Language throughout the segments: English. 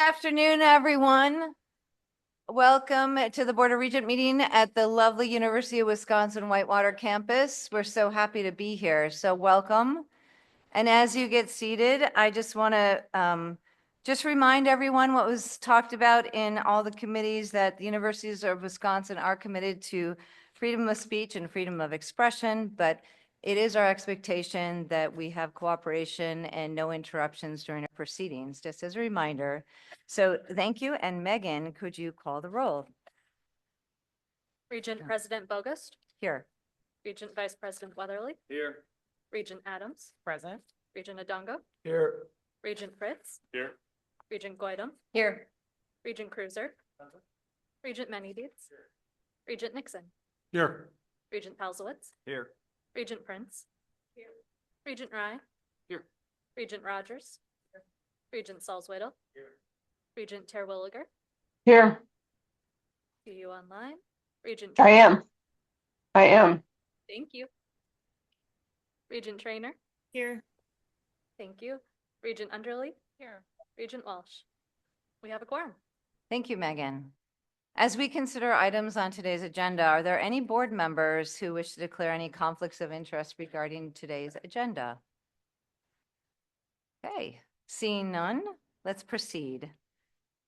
Afternoon, everyone. Welcome to the Board of Regent meeting at the lovely University of Wisconsin-Whitewater campus. We're so happy to be here, so welcome. And as you get seated, I just want to just remind everyone what was talked about in all the committees, that the universities of Wisconsin are committed to freedom of speech and freedom of expression, but it is our expectation that we have cooperation and no interruptions during our proceedings, just as a reminder. So thank you. And Megan, could you call the roll? Regent President Bogus, Here. Regent Vice President Weatherly, Here. Regent Adams, Present. Regent Adongo, Here. Regent Fritz, Here. Regent Goydam, Here. Regent Cruiser, Regent Menedietz, Regent Nixon, Here. Regent Pelzowitz, Here. Regent Prince, Regent Rye, Here. Regent Rogers, Regent Salzwedel, Regent Terwilliger, Here. see you online, Regent. I am. Thank you. Regent Trainer, Here. thank you. Regent Underly, here. Regent Walsh. We have a quorum. Thank you, Megan. As we consider items on today's agenda, are there any board members who wish to declare any conflicts of interest regarding today's agenda? Okay, seeing none, let's proceed.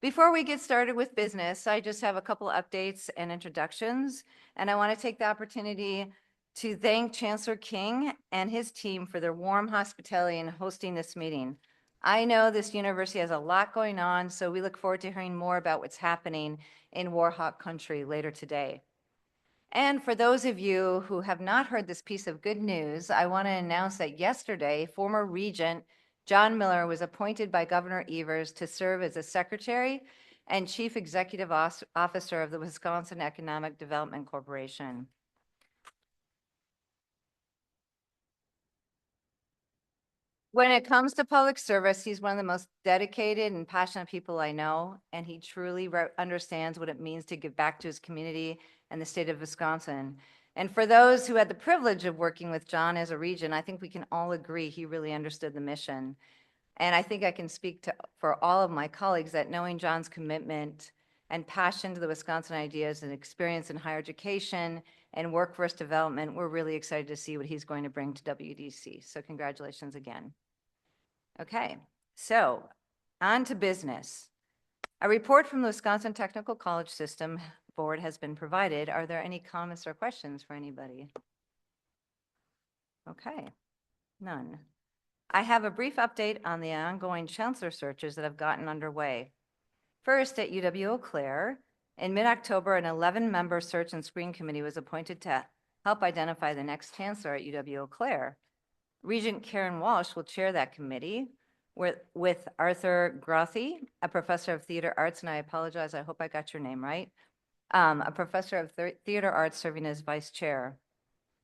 Before we get started with business, I just have a couple updates and introductions, and I want to take the opportunity to thank Chancellor King and his team for their warm hospitality in hosting this meeting. I know this university has a lot going on, so we look forward to hearing more about what's happening in Warhawk country later today. And for those of you who have not heard this piece of good news, I want to announce that yesterday, former Regent John Miller was appointed by Governor Evers to serve as the Secretary and Chief Executive Officer of the Wisconsin Economic Development Corporation. When it comes to public service, he's one of the most dedicated and passionate people I know, and he truly understands what it means to give back to his community and the state of Wisconsin. And for those who had the privilege of working with John as a regent, I think we can all agree he really understood the mission. And I think I can speak for all of my colleagues that knowing John's commitment and passion to the Wisconsin ideas and experience in higher education and workforce development, we're really excited to see what he's going to bring to WDC. So congratulations again. Okay, so on to business. A report from the Wisconsin Technical College System Board has been provided. Are there any comments or questions for anybody? Okay, none. I have a brief update on the ongoing chancellor searches that have gotten underway. First, at UW-Eau Claire, in mid-October, an 11-member search and screen committee was appointed to help identify the next chancellor at UW-Eau Claire. Regent Karen Walsh will chair that committee with Arthur Grothy, a professor of theater arts, and I apologize, I hope I got your name right, a professor of theater arts serving as vice chair.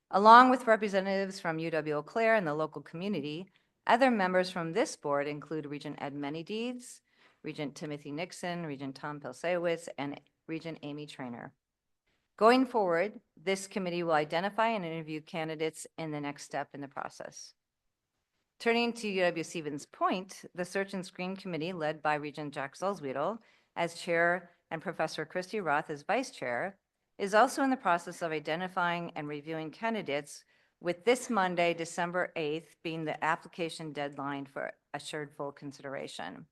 Along with representatives from UW-Eau Claire and the local community, other members from this board include Regent Ed Menedietz, Regent Timothy Nixon, Regent Tom Pilsewitz, and Regent Amy Trainer. Going forward, this committee will identify and interview candidates in the next step in the process. Turning to UW-Stevens Point, the Search and Screen Committee, led by Regent Jack Salzwedel as chair and Professor Christy Roth as vice chair, is also in the process of identifying and reviewing candidates, with this Monday, December 8th, being the application deadline for assured full consideration.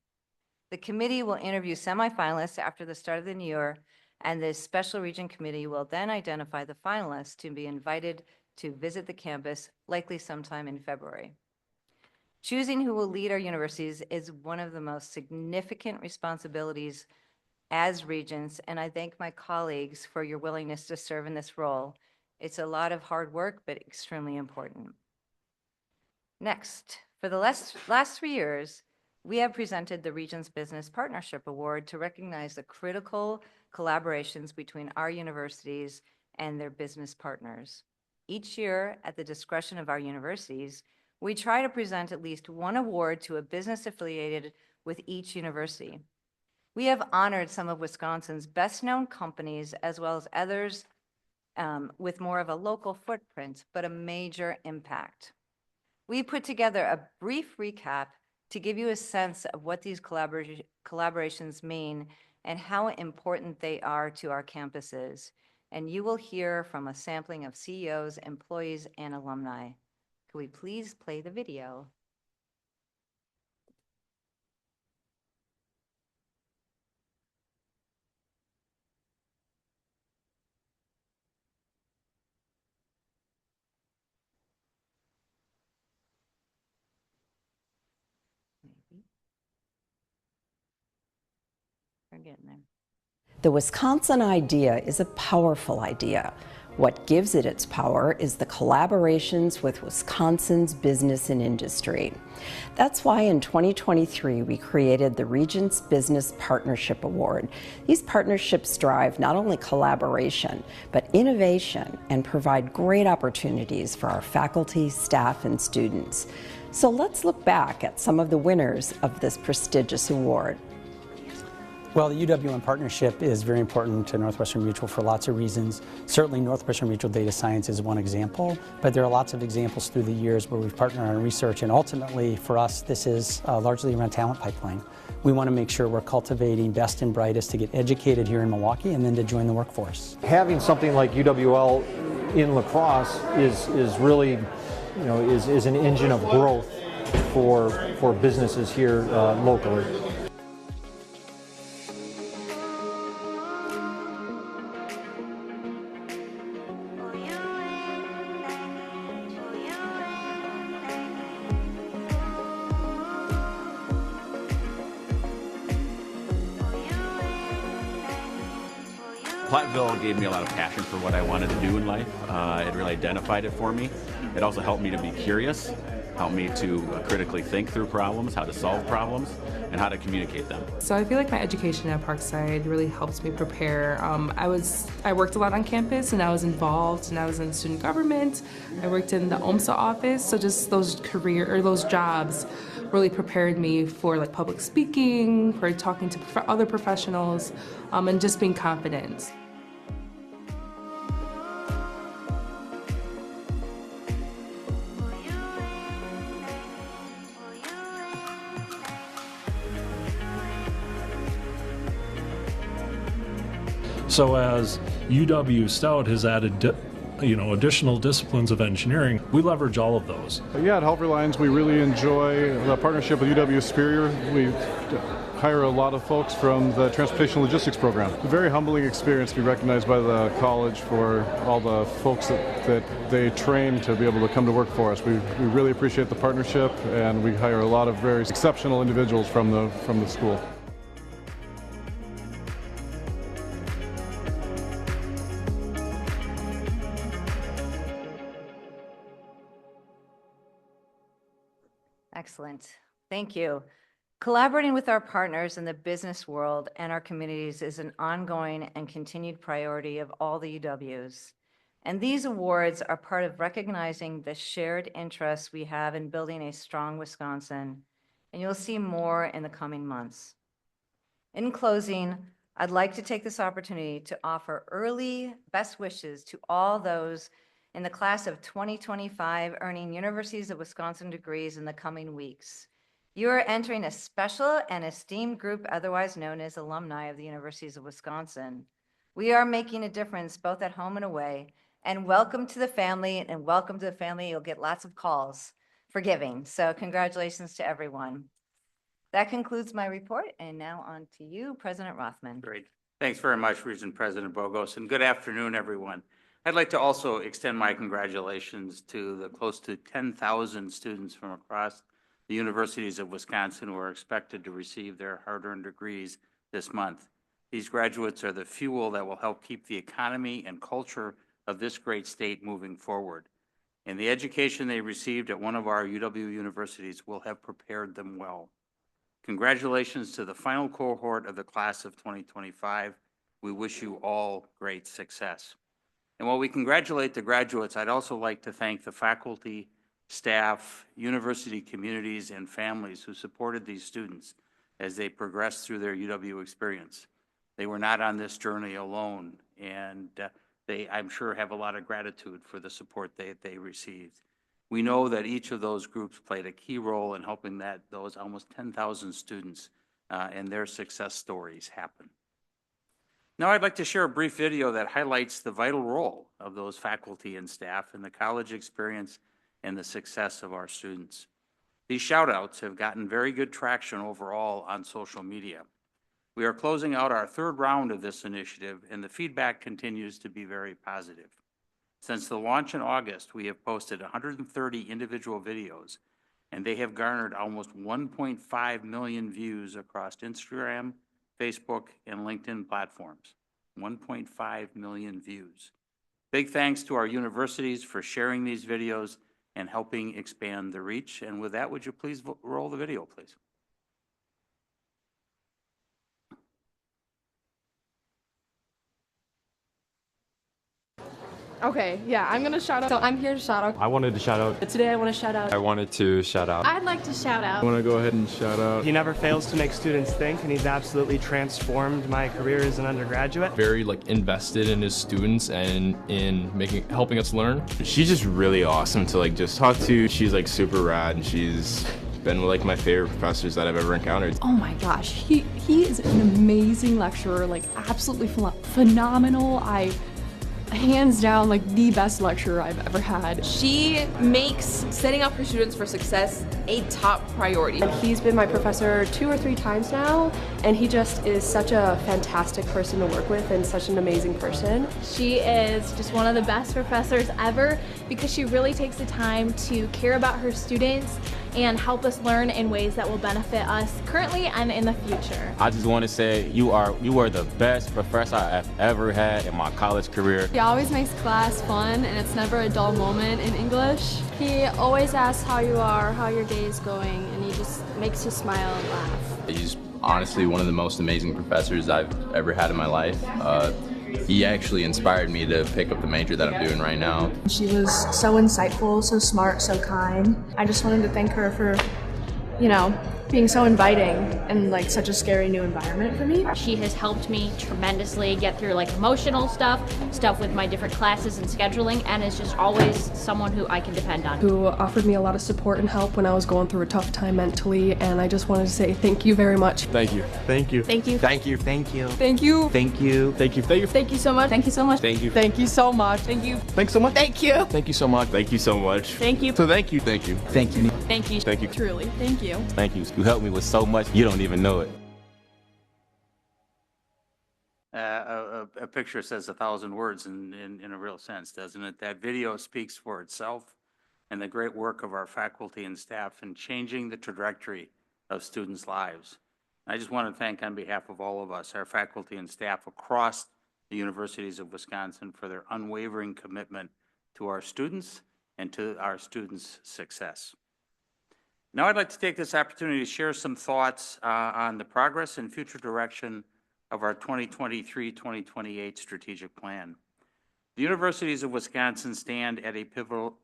The committee will interview semifinalists after the start of the new year, and the Special Regent Committee will then identify the finalists to be invited to visit the campus, likely sometime in February. Choosing who will lead our universities is one of the most significant responsibilities as regents, and I thank my colleagues for your willingness to serve in this role. It's a lot of hard work, but extremely important. Next, for the last 3 years, we have presented the Regents Business Partnership Award to recognize the critical collaborations between our universities and their business partners. Each year, at the discretion of our universities, we try to present at least one award to a business affiliated with each university. We have honored some of Wisconsin's best-known companies as well as others with more of a local footprint, but a major impact. We put together a brief recap to give you a sense of what these collaborations mean and how important they are to our campuses. And you will hear from a sampling of CEOs, employees, and alumni. Could we please play the video? Maybe. We're getting there. The Wisconsin idea is a powerful idea. What gives it its power is the collaborations with Wisconsin's business and industry. That's why in 2023 we created the Regents Business Partnership Award. These partnerships drive not only collaboration, but innovation and provide great opportunities for our faculty, staff, and students. So let's look back at some of the winners of this prestigious award. Well, the UW partnership is very important to Northwestern Mutual for lots of reasons. Certainly Northwestern Mutual Data Science is one example, but there are lots of examples through the years where we've partnered on research, and ultimately for us this is largely around talent pipeline. We want to make sure we're cultivating best and brightest to get educated here in Milwaukee and then to join the workforce. Having something like UWL in La Crosse is really, is an engine of growth for businesses here locally. Platteville gave me a lot of passion for what I wanted to do in life. It really identified it for me. It also helped me to be curious, helped me to critically think through problems, how to solve problems, and how to communicate them. So I feel like my education at Parkside really helps me prepare. I worked a lot on campus, and I was involved, and I was in student government. I worked in the OMSA office, so just those jobs really prepared me for like public speaking, for talking to other professionals, and just being confident. So as UW Stout has added additional disciplines of engineering, we leverage all of those. Yeah, at Helper Lines, we really enjoy the partnership with UW Superior. We hire a lot of folks from the Transportation Logistics program. A very humbling experience to be recognized by the college for all the folks that they train to be able to come to work for us. We really appreciate the partnership, and we hire a lot of very exceptional individuals from the school. Excellent. Thank you. Collaborating with our partners in the business world and our communities is an ongoing and continued priority of all the UWs. And these awards are part of recognizing the shared interests we have in building a strong Wisconsin. And you'll see more in the coming months. In closing, I'd like to take this opportunity to offer early best wishes to all those in the class of 2025 earning Universities of Wisconsin degrees in the coming weeks. You are entering a special and esteemed group otherwise known as alumni of the Universities of Wisconsin. We are making a difference both at home and away, and welcome to the family, and welcome to the family. You'll get lots of calls for giving, so congratulations to everyone. That concludes my report, and now on to you, President Rothman. Great. Thanks very much, Regent President Bogos, and good afternoon, everyone. I'd like to also extend my congratulations to the close to 10,000 students from across the universities of Wisconsin who are expected to receive their hard-earned degrees this month. These graduates are the fuel that will help keep the economy and culture of this great state moving forward. And the education they received at one of our UW universities will have prepared them well. Congratulations to the final cohort of the class of 2025. We wish you all great success. And while we congratulate the graduates, I'd also like to thank the faculty, staff, university communities, and families who supported these students as they progressed through their UW experience. They were not on this journey alone, and they, I'm sure, have a lot of gratitude for the support they received. We know that each of those groups played a key role in helping those almost 10,000 students and their success stories happen. Now I'd like to share a brief video that highlights the vital role of those faculty and staff in the college experience and the success of our students. These shout-outs have gotten very good traction overall on social media. We are closing out our third round of this initiative, and the feedback continues to be very positive. Since the launch in August, we have posted 130 individual videos, and they have garnered almost 1.5 million views across Instagram, Facebook, and LinkedIn platforms. 1.5 million views. Big thanks to our universities for sharing these videos and helping expand the reach. And with that, would you please roll the video, please? Okay, yeah, I'm gonna shout out. So I'm here to shout out. I wanted to shout out. Today I want to shout out. I wanted to shout out. I'd like to shout out. I want to go ahead and shout out. He never fails to make students think, and he's absolutely transformed my career as an undergraduate. Very invested in his students and in helping us learn. She's just really awesome to just talk to. She's super rad, and she's been my favorite professors that I've ever encountered. Oh my gosh, he is an amazing lecturer, absolutely phenomenal. Hands down, the best lecturer I've ever had. She makes setting up her students for success a top priority. He's been my professor 2 or 3 times now, and he just is such a fantastic person to work with and such an amazing person. She is just one of the best professors ever because she really takes the time to care about her students and help us learn in ways that will benefit us currently and in the future. I just want to say you are the best professor I've ever had in my college career. He always makes class fun, and it's never a dull moment in English. He always asks how you are, how your day is going, and he just makes you smile and laugh. He's honestly one of the most amazing professors I've ever had in my life. He actually inspired me to pick up the major that I'm doing right now. She was so insightful, so smart, so kind. I just wanted to thank her for, being so inviting in such a scary new environment for me. She has helped me tremendously get through emotional stuff with my different classes and scheduling, and is just always someone who I can depend on. Who offered me a lot of support and help when I was going through a tough time mentally, and I just wanted to say thank you very much. Thank you. Thank you. Thank you. Thank you. Thank you. Thank you. Thank you. Thank you. Thank you. Thank you so much. Thank you so much. Thank you. Thank you so much. Thank you. Thanks so much. Thank you. Thank you so much. Thank you so much. Thank you. So thank you. Thank you. Thank you. Thank you. Thank you. Truly. Thank you. Thank you. You helped me with so much, you don't even know it. A picture says 1,000 words in a real sense, doesn't it? That video speaks for itself and the great work of our faculty and staff in changing the trajectory of students' lives. I just want to thank on behalf of all of us, our faculty and staff across the universities of Wisconsin for their unwavering commitment to our students and to our students' success. Now I'd like to take this opportunity to share some thoughts on the progress and future direction of our 2023-2028 strategic plan. The universities of Wisconsin stand at a pivotal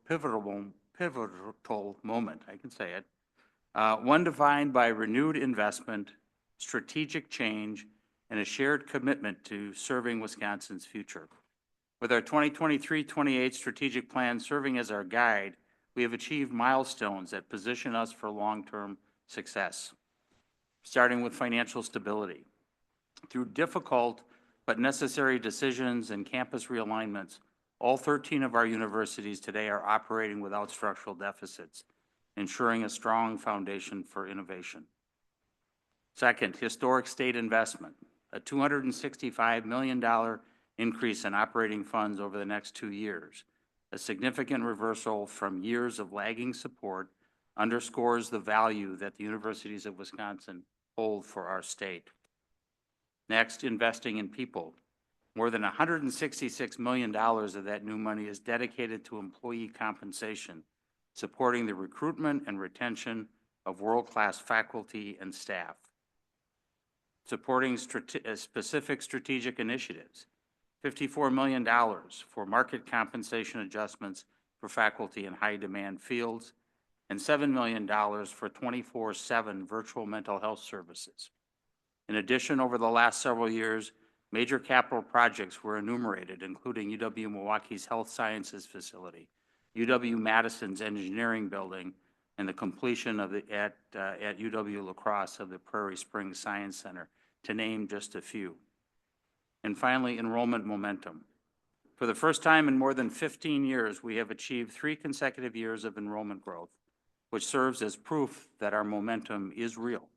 moment, I can say it, one defined by renewed investment, strategic change, and a shared commitment to serving Wisconsin's future. With our 2023-28 strategic plan serving as our guide, we have achieved milestones that position us for long-term success, starting with financial stability. Through difficult but necessary decisions and campus realignments, all 13 of our universities today are operating without structural deficits, ensuring a strong foundation for innovation. Second, historic state investment, a $265 million increase in operating funds over the next 2 years. A significant reversal from years of lagging support underscores the value that the universities of Wisconsin hold for our state. Next, investing in people. More than $166 million of that new money is dedicated to employee compensation, supporting the recruitment and retention of world-class faculty and staff. Supporting specific strategic initiatives. $54 million for market compensation adjustments for faculty in high-demand fields, and $7 million for 24/7 virtual mental health services. In addition, over the last several years, major capital projects were enumerated, including UW-Milwaukee's Health Sciences Facility, UW-Madison's engineering building, and the completion of at UW-La Crosse of the Prairie Springs Science Center, to name just a few. And finally, enrollment momentum. For the first time in more than 15 years, we have achieved 3 consecutive years of enrollment growth, which serves as proof that our momentum is real.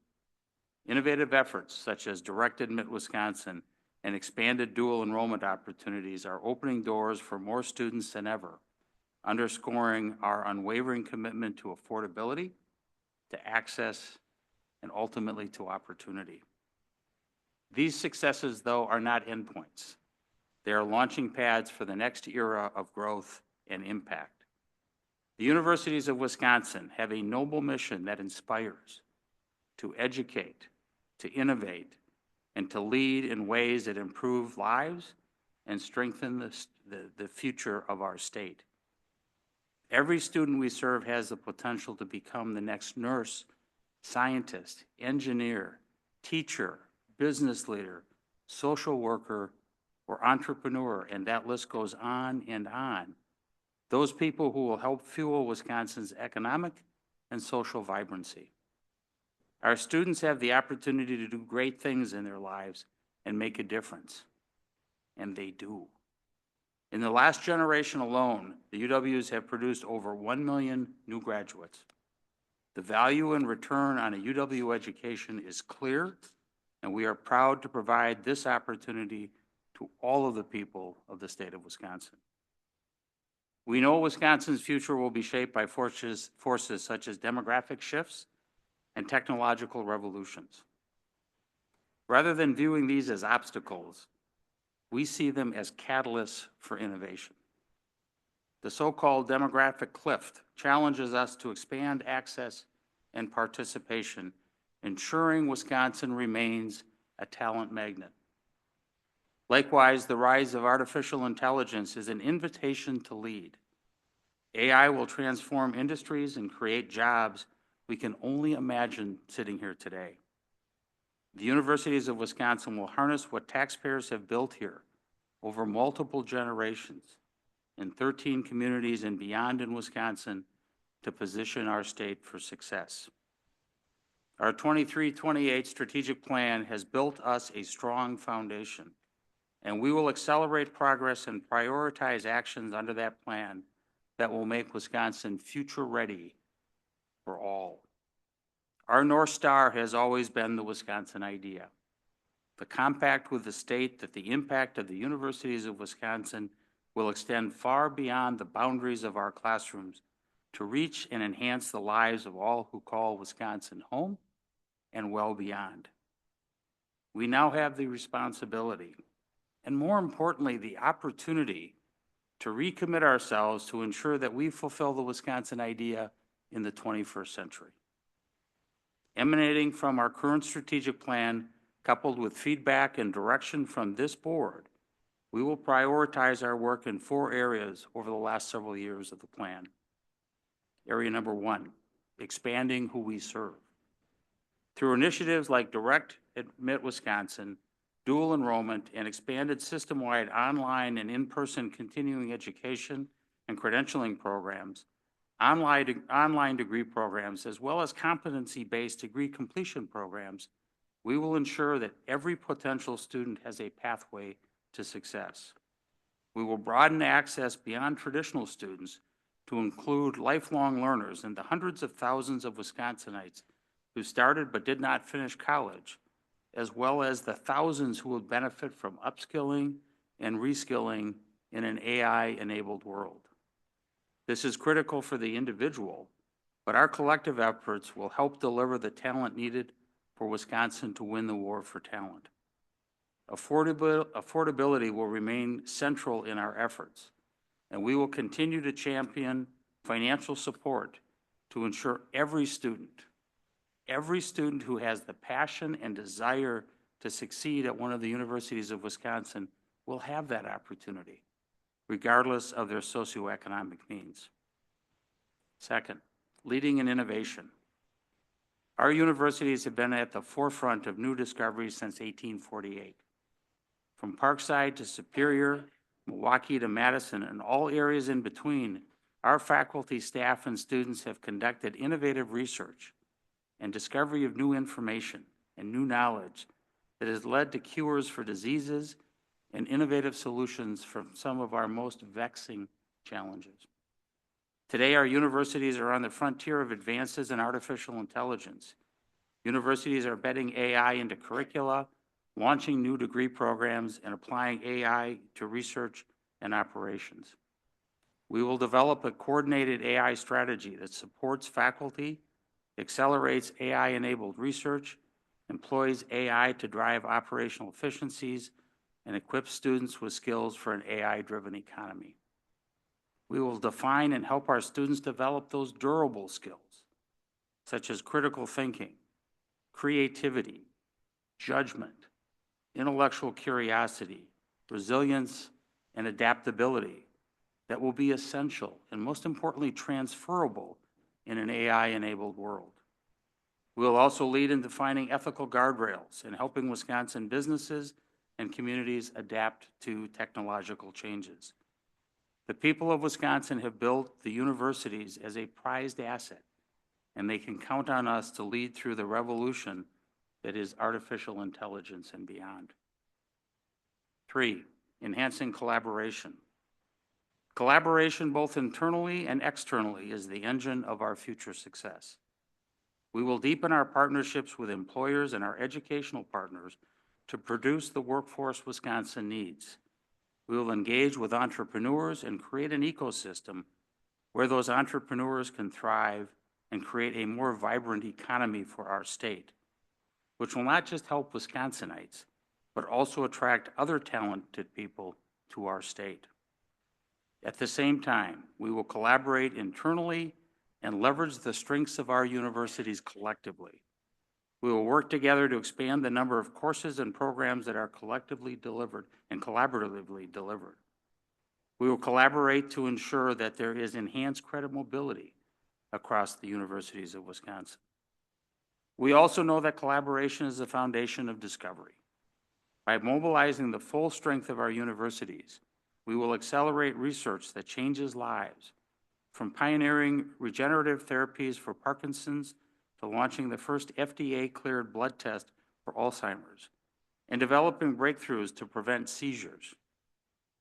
Innovative efforts such as Direct Admit Wisconsin and expanded dual enrollment opportunities are opening doors for more students than ever, underscoring our unwavering commitment to affordability, to access, and ultimately to opportunity. These successes, though, are not endpoints. They are launching pads for the next era of growth and impact. The universities of Wisconsin have a noble mission that inspires to educate, to innovate, and to lead in ways that improve lives and strengthen the future of our state. Every student we serve has the potential to become the next nurse, scientist, engineer, teacher, business leader, social worker, or entrepreneur, and that list goes on and on. Those people who will help fuel Wisconsin's economic and social vibrancy. Our students have the opportunity to do great things in their lives and make a difference, and they do. In the last generation alone, the UWs have produced over 1 million new graduates. The value and return on a UW education is clear, and we are proud to provide this opportunity to all of the people of the state of Wisconsin. We know Wisconsin's future will be shaped by forces such as demographic shifts and technological revolutions. Rather than viewing these as obstacles, we see them as catalysts for innovation. The so-called demographic cliff challenges us to expand access and participation, ensuring Wisconsin remains a talent magnet. Likewise, the rise of artificial intelligence is an invitation to lead. AI will transform industries and create jobs we can only imagine sitting here today. The universities of Wisconsin will harness what taxpayers have built here over multiple generations in 13 communities and beyond in Wisconsin to position our state for success. Our 23-28 strategic plan has built us a strong foundation, and we will accelerate progress and prioritize actions under that plan that will make Wisconsin future ready for all. Our North Star has always been the Wisconsin idea, the compact with the state that the impact of the universities of Wisconsin will extend far beyond the boundaries of our classrooms to reach and enhance the lives of all who call Wisconsin home and well beyond. We now have the responsibility, and more importantly, the opportunity to recommit ourselves to ensure that we fulfill the Wisconsin idea in the 21st century. Emanating from our current strategic plan, coupled with feedback and direction from this board, we will prioritize our work in 4 areas over the last several years of the plan. Area number 1, expanding who we serve. Through initiatives like Direct Admit Wisconsin, dual enrollment, and expanded system-wide online and in-person continuing education and credentialing programs, online degree programs, as well as competency-based degree completion programs, we will ensure that every potential student has a pathway to success. We will broaden access beyond traditional students to include lifelong learners and the hundreds of thousands of Wisconsinites who started but did not finish college, as well as the thousands who will benefit from upskilling and reskilling in an AI-enabled world. This is critical for the individual, but our collective efforts will help deliver the talent needed for Wisconsin to win the war for talent. Affordability will remain central in our efforts, and we will continue to champion financial support to ensure every student who has the passion and desire to succeed at one of the universities of Wisconsin will have that opportunity, regardless of their socioeconomic means. Second, leading in innovation. Our universities have been at the forefront of new discoveries since 1848. From Parkside to Superior, Milwaukee to Madison, and all areas in between, Our faculty, staff, and students have conducted innovative research and discovery of new information and new knowledge that has led to cures for diseases and innovative solutions for some of our most vexing challenges. Today, our universities are on the frontier of advances in artificial intelligence. Universities are embedding AI into curricula, launching new degree programs, and applying AI to research and operations. We will develop a coordinated AI strategy that supports faculty, accelerates AI-enabled research, employs AI to drive operational efficiencies, and equips students with skills for an AI-driven economy. We will define and help our students develop those durable skills, such as critical thinking, creativity, judgment, intellectual curiosity, resilience, and adaptability that will be essential and, most importantly, transferable in an AI-enabled world. We will also lead in defining ethical guardrails and helping Wisconsin businesses and communities adapt to technological changes. The people of Wisconsin have built the universities as a prized asset, and they can count on us to lead through the revolution that is artificial intelligence and beyond. 3, enhancing collaboration. Collaboration both internally and externally is the engine of our future success. We will deepen our partnerships with employers and our educational partners to produce the workforce Wisconsin needs. We will engage with entrepreneurs and create an ecosystem where those entrepreneurs can thrive and create a more vibrant economy for our state, which will not just help Wisconsinites, but also attract other talented people to our state. At the same time, we will collaborate internally and leverage the strengths of our universities collectively. We will work together to expand the number of courses and programs that are collectively delivered and collaboratively delivered. We will collaborate to ensure that there is enhanced credit mobility across the universities of Wisconsin. We also know that collaboration is the foundation of discovery. By mobilizing the full strength of our universities, we will accelerate research that changes lives, from pioneering regenerative therapies for Parkinson's to launching the first FDA-cleared blood test for Alzheimer's, and developing breakthroughs to prevent seizures.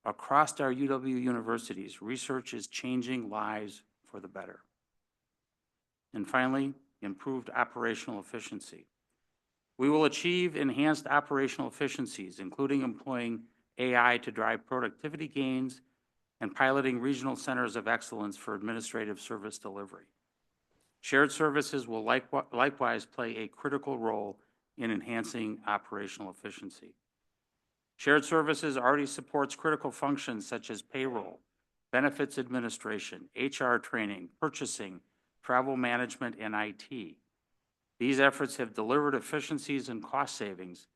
Across our UW universities, research is changing lives for the better. And finally, improved operational efficiency. We will achieve enhanced operational efficiencies, including employing AI to drive productivity gains and piloting regional centers of excellence for administrative service delivery. Shared services will likewise play a critical role in enhancing operational efficiency. Shared services already supports critical functions such as payroll, benefits administration, HR training, purchasing, travel management, and IT. These efforts have delivered efficiencies and cost savings,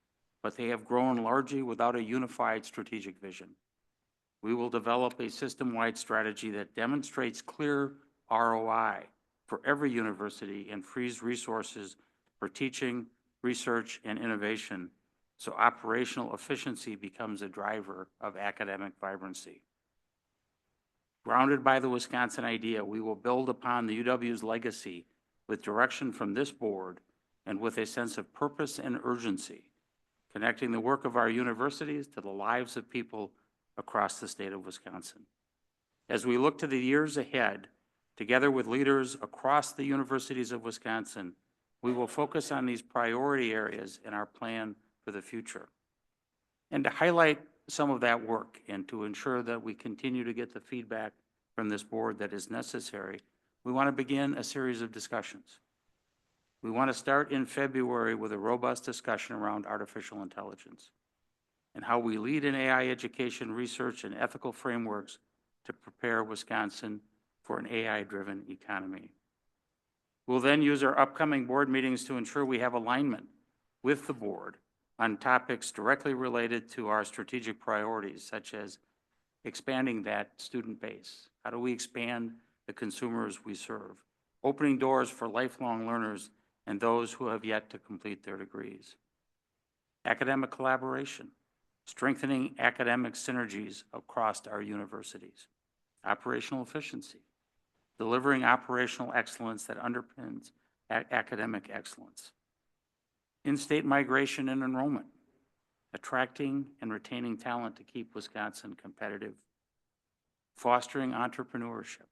but they have grown largely without a unified strategic vision. We will develop a system-wide strategy that demonstrates clear ROI for every university and frees resources for teaching, research, and innovation, so operational efficiency becomes a driver of academic vibrancy. Grounded by the Wisconsin idea, we will build upon the UW's legacy with direction from this board and with a sense of purpose and urgency, connecting the work of our universities to the lives of people across the state of Wisconsin. As we look to the years ahead, together with leaders across the universities of Wisconsin, we will focus on these priority areas in our plan for the future. And to highlight some of that work and to ensure that we continue to get the feedback from this board that is necessary, we want to begin a series of discussions. We want to start in February with a robust discussion around artificial intelligence and how we lead in AI education research and ethical frameworks to prepare Wisconsin for an AI-driven economy. We'll then use our upcoming board meetings to ensure we have alignment with the board on topics directly related to our strategic priorities, such as expanding that student base. How do we expand the consumers we serve? Opening doors for lifelong learners and those who have yet to complete their degrees. Academic collaboration, strengthening academic synergies across our universities. Operational efficiency, delivering operational excellence that underpins academic excellence. In-state migration and enrollment, attracting and retaining talent to keep Wisconsin competitive. Fostering entrepreneurship,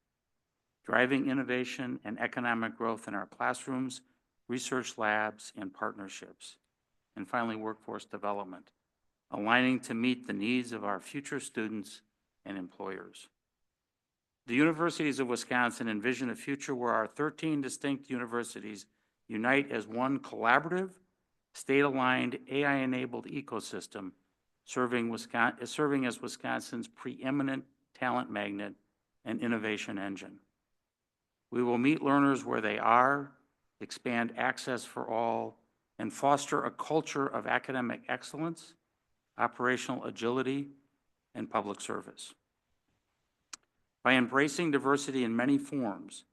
driving innovation and economic growth in our classrooms, research labs, and partnerships. And finally, workforce development, aligning to meet the needs of our future students and employers. The universities of Wisconsin envision a future where our 13 distinct universities unite as one collaborative, state-aligned, AI-enabled ecosystem, serving as Wisconsin's preeminent talent magnet and innovation engine. We will meet learners where they are, expand access for all, and foster a culture of academic excellence, operational agility, and public service. By embracing diversity in many forms,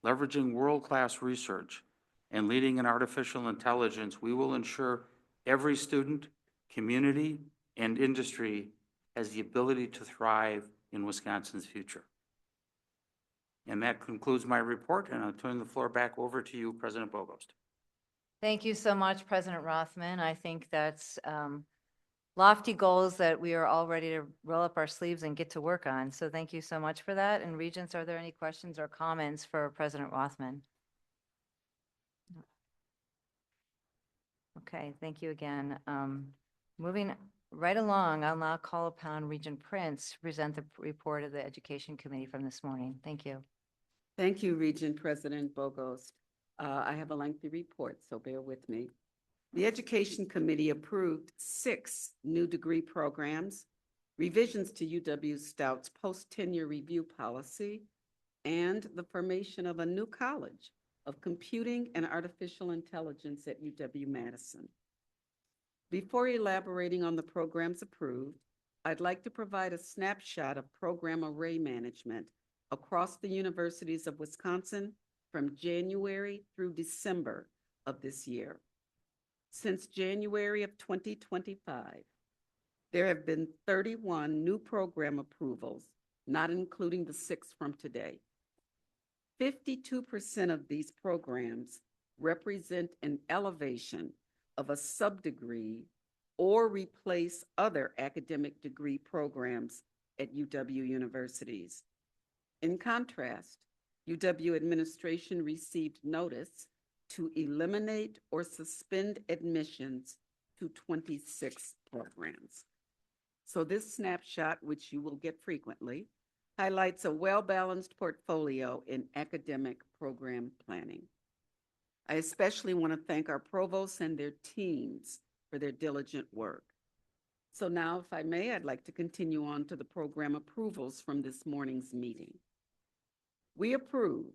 leveraging world-class research, and leading in artificial intelligence, we will ensure every student, community, and industry has the ability to thrive in Wisconsin's future. And that concludes my report, and I'll turn the floor back over to you, President Bogost. Thank you so much, President Rothman. I think that's lofty goals that we are all ready to roll up our sleeves and get to work on. So thank you so much for that. And Regents, are there any questions or comments for President Rothman? Okay, thank you again. Moving right along, I'll now call upon Regent Prince to present the report of the Education Committee from this morning. Thank you. Thank you, Regent President Bogost. I have a lengthy report, so bear with me. The Education Committee approved 6 new degree programs, revisions to UW-Stout's post-tenure review policy, and the formation of a new college of computing and artificial intelligence at UW-Madison. Before elaborating on the programs approved, I'd like to provide a snapshot of program array management across the universities of Wisconsin from January through December of this year. Since January of 2025, there have been 31 new program approvals, not including the 6 from today. 52% of these programs represent an elevation of a subdegree or replace other academic degree programs at UW universities. In contrast, UW administration received notice to eliminate or suspend admissions to 26 programs. So this snapshot, which you will get frequently, highlights a well-balanced portfolio in academic program planning. I especially want to thank our provosts and their teams for their diligent work. So now, if I may, I'd like to continue on to the program approvals from this morning's meeting. We approved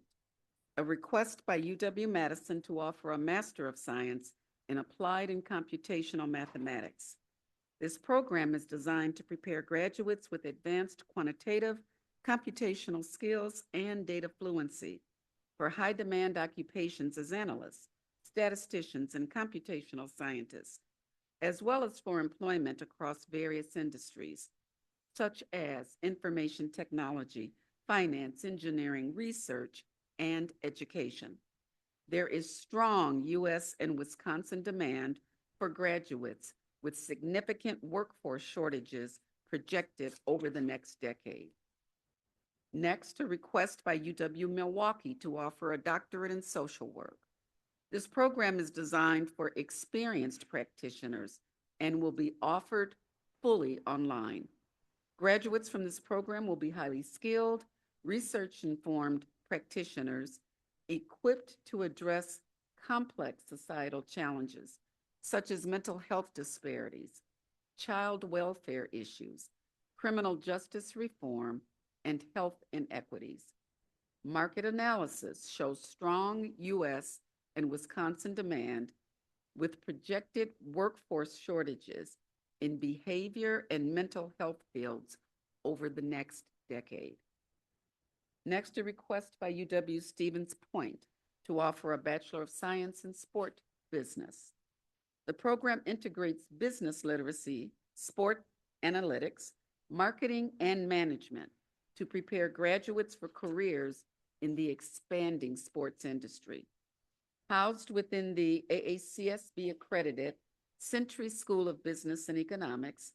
a request by UW-Madison to offer a Master of Science in Applied and Computational Mathematics. This program is designed to prepare graduates with advanced quantitative, computational skills, and data fluency for high-demand occupations as analysts, statisticians, and computational scientists, as well as for employment across various industries, such as information technology, finance, engineering, research, and education. There is strong U.S. and Wisconsin demand for graduates with significant workforce shortages projected over the next decade. Next, a request by UW-Milwaukee to offer a doctorate in social work. This program is designed for experienced practitioners and will be offered fully online. Graduates from this program will be highly skilled, research-informed practitioners equipped to address complex societal challenges, such as mental health disparities, child welfare issues, criminal justice reform, and health inequities. Market analysis shows strong U.S. and Wisconsin demand with projected workforce shortages in behavior and mental health fields over the next decade. Next, a request by UW Stevens Point to offer a Bachelor of Science in Sport Business. The program integrates business literacy, sport analytics, marketing, and management to prepare graduates for careers in the expanding sports industry. Housed within the AACSB-accredited Century School of Business and Economics,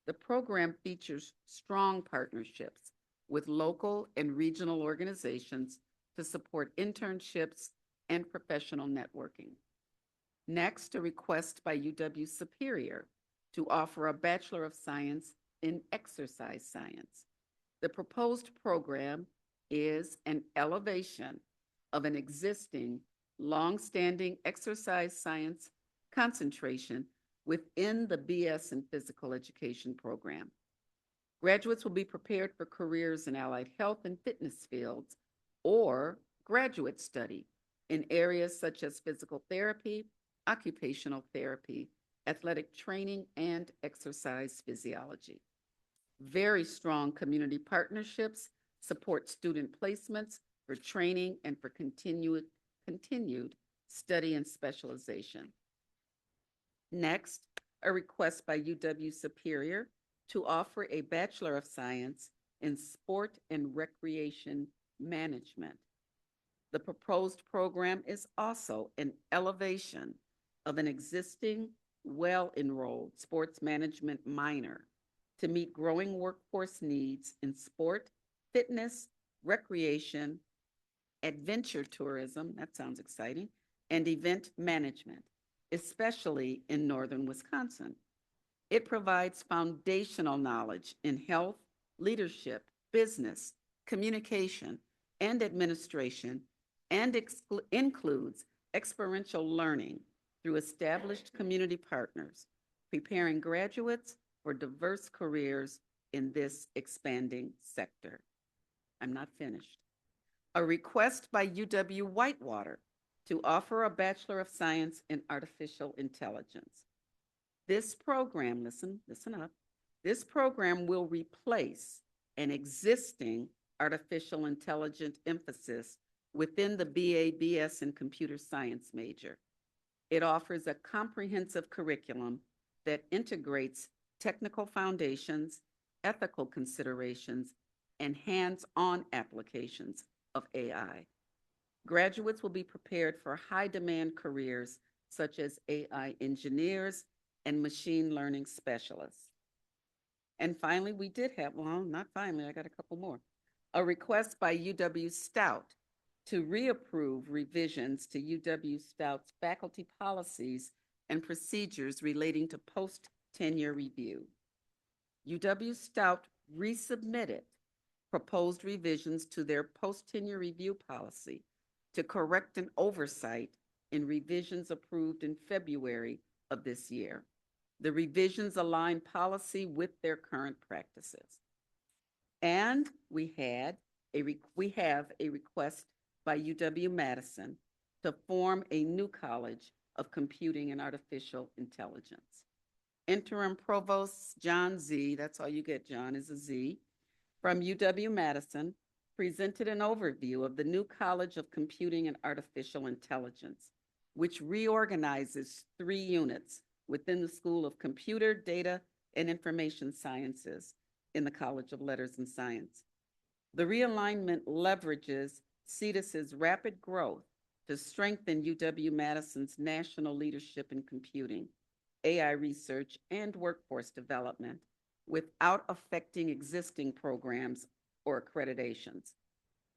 the program features strong partnerships with local and regional organizations to support internships and professional networking. Next, a request by UW Superior to offer a Bachelor of Science in Exercise Science. The proposed program is an elevation of an existing long-standing exercise science concentration within the BS in Physical Education program. Graduates will be prepared for careers in allied health and fitness fields or graduate study in areas such as physical therapy, occupational therapy, athletic training, and exercise physiology. Very strong community partnerships support student placements for training and for continued study and specialization. Next, a request by UW Superior to offer a Bachelor of Science in Sport and Recreation Management. The proposed program is also an elevation of an existing well-enrolled sports management minor to meet growing workforce needs in sport, fitness, recreation, adventure tourism, that sounds exciting, and event management, especially in northern Wisconsin. It provides foundational knowledge in health, leadership, business, communication, and administration, and includes experiential learning through established community partners, preparing graduates for diverse careers in this expanding sector. I'm not finished. A request by UW-Whitewater to offer a Bachelor of Science in Artificial Intelligence. This program, listen up, this program will replace an existing artificial intelligence emphasis within the BA/BS in computer science major. It offers a comprehensive curriculum that integrates technical foundations, ethical considerations, and hands-on applications of AI. Graduates will be prepared for high-demand careers such as AI engineers and machine learning specialists. And finally, we did have, well, not finally, I got a couple more. A request by UW Stout to reapprove revisions to UW Stout's faculty policies and procedures relating to post-tenure review. UW Stout resubmitted proposed revisions to their post-tenure review policy to correct an oversight in revisions approved in February of this year. The revisions align policy with their current practices. And we have a request by UW-Madison to form a new College of Computing and Artificial Intelligence. Interim Provost John Z, that's all you get, John, is a Z, from UW-Madison, presented an overview of the new College of Computing and Artificial Intelligence, which reorganizes 3 units within the School of Computer, Data, and Information Sciences in the College of Letters and Science. The realignment leverages CETUS's rapid growth to strengthen UW-Madison's national leadership in computing, AI research, and workforce development without affecting existing programs or accreditations.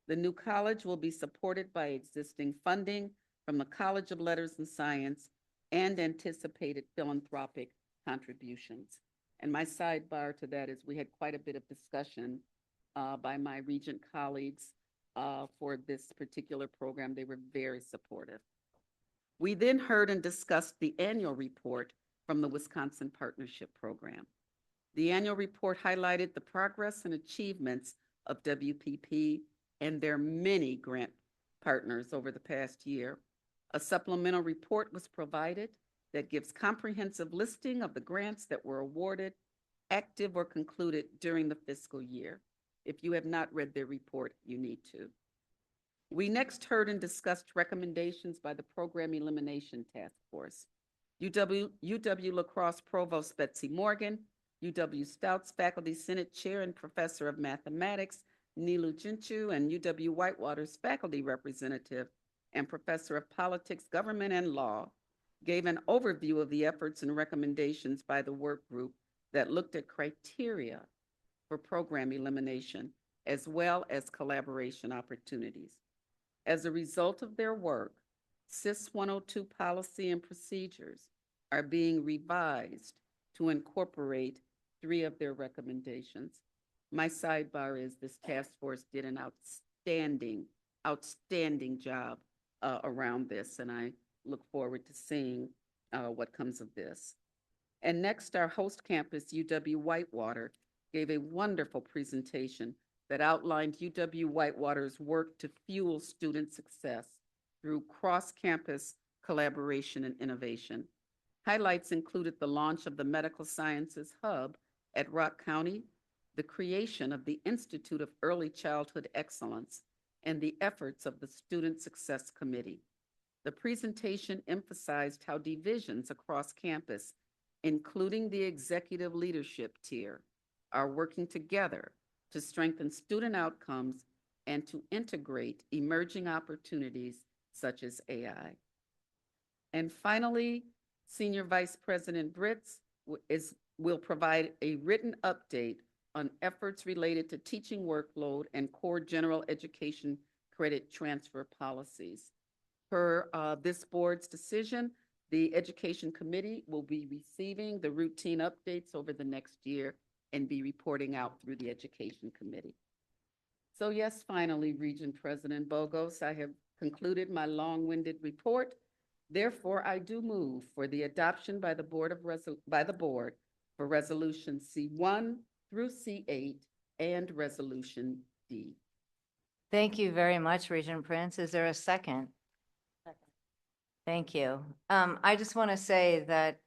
The new college will be supported by existing funding from the College of Letters and Science and anticipated philanthropic contributions. And my sidebar to that is we had quite a bit of discussion by my Regent colleagues for this particular program. They were very supportive. We then heard and discussed the annual report from the Wisconsin Partnership Program. The annual report highlighted the progress and achievements of WPP and their many grant partners over the past year. A supplemental report was provided that gives comprehensive listing of the grants that were awarded, active, or concluded during the fiscal year. If you have not read their report, you need to. We next heard and discussed recommendations by the Program Elimination Task Force. UW-La Crosse Provost Betsy Morgan, UW Stout's Faculty Senate Chair and Professor of Mathematics, Nilu Chinchu, and UW-Whitewater's faculty representative and professor of politics, government, and law, gave an overview of the efforts and recommendations by the work group that looked at criteria for program elimination, as well as collaboration opportunities. As a result of their work, CIS 102 policy and procedures are being revised to incorporate 3 of their recommendations. My sidebar is this task force did an outstanding job around this, and I look forward to seeing what comes of this. And next, our host campus, UW-Whitewater, gave a wonderful presentation that outlined UW-Whitewater's work to fuel student success through cross-campus collaboration and innovation. Highlights included the launch of the Medical Sciences Hub at Rock County, the creation of the Institute of Early Childhood Excellence, and the efforts of the Student Success Committee. The presentation emphasized how divisions across campus, including the executive leadership tier, are working together to strengthen student outcomes and to integrate emerging opportunities such as AI. And finally, Senior Vice President Britz will provide a written update on efforts related to teaching workload and core general education credit transfer policies. Per this board's decision, the Education Committee will be receiving the routine updates over the next year and be reporting out through the Education Committee. So yes, finally, Regent President Bogos, I have concluded my long-winded report. Therefore, I do move for the adoption by the board for Resolution C1 through C8 and Resolution D. Thank you very much, Regent Prince. Is there a second? Thank you. I just want to say that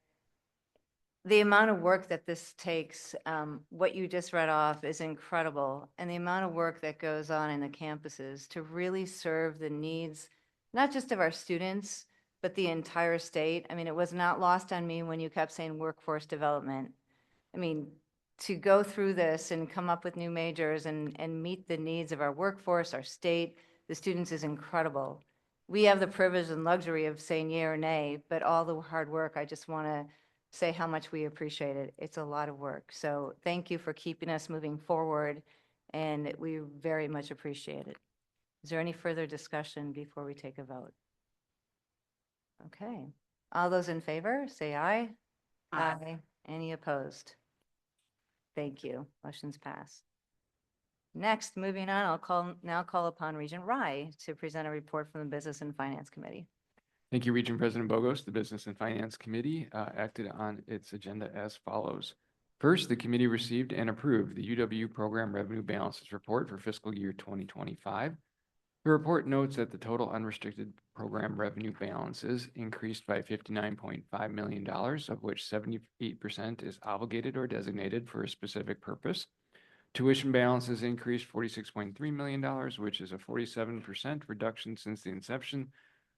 the amount of work that this takes, what you just read off is incredible, and the amount of work that goes on in the campuses to really serve the needs, not just of our students, but the entire state. I mean, it was not lost on me when you kept saying workforce development. I mean, to go through this and come up with new majors and meet the needs of our workforce, our state, the students is incredible. We have the privilege and luxury of saying yay or nay, but all the hard work, I just want to say how much we appreciate it. It's a lot of work. So thank you for keeping us moving forward, and we very much appreciate it. Is there any further discussion before we take a vote? Okay. All those in favor, say aye. Aye. Any opposed? Thank you. Motion's passed. Next, moving on, I'll now call upon Regent Rye to present a report from the Business and Finance Committee. Thank you, Regent President Bogos. The Business and Finance Committee acted on its agenda as follows. First, the committee received and approved the UW Program Revenue Balances Report for fiscal year 2025. The report notes that the total unrestricted program revenue balances increased by $59.5 million, of which 78% is obligated or designated for a specific purpose. Tuition balances increased $46.3 million, which is a 47% reduction since the inception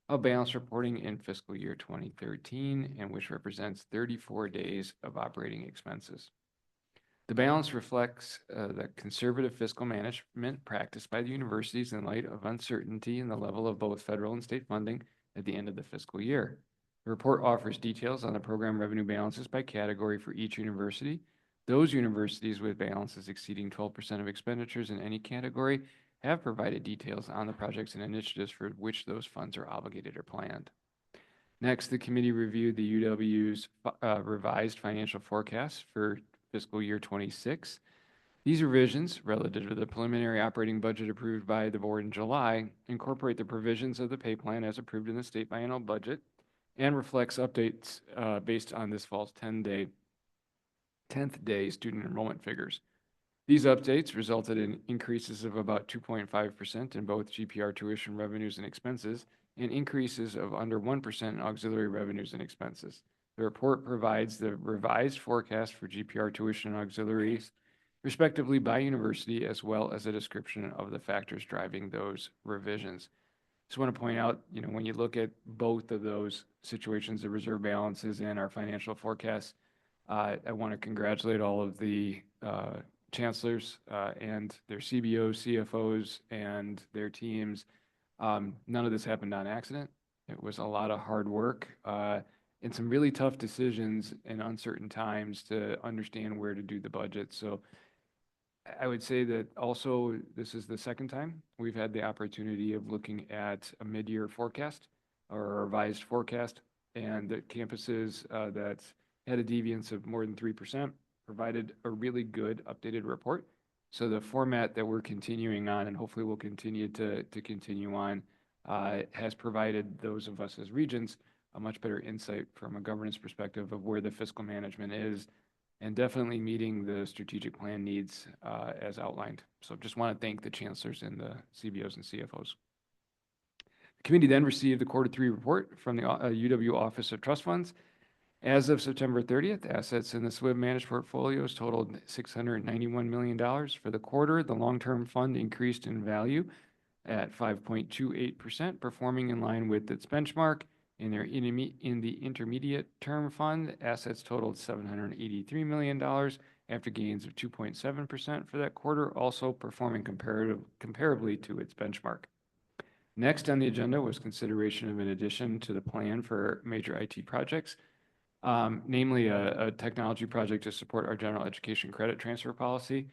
of balance reporting in fiscal year 2013, and which represents 34 days of operating expenses. The balance reflects the conservative fiscal management practiced by the universities in light of uncertainty in the level of both federal and state funding at the end of the fiscal year. The report offers details on the program revenue balances by category for each university. Those universities with balances exceeding 12% of expenditures in any category have provided details on the projects and initiatives for which those funds are obligated or planned. Next, the committee reviewed the UW's revised financial forecasts for fiscal year 26. These revisions, relative to the preliminary operating budget approved by the board in July, incorporate the provisions of the pay plan as approved in the state biennial budget and reflects updates based on this fall's 10th day student enrollment figures. These updates resulted in increases of about 2.5% in both GPR tuition revenues and expenses, and increases of under 1% in auxiliary revenues and expenses. The report provides the revised forecast for GPR tuition and auxiliaries, respectively by university, as well as a description of the factors driving those revisions. Just want to point out, when you look at both of those situations, the reserve balances and our financial forecasts, I want to congratulate all of the chancellors and their CBOs, CFOs, and their teams. None of this happened on accident. It was a lot of hard work and some really tough decisions in uncertain times to understand where to do the budget. So I would say that also this is the second time we've had the opportunity of looking at a mid-year forecast or a revised forecast, and the campuses that had a deviance of more than 3% provided a really good updated report. So the format that we're continuing on, and hopefully we'll continue to continue on, has provided those of us as regents a much better insight from a governance perspective of where the fiscal management is, and definitely meeting the strategic plan needs as outlined. So just want to thank the chancellors and the CBOs and CFOs. The committee then received the Quarter 3 report from the UW Office of Trust Funds. As of September 30th, assets in the SWIB managed portfolios totaled $691 million. For the quarter, the long-term fund increased in value at 5.28%, performing in line with its benchmark. In the intermediate term fund, assets totaled $783 million after gains of 2.7% for that quarter, also performing comparably to its benchmark. Next on the agenda was consideration of an addition to the plan for major IT projects, namely a technology project to support our general education credit transfer policy.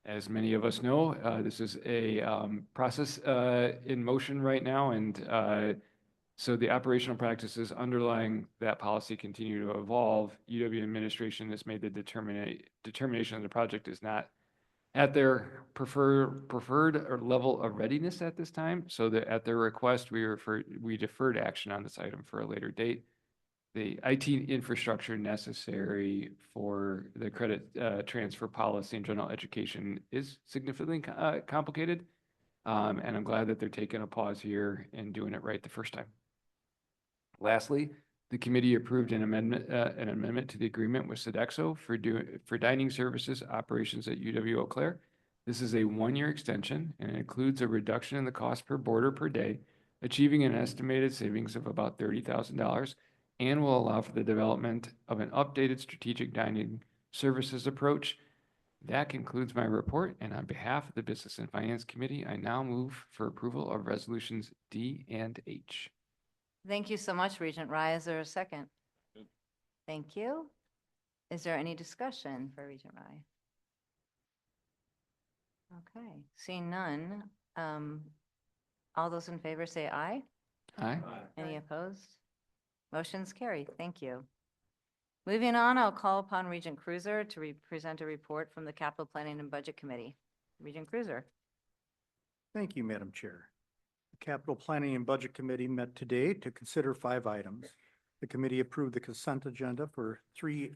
As many of us know, this is a process in motion right now, and so the operational practices underlying that policy continue to evolve. UW administration has made the determination that the project is not at their preferred or level of readiness at this time, so that at their request, we deferred action on this item for a later date. The IT infrastructure necessary for the credit transfer policy in general education is significantly complicated, and I'm glad that they're taking a pause here and doing it right the first time. Lastly, the committee approved an amendment to the agreement with Sodexo for dining services operations at UW-Eau Claire. This is a one-year extension, and it includes a reduction in the cost per boarder per day, achieving an estimated savings of about $30,000, and will allow for the development of an updated strategic dining services approach. That concludes my report, and on behalf of the Business and Finance Committee, I now move for approval of resolutions D and H. Thank you so much, Regent Rye. Is there a second? Thank you. Is there any discussion for Regent Rye? Okay, seeing none. All those in favor say aye. Aye. Any opposed? Motion's carried. Thank you. Moving on, I'll call upon Regent Cruiser to present a report from the Capital Planning and Budget Committee. Regent Cruiser. Thank you, Madam Chair. The Capital Planning and Budget Committee met today to consider 5 items. The committee approved the consent agenda for 3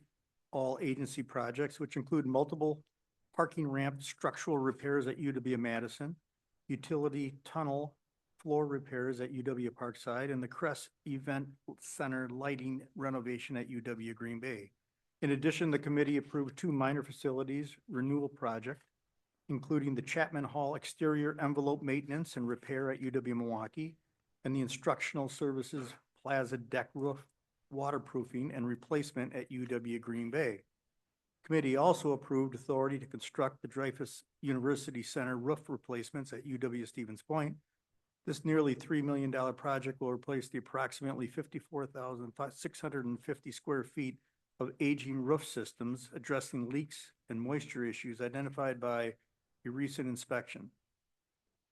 all-agency projects, which include multiple parking ramp structural repairs at UW-Madison, utility tunnel floor repairs at UW-Parkside, and the Crest Event Center lighting renovation at UW-Green Bay. In addition, the committee approved 2 minor facilities renewal projects, including the Chapman Hall exterior envelope maintenance and repair at UW-Milwaukee, and the Instructional Services Plaza deck roof waterproofing and replacement at UW-Green Bay. Committee also approved authority to construct the Dreyfus University Center roof replacements at UW-Stevens Point. This nearly $3 million project will replace the approximately 54,650 square feet of aging roof systems, addressing leaks and moisture issues identified by a recent inspection.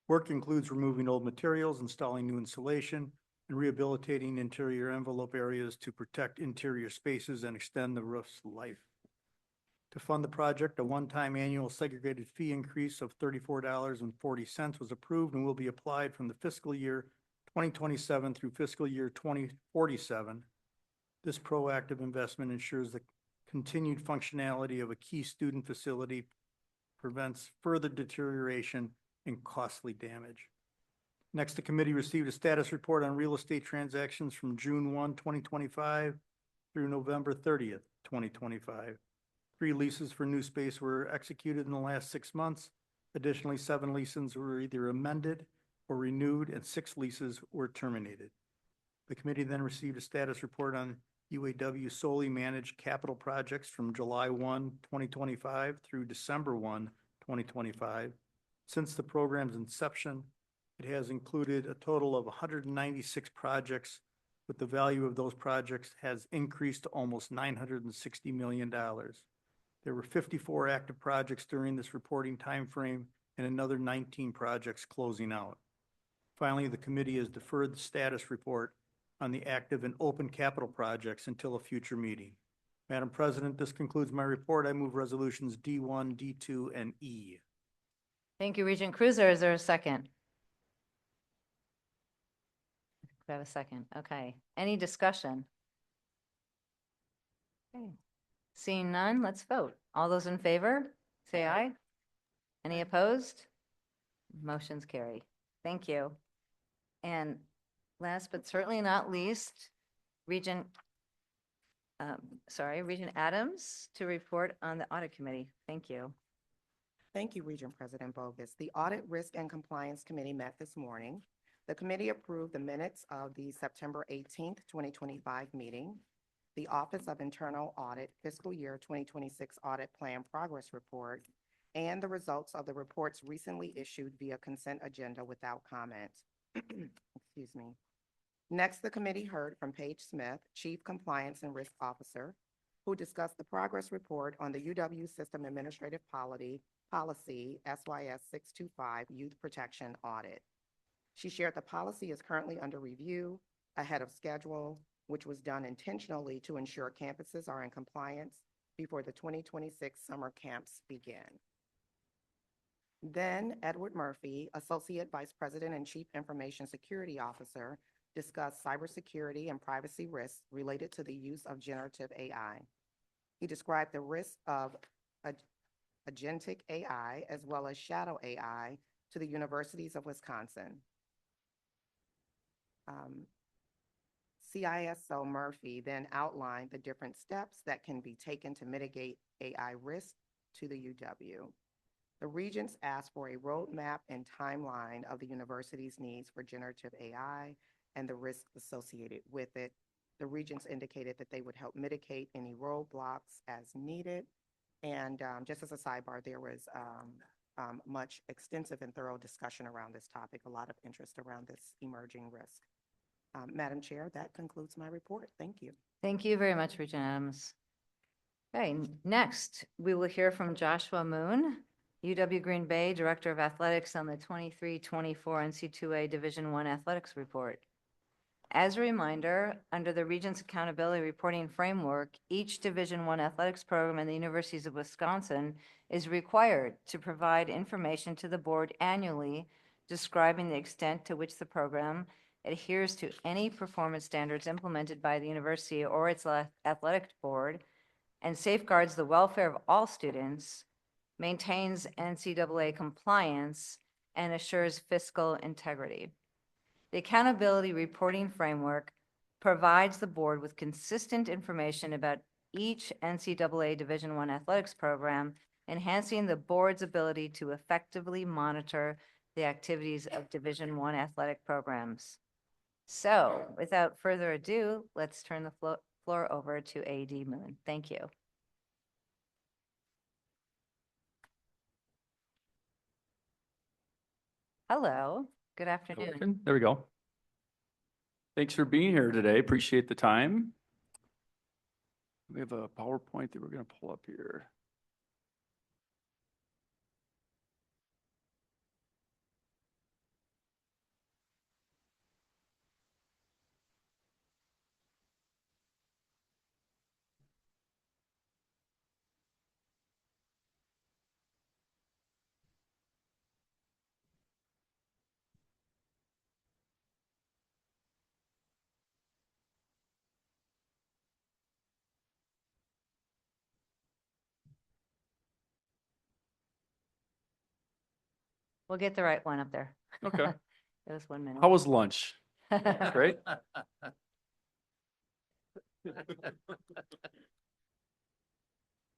Work includes removing old materials, installing new insulation, and rehabilitating interior envelope areas to protect interior spaces and extend the roof's life. To fund the project, a one-time annual segregated fee increase of $34.40 was approved and will be applied from the fiscal year 2027 through fiscal year 2047. This proactive investment ensures the continued functionality of a key student facility, prevents further deterioration and costly damage. Next, the committee received a status report on real estate transactions from June 1, 2025 through November 30th, 2025. 3 leases for new space were executed in the last 6 months. Additionally, 7 leases were either amended or renewed, and 6 leases were terminated. The committee then received a status report on UAW solely managed capital projects from July 1, 2025 through December 1, 2025. Since the program's inception, it has included a total of 196 projects, with the value of those projects has increased to almost $960 million. There were 54 active projects during this reporting timeframe and another 19 projects closing out. Finally, the committee has deferred the status report on the active and open capital projects until a future meeting. Madam President, this concludes my report. I move resolutions D1, D2, and E. Thank you, Regent Cruiser. Is there a second? Do I have a second? Okay. Any discussion? Okay. Seeing none, let's vote. All those in favor, say aye. Any opposed? Motion's carried. Thank you. And last but certainly not least, Regent Adams to report on the audit committee. Thank you. Thank you, Regent President Bogus. The Audit, Risk, and Compliance Committee met this morning. The committee approved the minutes of the September 18th, 2025 meeting, the Office of Internal Audit Fiscal Year 2026 Audit Plan Progress Report, and the results of the reports recently issued via consent agenda without comment. Excuse me. Next, the committee heard from Paige Smith, Chief Compliance and Risk Officer, who discussed the progress report on the UW System Administrative Policy SYS 625 Youth Protection Audit. She shared the policy is currently under review ahead of schedule, which was done intentionally to ensure campuses are in compliance before the 2026 summer camps begin. Then Edward Murphy, Associate Vice President and Chief Information Security Officer, discussed cybersecurity and privacy risks related to the use of generative AI. He described the risk of agentic AI as well as shadow AI to the universities of Wisconsin. CISO Murphy then outlined the different steps that can be taken to mitigate AI risk to the UW. The Regents asked for a roadmap and timeline of the university's needs for generative AI and the risks associated with it. The Regents indicated that they would help mitigate any roadblocks as needed. And just as a sidebar, there was much extensive and thorough discussion around this topic, a lot of interest around this emerging risk. Madam Chair, that concludes my report. Thank you. Thank you very much, Regent Adams. Okay, next, we will hear from Joshua Moon, UW Green Bay Director of Athletics, on the 23-24 NC2A Division I Athletics Report. As a reminder, under the Regents Accountability Reporting Framework, each Division I athletics program in the universities of Wisconsin is required to provide information to the board annually describing the extent to which the program adheres to any performance standards implemented by the university or its athletic board, and safeguards the welfare of all students, maintains NCAA compliance, and assures fiscal integrity. The Accountability Reporting Framework provides the board with consistent information about each NCAA Division I athletics program, enhancing the board's ability to effectively monitor the activities of Division I athletic programs. So, without further ado, let's turn the floor over to AD Moon. Thank you. Hello, good afternoon. There we go. Thanks for being here today. Appreciate the time. We have a PowerPoint that we're going to pull up here. We'll get the right one up there. Okay. It was 1 minute. How was lunch? Great.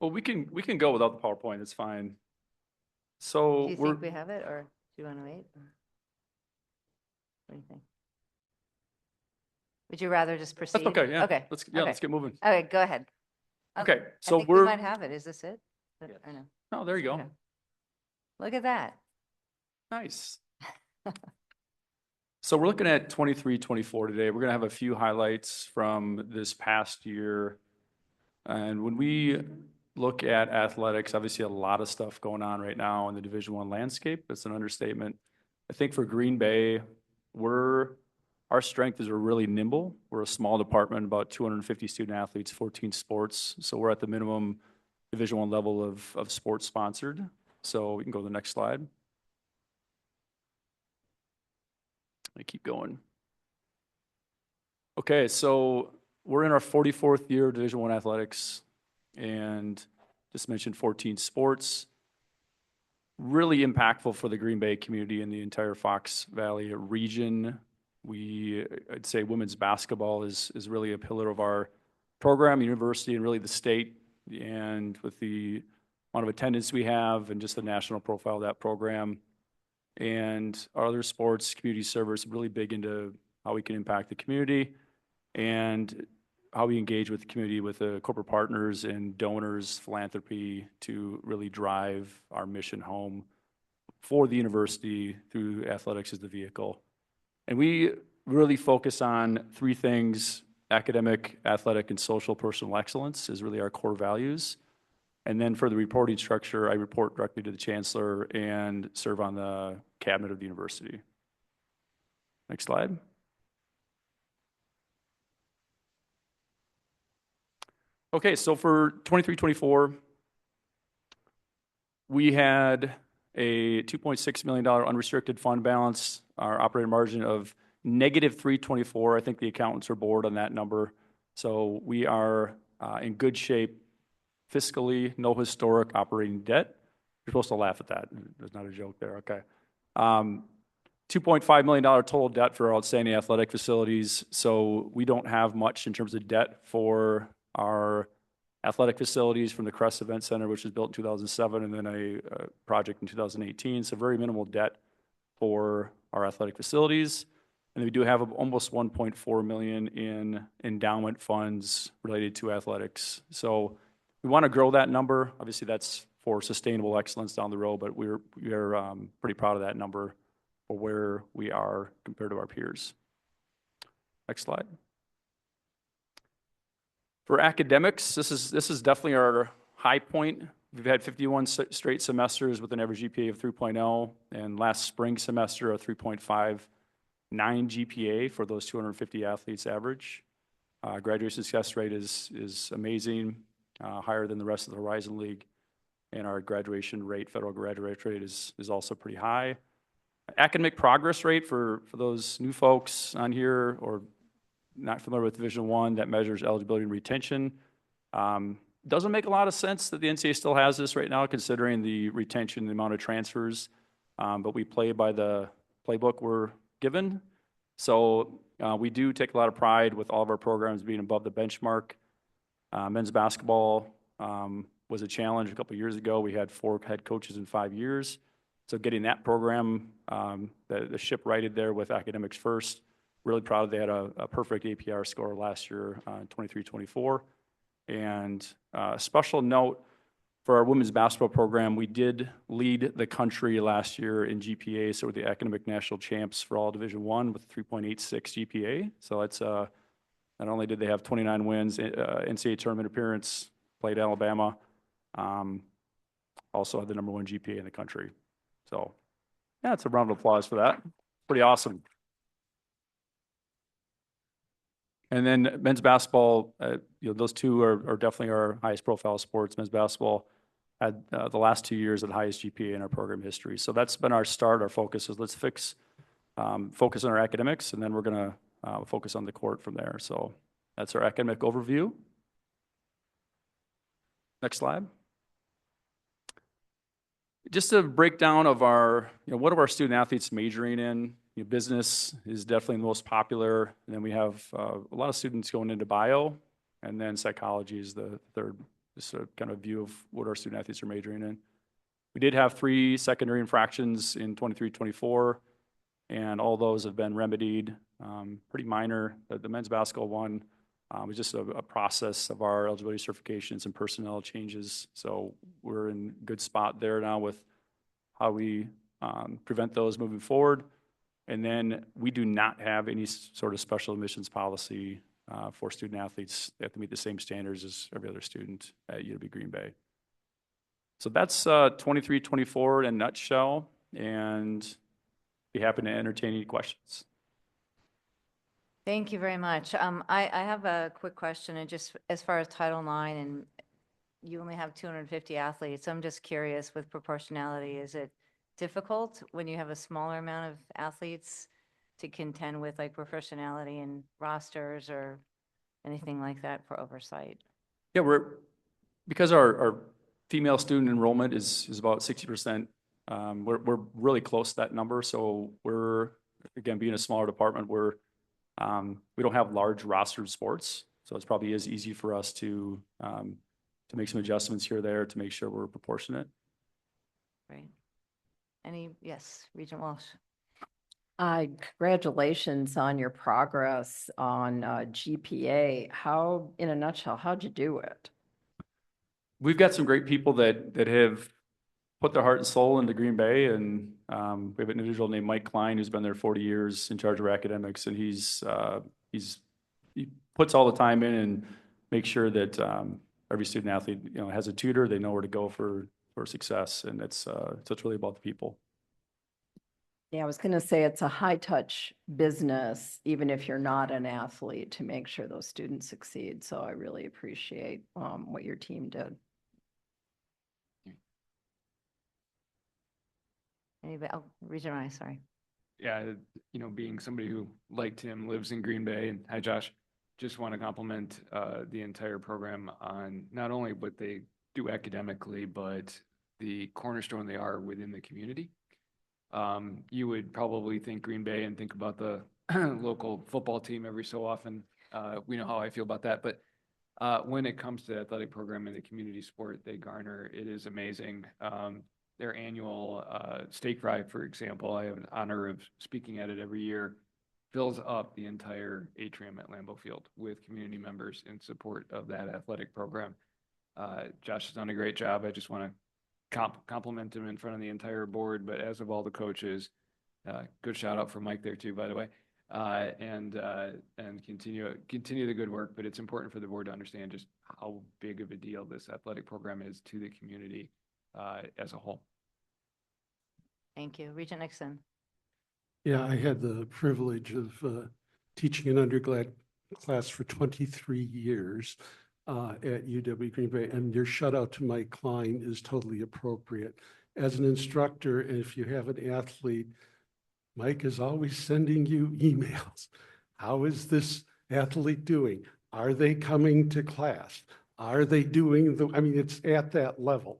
Well, we can go without the PowerPoint. It's fine. So Do you think we have it, or do you want to wait? What do you think? Would you rather just proceed? That's okay, yeah. Okay. Let's okay. get moving. Okay, go ahead. Okay, I so think we we're, might have it. Is this it? I know. oh, there you go. Okay. Look at that. Nice. So we're looking at 23-24 today. We're going to have a few highlights from this past year. And when we look at athletics, obviously a lot of stuff going on right now in the Division I landscape. That's an understatement. I think for Green Bay, our strength is we're really nimble. We're a small department, about 250 student athletes, 14 sports. So we're at the minimum Division I level of sports sponsored. So we can go to the next slide. I keep going. Okay, so we're in our 44th year of Division I athletics, and just mentioned 14 sports. Really impactful for the Green Bay community and the entire Fox Valley region. I'd say women's basketball is really a pillar of our program, university, and really the state. And with the amount of attendance we have and just the national profile of that program, and our other sports, community service, really big into how we can impact the community and how we engage with the community, with the corporate partners and donors, philanthropy, to really drive our mission home for the university through athletics as the vehicle. And we really focus on three things: academic, athletic, and social personal excellence is really our core values. And then for the reporting structure, I report directly to the chancellor and serve on the cabinet of the university. Next slide. Okay, so for 23-24, we had a $2.6 million unrestricted fund balance, our operating margin of negative 324. I think the accountants are bored on that number. So we are in good shape fiscally, no historic operating debt. You're supposed to laugh at that. There's not a joke there, okay. $2.5 million total debt for our outstanding athletic facilities. So we don't have much in terms of debt for our athletic facilities from the Crest Event Center, which was built in 2007, and then a project in 2018. So very minimal debt for our athletic facilities. And we do have almost $1.4 million in endowment funds related to athletics. So we want to grow that number. Obviously, that's for sustainable excellence down the road, but we are pretty proud of that number for where we are compared to our peers. Next slide. For academics, this is definitely our high point. We've had 51 straight semesters with an average GPA of 3.0, and last spring semester a 3.59 GPA for those 250 athletes average. Graduation success rate is amazing, higher than the rest of the Horizon League, and our graduation rate, federal graduation rate, is also pretty high. Academic progress rate for those new folks on here or not familiar with Division I, that measures eligibility and retention. Doesn't make a lot of sense that the NCAA still has this right now, considering the retention, the amount of transfers, but we play by the playbook we're given. So we do take a lot of pride with all of our programs being above the benchmark. Men's basketball was a challenge a couple years ago. We had 4 head coaches in 5 years. So getting that program, the ship righted there with academics first. Really proud they had a perfect APR score last year, 23-24. And a special note for our women's basketball program, we did lead the country last year in GPA, so we're the academic national champs for all Division I with 3.86 GPA. So it's not only did they have 29 wins, NCAA tournament appearance, played Alabama, also had the #1 GPA in the country. So yeah, it's a round of applause for that. Pretty awesome. And then men's basketball, those two are definitely our highest profile sports. Men's basketball had the last 2 years at the highest GPA in our program history. So that's been our start. Our focus is let's focus on our academics, and then we're going to focus on the court from there. So that's our academic overview. Next slide. Just a breakdown of our, what are our student athletes majoring in? Business is definitely the most popular, and then we have a lot of students going into bio, and then psychology is the third. Just a kind of view of what our student athletes are majoring in. We did have 3 secondary infractions in 23-24, and all those have been remedied. pretty minor. The men's basketball one was just a process of our eligibility certifications and personnel changes. So we're in a good spot there now with how we prevent those moving forward. And then we do not have any sort of special admissions policy for student athletes. They have to meet the same standards as every other student at UW Green Bay. So that's 23-24 in a nutshell, and be happy to entertain any questions. Thank you very much. I have a quick question, and just as far as Title IX, and you only have 250 athletes, I'm just curious with proportionality, is it difficult when you have a smaller amount of athletes to contend with like proportionality and rosters or anything like that for oversight? Yeah, because our female student enrollment is about 60%. We're really close to that number. So we're, again, being a smaller department, we don't have large rostered sports. So it's probably is easy for us to make some adjustments here or there to make sure we're proportionate. Great. Yes, Regent Walsh. Congratulations on your progress on GPA. In a nutshell, how'd you do it? We've got some great people that have put their heart and soul into Green Bay, and we have an individual named Mike Klein who's been there 40 years in charge of our academics, and he puts all the time in and makes sure that every student athlete has a tutor. They know where to go for success, and it's really about the people. Yeah, I was going to say it's a high-touch business, even if you're not an athlete, to make sure those students succeed. So I really appreciate what your team did. Anybody? Oh, Regent Rye, sorry. Yeah, being somebody who, like Tim, lives in Green Bay, and hi, Josh, just want to compliment the entire program on not only what they do academically, but the cornerstone they are within the community. You would probably think Green Bay and think about the local football team every so often. We know how I feel about that. But when it comes to the athletic program and the community sport they garner, it is amazing. Their annual steak fry, for example, I have an honor of speaking at it every year, fills up the entire atrium at Lambeau Field with community members in support of that athletic program. Josh has done a great job. I just want to compliment him in front of the entire board, but as of all the coaches, good shout out for Mike there too, by the way, and continue the good work. But it's important for the board to understand just how big of a deal this athletic program is to the community as a whole. Thank you. Regent Nixon. Yeah, I had the privilege of teaching an undergrad class for 23 years. At UW Green Bay, and your shout out to Mike Klein is totally appropriate. As an instructor, and if you have an athlete, Mike is always sending you emails. How is this athlete doing? Are they coming to class? Are they doing it's at that level,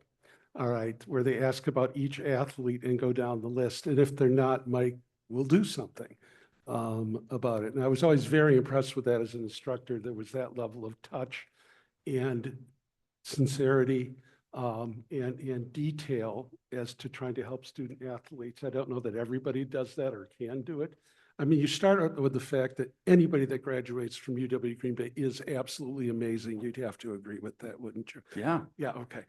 all right, where they ask about each athlete and go down the list. And if they're not, Mike will do something about it. And I was always very impressed with that as an instructor. There was that level of touch and sincerity and detail as to trying to help student athletes. I don't know that everybody does that or can do it. I mean, you start out with the fact that anybody that graduates from UW Green Bay is absolutely amazing. You'd have to agree with that, wouldn't you? Yeah. Yeah, okay.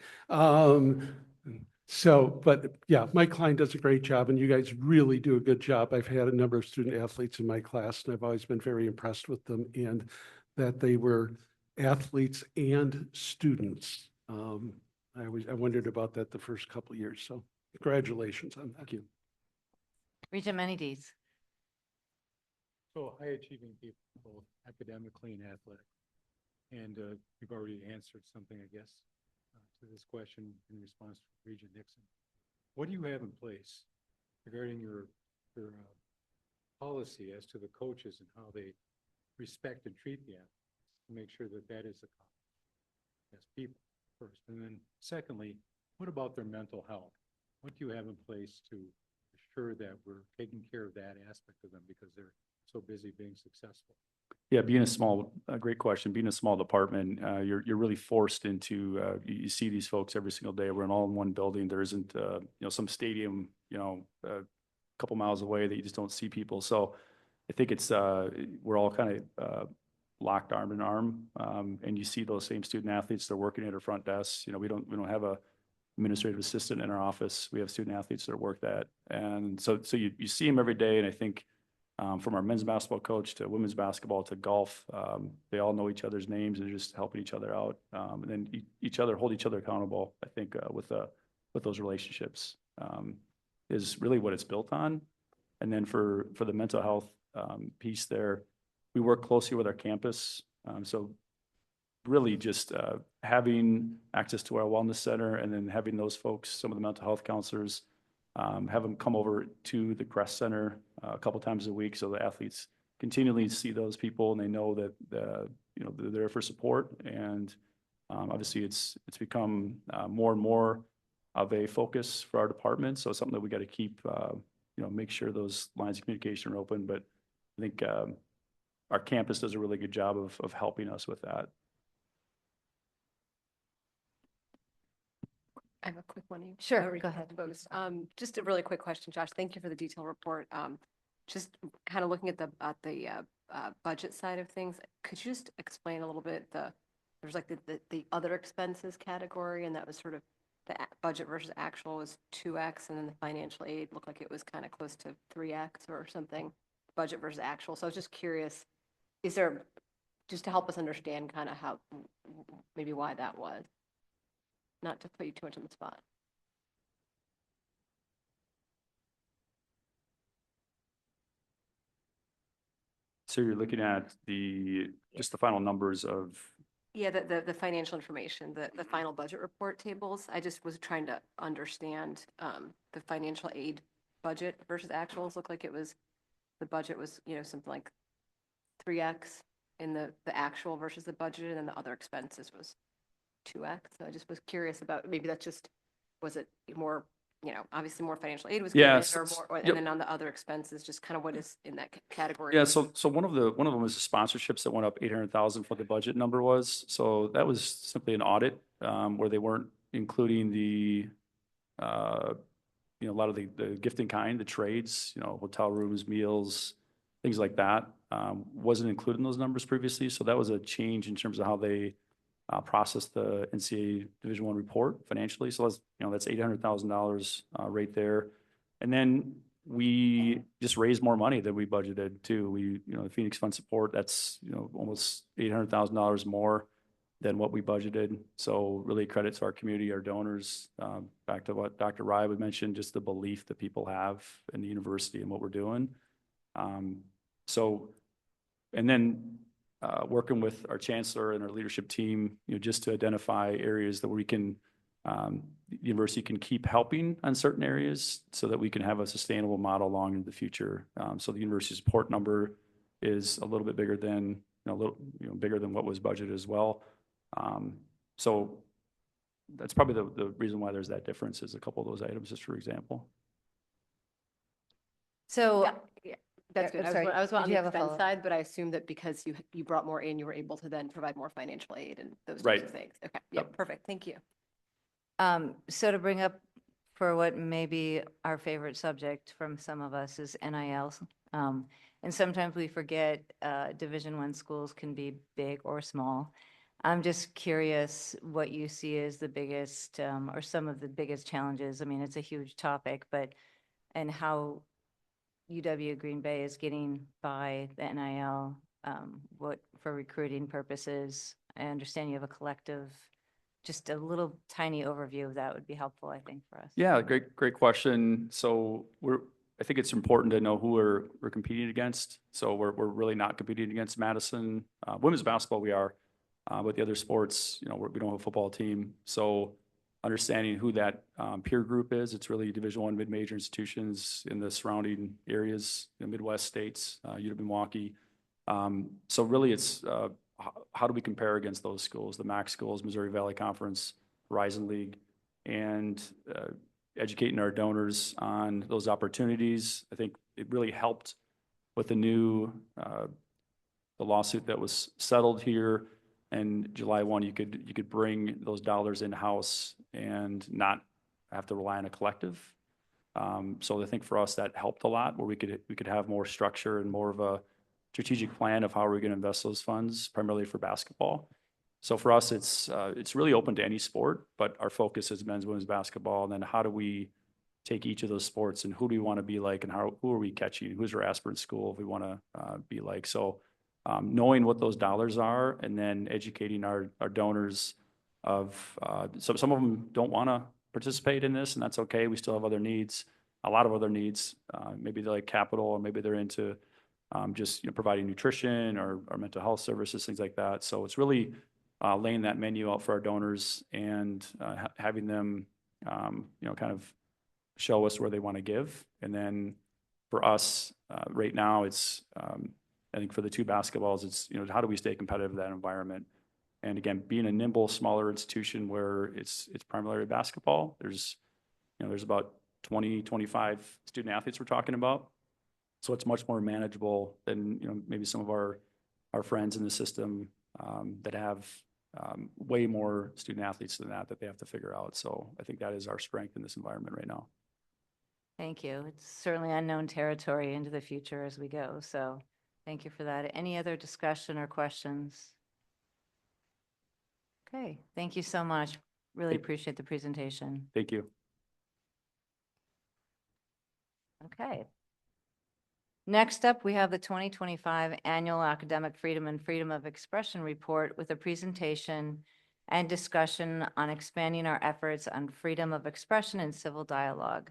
But yeah, Mike Klein does a great job, and you guys really do a good job. I've had a number of student athletes in my class, and I've always been very impressed with them, and that they were athletes and students. I wondered about that the first couple of years. So congratulations on that. Thank you. Regent Menides. So high achieving people, both academically and athletic. And you've already answered something, I guess, to this question in response to Regent Nixon. What do you have in place regarding your policy as to the coaches and how they respect and treat the athletes to make sure that that is accomplished as people first? And then secondly, what about their mental health? What do you have in place to assure that we're taking care of that aspect of them because they're so busy being successful? Yeah, great question. Being a small department, you're really forced into, you see these folks every single day. We're all in one building. There isn't, some stadium, a couple miles away that you just don't see people. So I think it's, we're all kind of locked arm in arm. And you see those same student athletes, they're working at our front desks. You know, we don't have a administrative assistant in our office. We have student athletes that work that. And so you see them every day. And I think from our men's basketball coach to women's basketball to golf, they all know each other's names and just helping each other out. And then hold each other accountable, I think, with those relationships is really what it's built on. And then for the mental health piece there, we work closely with our campus. So really just having access to our wellness center and then having those folks, some of the mental health counselors, have them come over to the Crest Center a couple times a week so the athletes continually see those people and they know that you know, they're there for support. And obviously it's become more and more of a focus for our department. So it's something that we got to keep, you know, make sure those lines of communication are open. But I think our campus does a really good job of helping us with that. I have a quick one. Sure, go ahead. Just a really quick question, Josh. Thank you for the detailed report. Just kind of looking at the budget side of things, could you just explain a little bit there's like the other expenses category, and that was sort of the budget versus actual was 2x, and then the financial aid looked like it was kind of close to 3x or something, budget versus actual. So I was just curious, is there, just to help us understand kind of how, maybe why that was? Not to put you too much on the spot. So you're looking at just the final numbers of. Yeah, the financial information, the final budget report tables. I just was trying to understand the financial aid budget versus actuals. Looked like it was, the budget was, you know, something like 3x in the actual versus the budget, and then the other expenses was 2x. So I just was curious about, maybe that's just, was it more, you know, obviously more financial aid was given, or more, and then on the other expenses, just kind of what is in that category? Yeah, so one of them was the sponsorships that went up 800,000 for the budget number was. So that was simply an audit where they weren't including the you know, a lot of the gift in kind, the trades, you know, hotel rooms, meals, things like that, wasn't included in those numbers previously. So that was a change in terms of how they process the NCAA Division I report financially. So that's, you know, that's $800,000 right there. And then we just raised more money than we budgeted too. You know, the Phoenix Fund support, that's, you know, almost $800,000 more than what we budgeted. So really credit to our community, our donors, back to what Dr. Rye would mention, just the belief that people have in the university and what we're doing. And then working with our chancellor and our leadership team, you know, just to identify areas that we can, the university can keep helping on certain areas so that we can have a sustainable model long into the future. So the university support number is a little bit bigger than, bigger than what was budgeted as well. So that's probably the reason why there's that difference, is a couple of those items, just for example. So Yeah, that's good. sorry, I was did on you the have a expense follow-up? side, but I assume that because you brought more in, you were able to then provide more financial aid and those Right. types of things. Okay, yeah, perfect. Thank you. So to bring up for what may be our favorite subject from some of us is NILs. And sometimes we forget Division I schools can be big or small. I'm just curious what you see as the biggest or some of the biggest challenges. I mean, it's a huge topic, and how UW Green Bay is getting by the NIL, what for recruiting purposes. I understand you have a collective. Just a little tiny overview of that would be helpful, I think, for us. Yeah, great question. So I think it's important to know who we're competing against. So we're really not competing against Madison. Women's basketball we are, but the other sports, you know, we don't have a football team. So understanding who that peer group is, it's really Division I mid-major institutions in the surrounding areas, the Midwest states, UW-Milwaukee. So really it's how do we compare against those schools, the MAC schools, Missouri Valley Conference, Horizon League, and educating our donors on those opportunities. I think it really helped with the lawsuit that was settled here. And July 1, you could bring those dollars in-house and not have to rely on a collective. So I think for us, that helped a lot, where we could have more structure and more of a strategic plan of how we're going to invest those funds, primarily for basketball. So for us, it's really open to any sport, but our focus is men's, women's basketball. And then how do we take each of those sports and who do we want to be like, and who are we catching? Who's our aspirant school if we want to be like? So knowing what those dollars are and then educating our donors of, so some of them don't want to participate in this, and that's okay. We still have other needs, a lot of other needs. Maybe they're like capital, or maybe they're into just providing nutrition or mental health services, things like that. So it's really laying that menu out for our donors and having them, kind of show us where they want to give. And then for us, right now, it's, I think for the two basketballs, it's, how do we stay competitive in that environment? And again, being a nimble, smaller institution where it's primarily basketball, there's about 20, 25 student athletes we're talking about. So it's much more manageable than, maybe some of our friends in the system that have way more student athletes than that they have to figure out. So I think that is our strength in this environment right now. Thank you. It's certainly unknown territory into the future as we go. So thank you for that. Any other discussion or questions? Okay, thank you so much. Really appreciate the presentation. Thank you. Okay. Next up, we have the 2025 Annual Academic Freedom and Freedom of Expression Report with a presentation and discussion on expanding our efforts on freedom of expression and civil dialogue.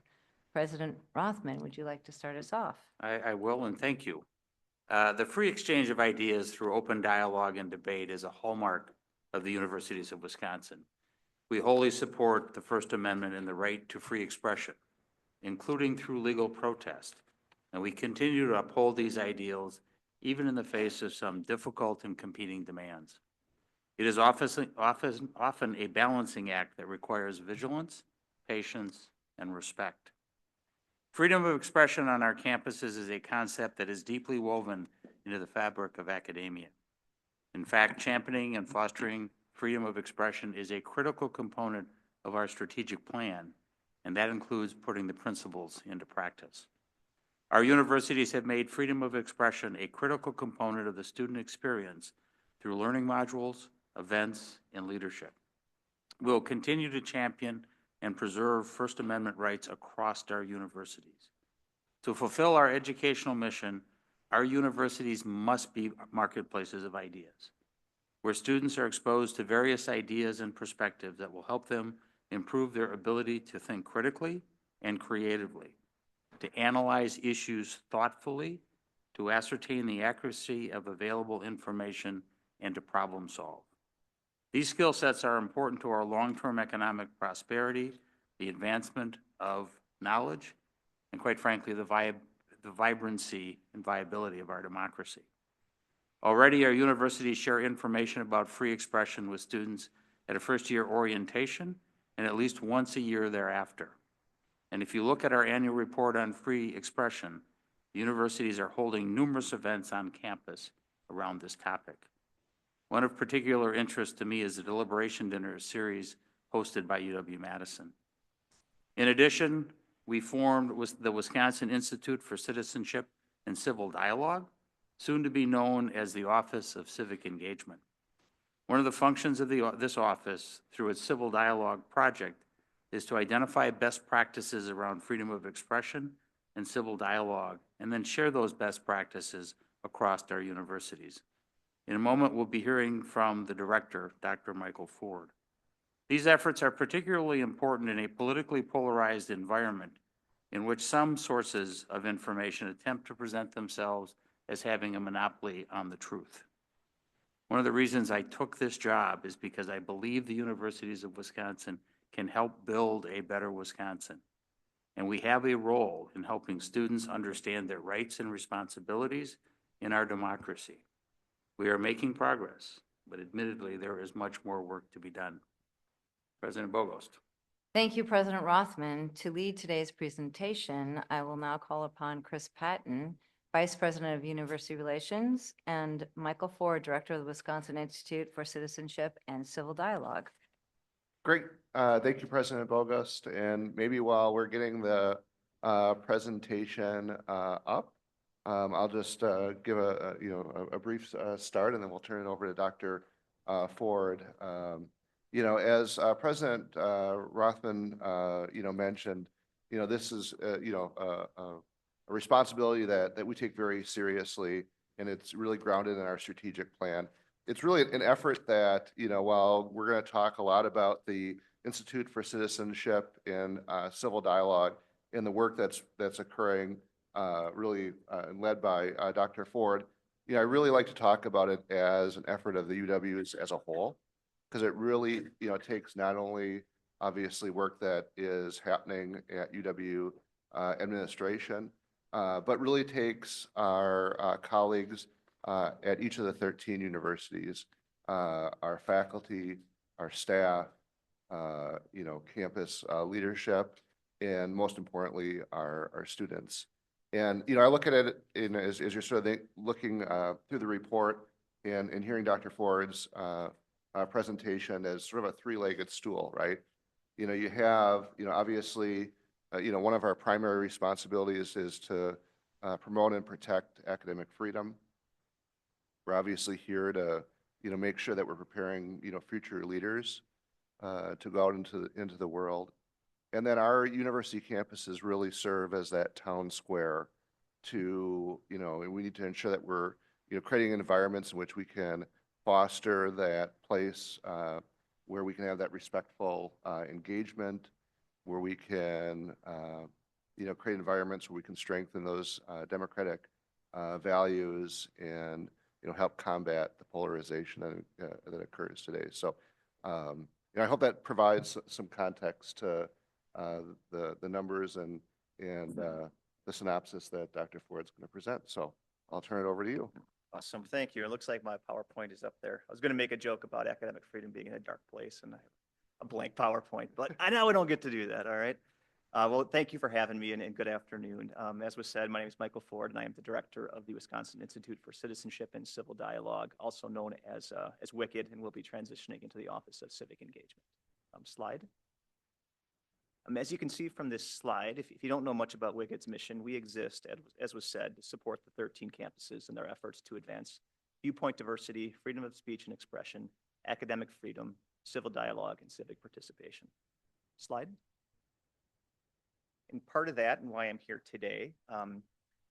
President Rothman, would you like to start us off? I will, and thank you. The free exchange of ideas through open dialogue and debate is a hallmark of the universities of Wisconsin. We wholly support the First Amendment and the right to free expression, including through legal protest, and we continue to uphold these ideals even in the face of some difficult and competing demands. It is often a balancing act that requires vigilance, patience, and respect. Freedom of expression on our campuses is a concept that is deeply woven into the fabric of academia. In fact, championing and fostering freedom of expression is a critical component of our strategic plan, and that includes putting the principles into practice. Our universities have made freedom of expression a critical component of the student experience through learning modules, events, and leadership. We will continue to champion and preserve First Amendment rights across our universities. To fulfill our educational mission, our universities must be marketplaces of ideas, where students are exposed to various ideas and perspectives that will help them improve their ability to think critically and creatively, to analyze issues thoughtfully, to ascertain the accuracy of available information, and to problem solve. These skill sets are important to our long-term economic prosperity, the advancement of knowledge, and quite frankly, the vibrancy and viability of our democracy. Already, our universities share information about free expression with students at a first-year orientation and at least once a year thereafter. And if you look at our annual report on free expression, the universities are holding numerous events on campus around this topic. One of particular interest to me is the Deliberation Dinner series hosted by UW-Madison. In addition, we formed the Wisconsin Institute for Citizenship and Civil Dialogue, soon to be known as the Office of Civic Engagement. One of the functions of this office, through its Civil Dialogue project, is to identify best practices around freedom of expression and civil dialogue, and then share those best practices across our universities. In a moment, we'll be hearing from the director, Dr. Michael Ford. These efforts are particularly important in a politically polarized environment in which some sources of information attempt to present themselves as having a monopoly on the truth. One of the reasons I took this job is because I believe the universities of Wisconsin can help build a better Wisconsin. And we have a role in helping students understand their rights and responsibilities in our democracy. We are making progress, but admittedly, there is much more work to be done. President Bogost. Thank you, President Rothman. To lead today's presentation, I will now call upon Chris Patton, Vice President of University Relations, and Michael Ford, Director of the Wisconsin Institute for Citizenship and Civil Dialogue. Great. Thank you, President Bogost. And maybe while we're getting the presentation up. I'll just give a brief start, and then we'll turn it over to Dr. Ford. As President Rothman mentioned, this is a responsibility that we take very seriously, and it's really grounded in our strategic plan. It's really an effort that, while we're going to talk a lot about the Institute for Citizenship and Civil Dialogue and the work that's occurring, really led by Dr. Ford, I really like to talk about it as an effort of the UW as a whole, because it really, takes not only obviously work that is happening at UW administration, but really takes our colleagues at each of the 13 universities, our faculty, our staff, campus leadership, and most importantly, our students. And, I look at it as you're sort of looking through the report and hearing Dr. Ford's presentation as sort of a three-legged stool, right? You have, obviously, one of our primary responsibilities is to promote and protect academic freedom. We're obviously here to, make sure that we're preparing, future leaders to go out into the world. And then our university campuses really serve as that town square to, and we need to ensure that we're, creating environments in which we can foster that place where we can have that respectful engagement, where we can, create environments where we can strengthen those democratic values and, help combat the polarization that occurs today. So, I hope that provides some context to the numbers and the synopsis that Dr. Ford's going to present. So I'll turn it over to you. Awesome. Thank you. It looks like my PowerPoint is up there. I was going to make a joke about academic freedom being in a dark place and I have a blank PowerPoint, but I know we don't get to do that. All right. Well, thank you for having me and good afternoon. As was said, my name is Michael Ford and I am the director of the Wisconsin Institute for Citizenship and Civil Dialogue, also known as WICID, and will be transitioning into the Office of Civic Engagement. Slide. As you can see from this slide, if you don't know much about WICID's mission, we exist, as was said, to support the 13 campuses in their efforts to advance viewpoint diversity, freedom of speech and expression, academic freedom, civil dialogue, and civic participation. Slide. And part of that, and why I'm here today,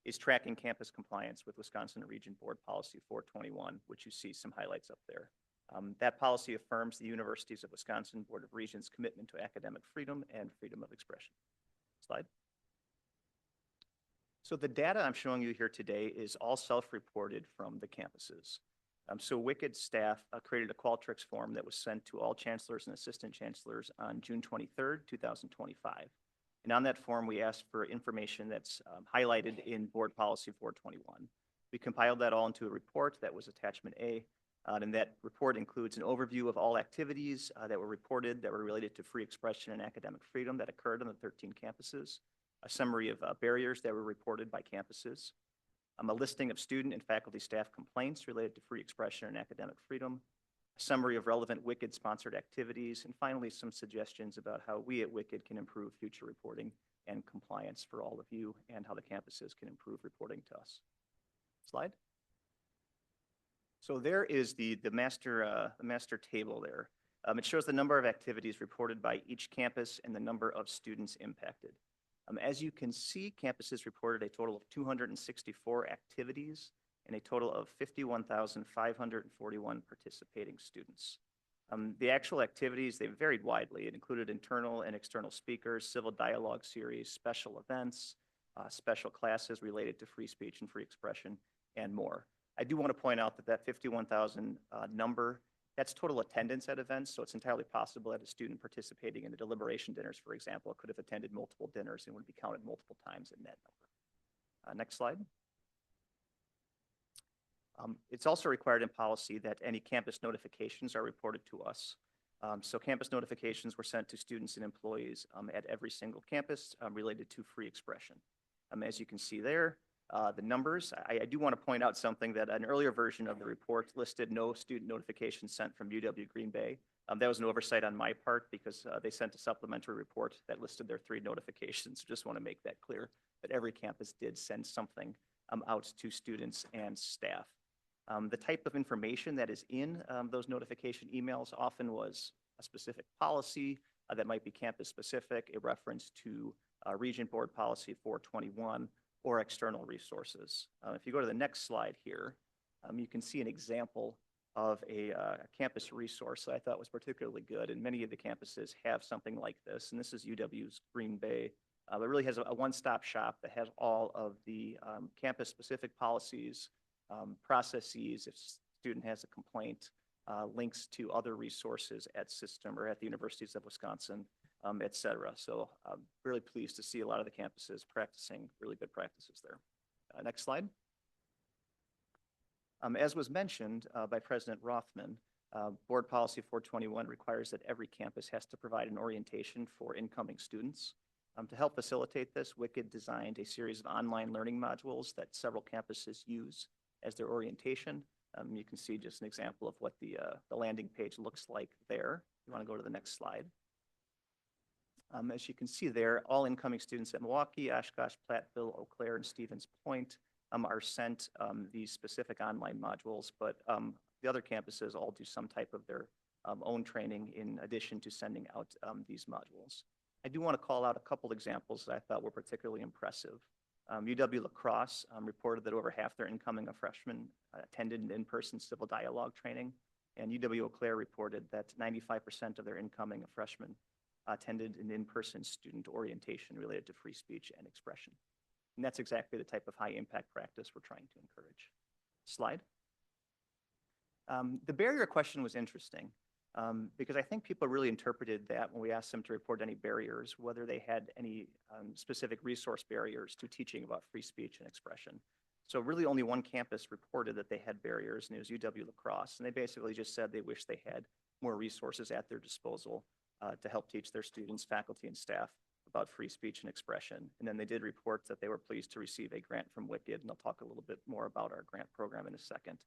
is tracking campus compliance with Wisconsin Region Board Policy 421, which you see some highlights up there. That policy affirms the Universities of Wisconsin Board of Regents' commitment to academic freedom and freedom of expression. Slide. So the data I'm showing you here today is all self-reported from the campuses. So WICID staff created a Qualtrics form that was sent to all chancellors and assistant chancellors on June 23rd, 2025. And on that form, we asked for information that's highlighted in Board Policy 421. We compiled that all into a report that was Attachment A. And that report includes an overview of all activities that were reported that were related to free expression and academic freedom that occurred on the 13 campuses, a summary of barriers that were reported by campuses, a listing of student and faculty staff complaints related to free expression and academic freedom, a summary of relevant WICID-sponsored activities, and finally some suggestions about how we at WICID can improve future reporting and compliance for all of you and how the campuses can improve reporting to us. Slide. So there is the master table there. It shows the number of activities reported by each campus and the number of students impacted. As you can see, campuses reported a total of 264 activities and a total of 51,541 participating students. The actual activities, they varied widely. It included internal and external speakers, civil dialogue series, special events, special classes related to free speech and free expression, and more. I do want to point out that 51,000 number, that's total attendance at events, so it's entirely possible that a student participating in the deliberation dinners, for example, could have attended multiple dinners and would be counted multiple times in that number. Next slide. It's also required in policy that any campus notifications are reported to us. So campus notifications were sent to students and employees at every single campus related to free expression. As you can see there, the numbers, I do want to point out something that an earlier version of the report listed no student notifications sent from UW Green Bay. That was an oversight on my part because they sent a supplementary report that listed their 3 notifications. Just want to make that clear that every campus did send something out to students and staff. The type of information that is in those notification emails often was a specific policy that might be campus specific, a reference to Regent Board Policy 421, or external resources. If you go to the next slide here, you can see an example of a campus resource that I thought was particularly good, and many of the campuses have something like this, and this is UW's Green Bay. It really has a one-stop shop that has all of the campus-specific policies, processes, if a student has a complaint, links to other resources at system or at the universities of Wisconsin, et cetera. So I'm really pleased to see a lot of the campuses practicing really good practices there. Next slide. As was mentioned by President Rothman, Board Policy 421 requires that every campus has to provide an orientation for incoming students. To help facilitate this, Wicked designed a series of online learning modules that several campuses use as their orientation. You can see just an example of what the landing page looks like there. You want to go to the next slide. As you can see there, all incoming students at Milwaukee, Oshkosh, Platteville, Eau Claire, and Stevens Point are sent these specific online modules, but the other campuses all do some type of their own training in addition to sending out these modules. I do want to call out a couple examples that I thought were particularly impressive. UW-La Crosse reported that over half their incoming freshmen attended an in-person civil dialogue training, and UW-Eau Claire reported that 95% of their incoming freshmen attended an in-person student orientation related to free speech and expression. And that's exactly the type of high-impact practice we're trying to encourage. Slide. The barrier question was interesting because I think people really interpreted that when we asked them to report any barriers, whether they had any specific resource barriers to teaching about free speech and expression. So really only one campus reported that they had barriers, and it was UW-La Crosse. And they basically just said they wish they had more resources at their disposal to help teach their students, faculty, and staff about free speech and expression. And then they did report that they were pleased to receive a grant from Wicked, and I'll talk a little bit more about our grant program in a second,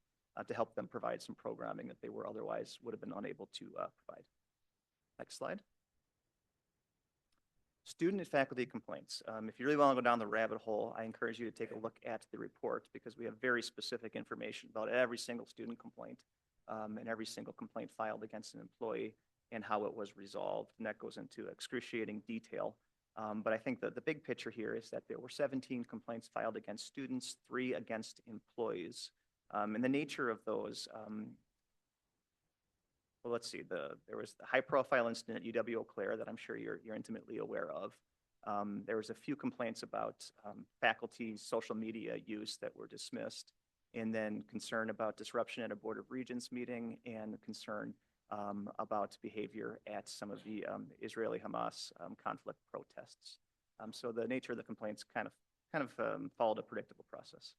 to help them provide some programming that they were otherwise would have been unable to provide. Next slide. Student and faculty complaints. If you really want to go down the rabbit hole, I encourage you to take a look at the report because we have very specific information about every single student complaint and every single complaint filed against an employee and how it was resolved. And that goes into excruciating detail. But I think that the big picture here is that there were 17 complaints filed against students, 3 against employees. And the nature of those, well, let's see, there was the high-profile incident at UW-Eau Claire that I'm sure you're intimately aware of. There was a few complaints about faculty social media use that were dismissed, and then concern about disruption at a Board of Regents meeting and concern about behavior at some of the Israeli-Hamas conflict protests. So the nature of the complaints kind of followed a predictable process.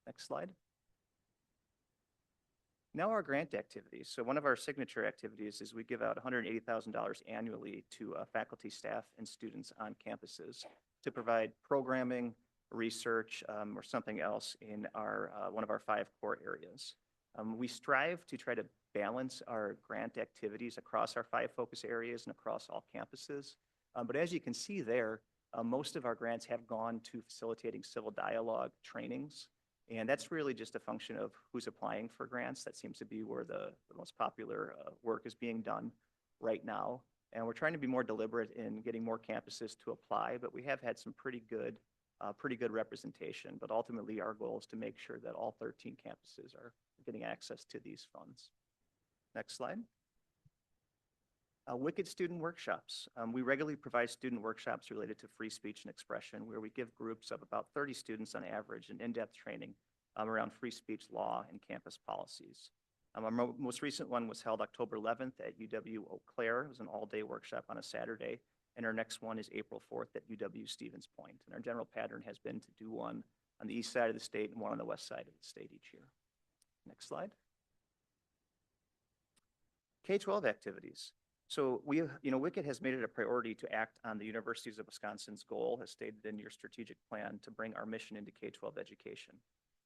Next slide. Now our grant activities. So one of our signature activities is we give out $180,000 annually to faculty, staff, and students on campuses to provide programming, research, or something else in our one of our 5 core areas. We strive to try to balance our grant activities across our 5 focus areas and across all campuses. But as you can see there, most of our grants have gone to facilitating civil dialogue trainings. And that's really just a function of who's applying for grants. That seems to be where the most popular work is being done right now. And we're trying to be more deliberate in getting more campuses to apply, but we have had some pretty good representation. But ultimately, our goal is to make sure that all 13 campuses are getting access to these funds. Next slide. Wicked student workshops. We regularly provide student workshops related to free speech and expression, where we give groups of about 30 students on average an in-depth training around free speech law and campus policies. Our most recent one was held October 11th at UW-Eau Claire. It was an all-day workshop on a Saturday. And our next one is April 4th at UW-Stevens Point. And our general pattern has been to do one on the east side of the state and one on the west side of the state each year. Next slide. K-12 activities. So Wicked has made it a priority to act on the Universities of Wisconsin's goal, as stated in your strategic plan, to bring our mission into K-12 education.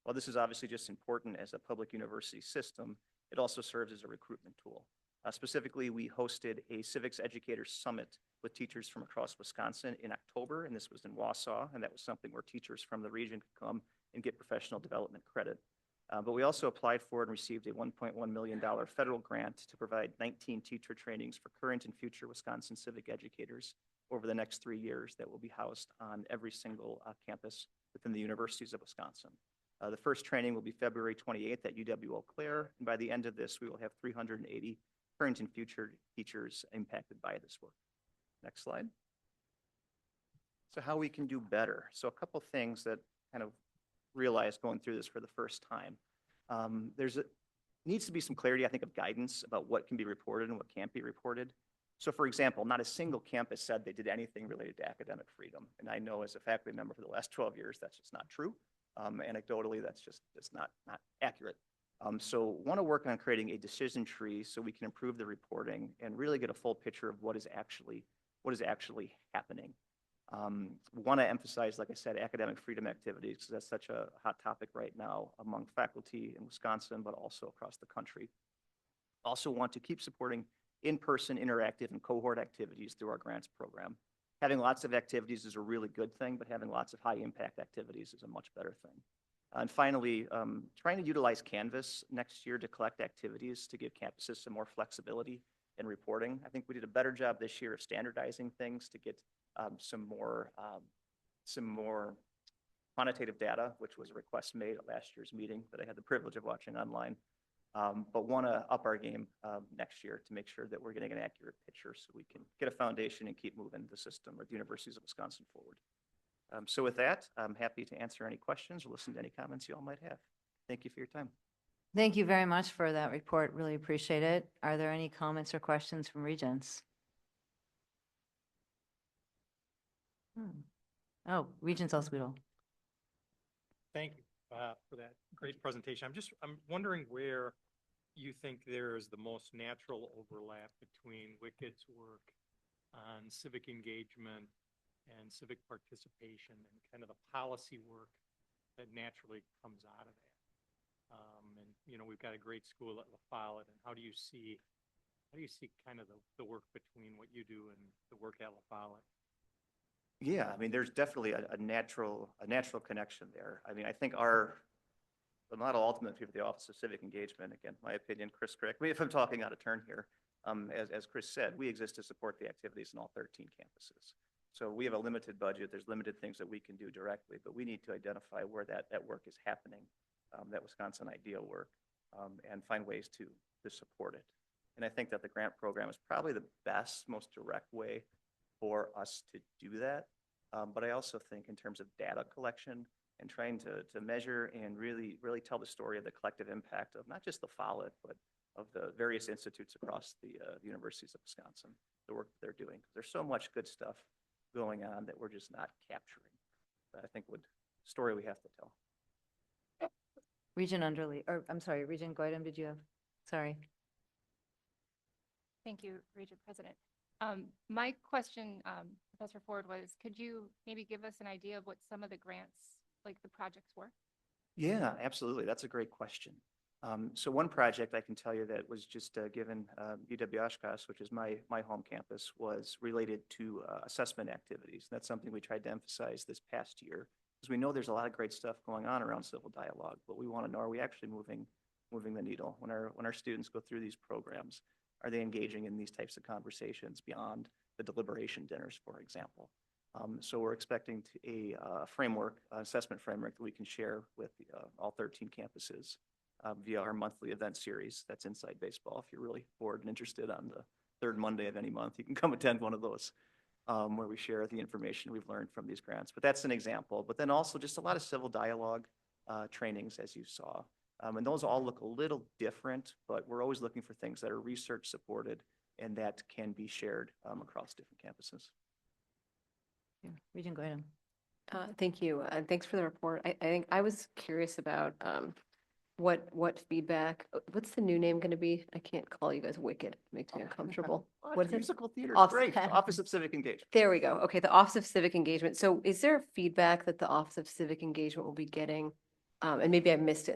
While this is obviously just important as a public university system, it also serves as a recruitment tool. Specifically, we hosted a civics educators summit with teachers from across Wisconsin in October, and this was in Wausau, and that was something where teachers from the region could come and get professional development credit. But we also applied for and received a $1.1 million federal grant to provide 19 teacher trainings for current and future Wisconsin civic educators over the next 3 years that will be housed on every single campus within the universities of Wisconsin. The first training will be February 28th at UW-Eau Claire, and by the end of this, we will have 380 current and future teachers impacted by this work. Next slide. So how we can do better. So a couple things that kind of realized going through this for the first time. Needs to be some clarity, I think, of guidance about what can be reported and what can't be reported. So for example, not a single campus said they did anything related to academic freedom. And I know as a faculty member for the last 12 years, that's just not true. Anecdotally, that's not accurate. So want to work on creating a decision tree so we can improve the reporting and really get a full picture of what is actually happening. Want to emphasize, like I said, academic freedom activities, because that's such a hot topic right now among faculty in Wisconsin, but also across the country. Also want to keep supporting in-person interactive and cohort activities through our grants program. Having lots of activities is a really good thing, but having lots of high impact activities is a much better thing. And finally, trying to utilize Canvas next year to collect activities to give campuses some more flexibility in reporting. I think we did a better job this year of standardizing things to get some more quantitative data, which was a request made at last year's meeting that I had the privilege of watching online. But want to up our game next year to make sure that we're getting an accurate picture so we can get a foundation and keep moving the system or the universities of Wisconsin forward. So with that, I'm happy to answer any questions or listen to any comments you all might have. Thank you for your time. Thank you very much for that report. Really appreciate it. Are there any comments or questions from Regents? Oh, Regents Oswego. Thank you for that great presentation. I'm wondering where you think there is the most natural overlap between WICET's work on civic engagement and civic participation and kind of the policy work that naturally comes out of that. And you know, we've got a great school at La Follette, and how do you see kind of the work between what you do and the work at La Follette? Yeah, I mean, there's definitely a natural connection there. I mean, I think the model ultimately for the Office of Civic Engagement, again, my opinion, Chris, correct me if I'm talking out of turn here. As Chris said, we exist to support the activities in all 13 campuses. So we have a limited budget. There's limited things that we can do directly, but we need to identify where that work is happening, that Wisconsin Ideal work, and find ways to support it. And I think that the grant program is probably the best, most direct way for us to do that. But I also think in terms of data collection and trying to measure and really tell the story of the collective impact of not just the Follette, but of the various institutes across the universities of Wisconsin, the work that they're doing. There's so much good stuff going on that we're just not capturing. That I think story we have to tell. Regent Underly, or I'm sorry, Regent Goydam, did you have? Sorry. Thank you, Regent President. My question, Professor Ford, was could you maybe give us an idea of what some of the grants, like the projects were? Yeah, absolutely. That's a great question. So one project I can tell you that was just given UW-Oshkosh, which is my home campus, was related to assessment activities. That's something we tried to emphasize this past year because we know there's a lot of great stuff going on around civil dialogue, but we want to know, are we actually moving the needle when our students go through these programs? Are they engaging in these types of conversations beyond the deliberation dinners, for example? So we're expecting a framework, assessment framework that we can share with all 13 campuses via our monthly event series. That's Inside Baseball. If you're really bored and interested on the third Monday of any month, you can come attend one of those where we share the information we've learned from these grants. But that's an example. But then also just a lot of civil dialogue trainings, as you saw. And those all look a little different, but we're always looking for things that are research supported and that can be shared across different campuses. Yeah. Regent Goydam. Thank you. And thanks for the report. I think I was curious about what feedback, what's the new name going to be? I can't call you guys Wicked. It makes me uncomfortable. What is it? Musical theater, Office- great. Office of Civic Engagement. There we go. Okay, the Office of Civic Engagement. So is there feedback that the Office of Civic Engagement will be getting? And maybe I missed it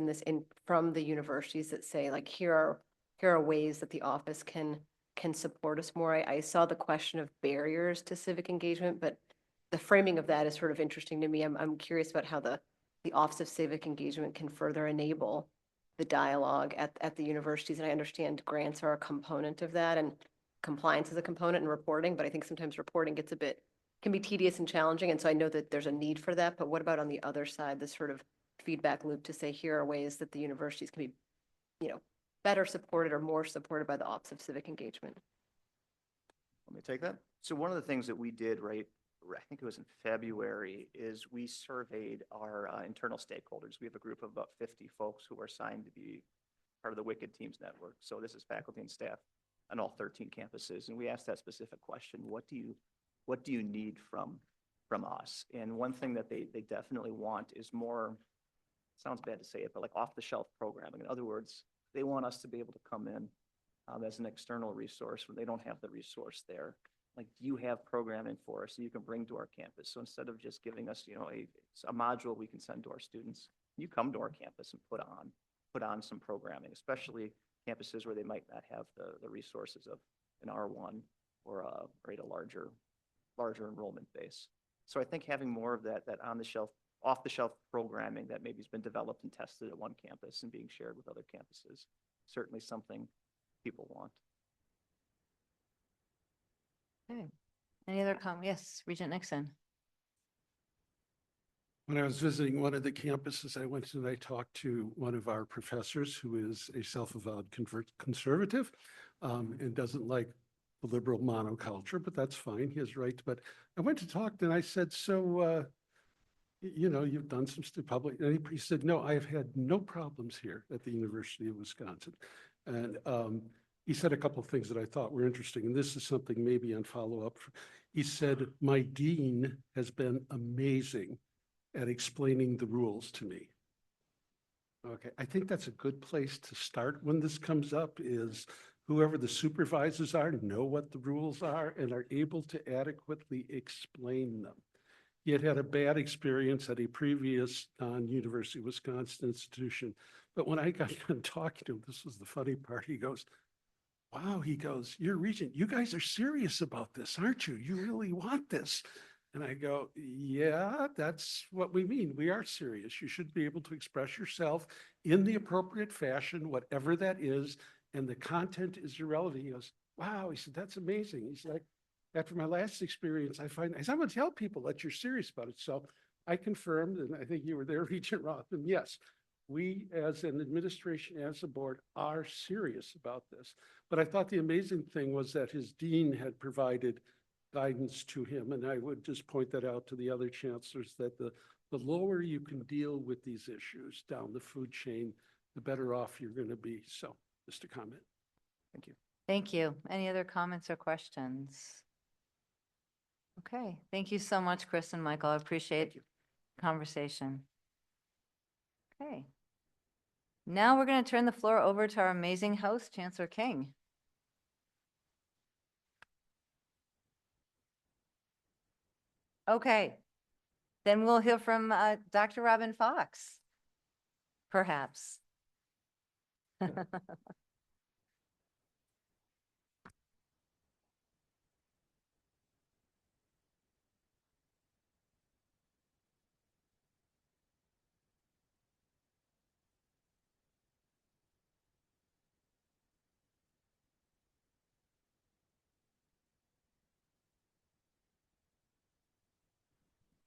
from the universities that say, like, here are here are ways that the office can support us more. I saw the question of barriers to civic engagement, but the framing of that is sort of interesting to me. I'm curious about how the Office of Civic Engagement can further enable the dialogue at the universities. And I understand grants are a component of that and compliance is a component and reporting, but I think sometimes reporting can be tedious and challenging. And so I know that there's a need for that, but what about on the other side, this sort of feedback loop to say, here are ways that the universities can be, better supported or more supported by the Office of Civic Engagement? Let me take that. So one of the things that we did, right, I think it was in February, is we surveyed our internal stakeholders. We have a group of about 50 folks who are assigned to be part of the Wicked Teams Network. So this is faculty and staff on all 13 campuses. And we asked that specific question: what do you need from us? And one thing that they definitely want is more, sounds bad to say it, but like off-the-shelf programming. In other words, they want us to be able to come in as an external resource when they don't have the resource there. Like, do you have programming for us that you can bring to our campus? So instead of just giving us, a module we can send to our students, you come to our campus and put on some programming, especially campuses where they might not have the resources of an R1 or a larger enrollment base. So I think having more of that off-the-shelf programming that maybe has been developed and tested at one campus and being shared with other campuses, certainly something people want. Okay. Any other Yes, Regent Nixon. When I was visiting one of the campuses I went to, I talked to one of our professors who is a self-avowed conservative and doesn't like the liberal monoculture, but that's fine. He has rights. But I went to talk and I said, so, you've done some public, and he said, no, I have had no problems here at the University of Wisconsin. And he said a couple of things that I thought were interesting, and this is something maybe on follow-up. He said, my dean has been amazing at explaining the rules to me. Okay, I think that's a good place to start when this comes up, is whoever the supervisors are know what the rules are and are able to adequately explain them. He had a bad experience at a previous non-University of Wisconsin institution. But when I got done talking to him, this was the funny part, he goes, wow, he goes, you're Regent, you guys are serious about this, aren't you? You really want this. And I go, yeah, that's what we mean. We are serious. You should be able to express yourself in the appropriate fashion, whatever that is, and the content is irrelevant. He goes, wow, he said, that's amazing. He's like, after my last experience, I said, I'm going to tell people that you're serious about it. So I confirmed, and I think you were there, Regent Rothman, yes, we as an administration, as a board, are serious about this. But I thought the amazing thing was that his dean had provided guidance to him. And I would just point that out to the other chancellors, that the lower you can deal with these issues down the food chain, the better off you're going to be. So just a comment. Thank you. Thank you. Any other comments or questions? Okay. Thank you so much, Chris and Michael. I appreciate the conversation. Okay. Now we're going to turn the floor over to our amazing host, Chancellor King. Okay. Then we'll hear from Dr. Robin Fox, perhaps.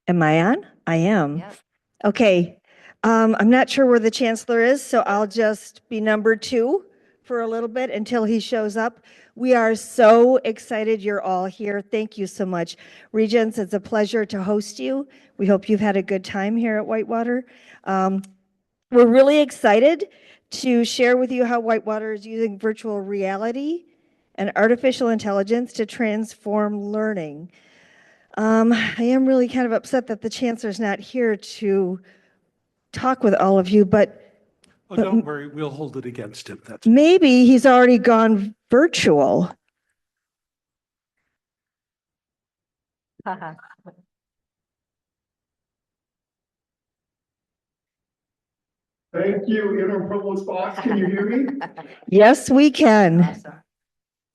Am I on? I am. Yep. Okay. I'm not sure where the chancellor is, so I'll just be number 2 for a little bit until he shows up. We are so excited you're all here. Thank you so much. Regents, it's a pleasure to host you. We hope you've had a good time here at Whitewater. We're really excited to share with you how Whitewater is using virtual reality and artificial intelligence to transform learning. I am really kind of upset that the chancellor's not here to talk with all of you, but Don't worry, we'll hold it against him. That's maybe he's already gone virtual. Thank you, Interim Provost Fox. Can you hear me? Yes, we can.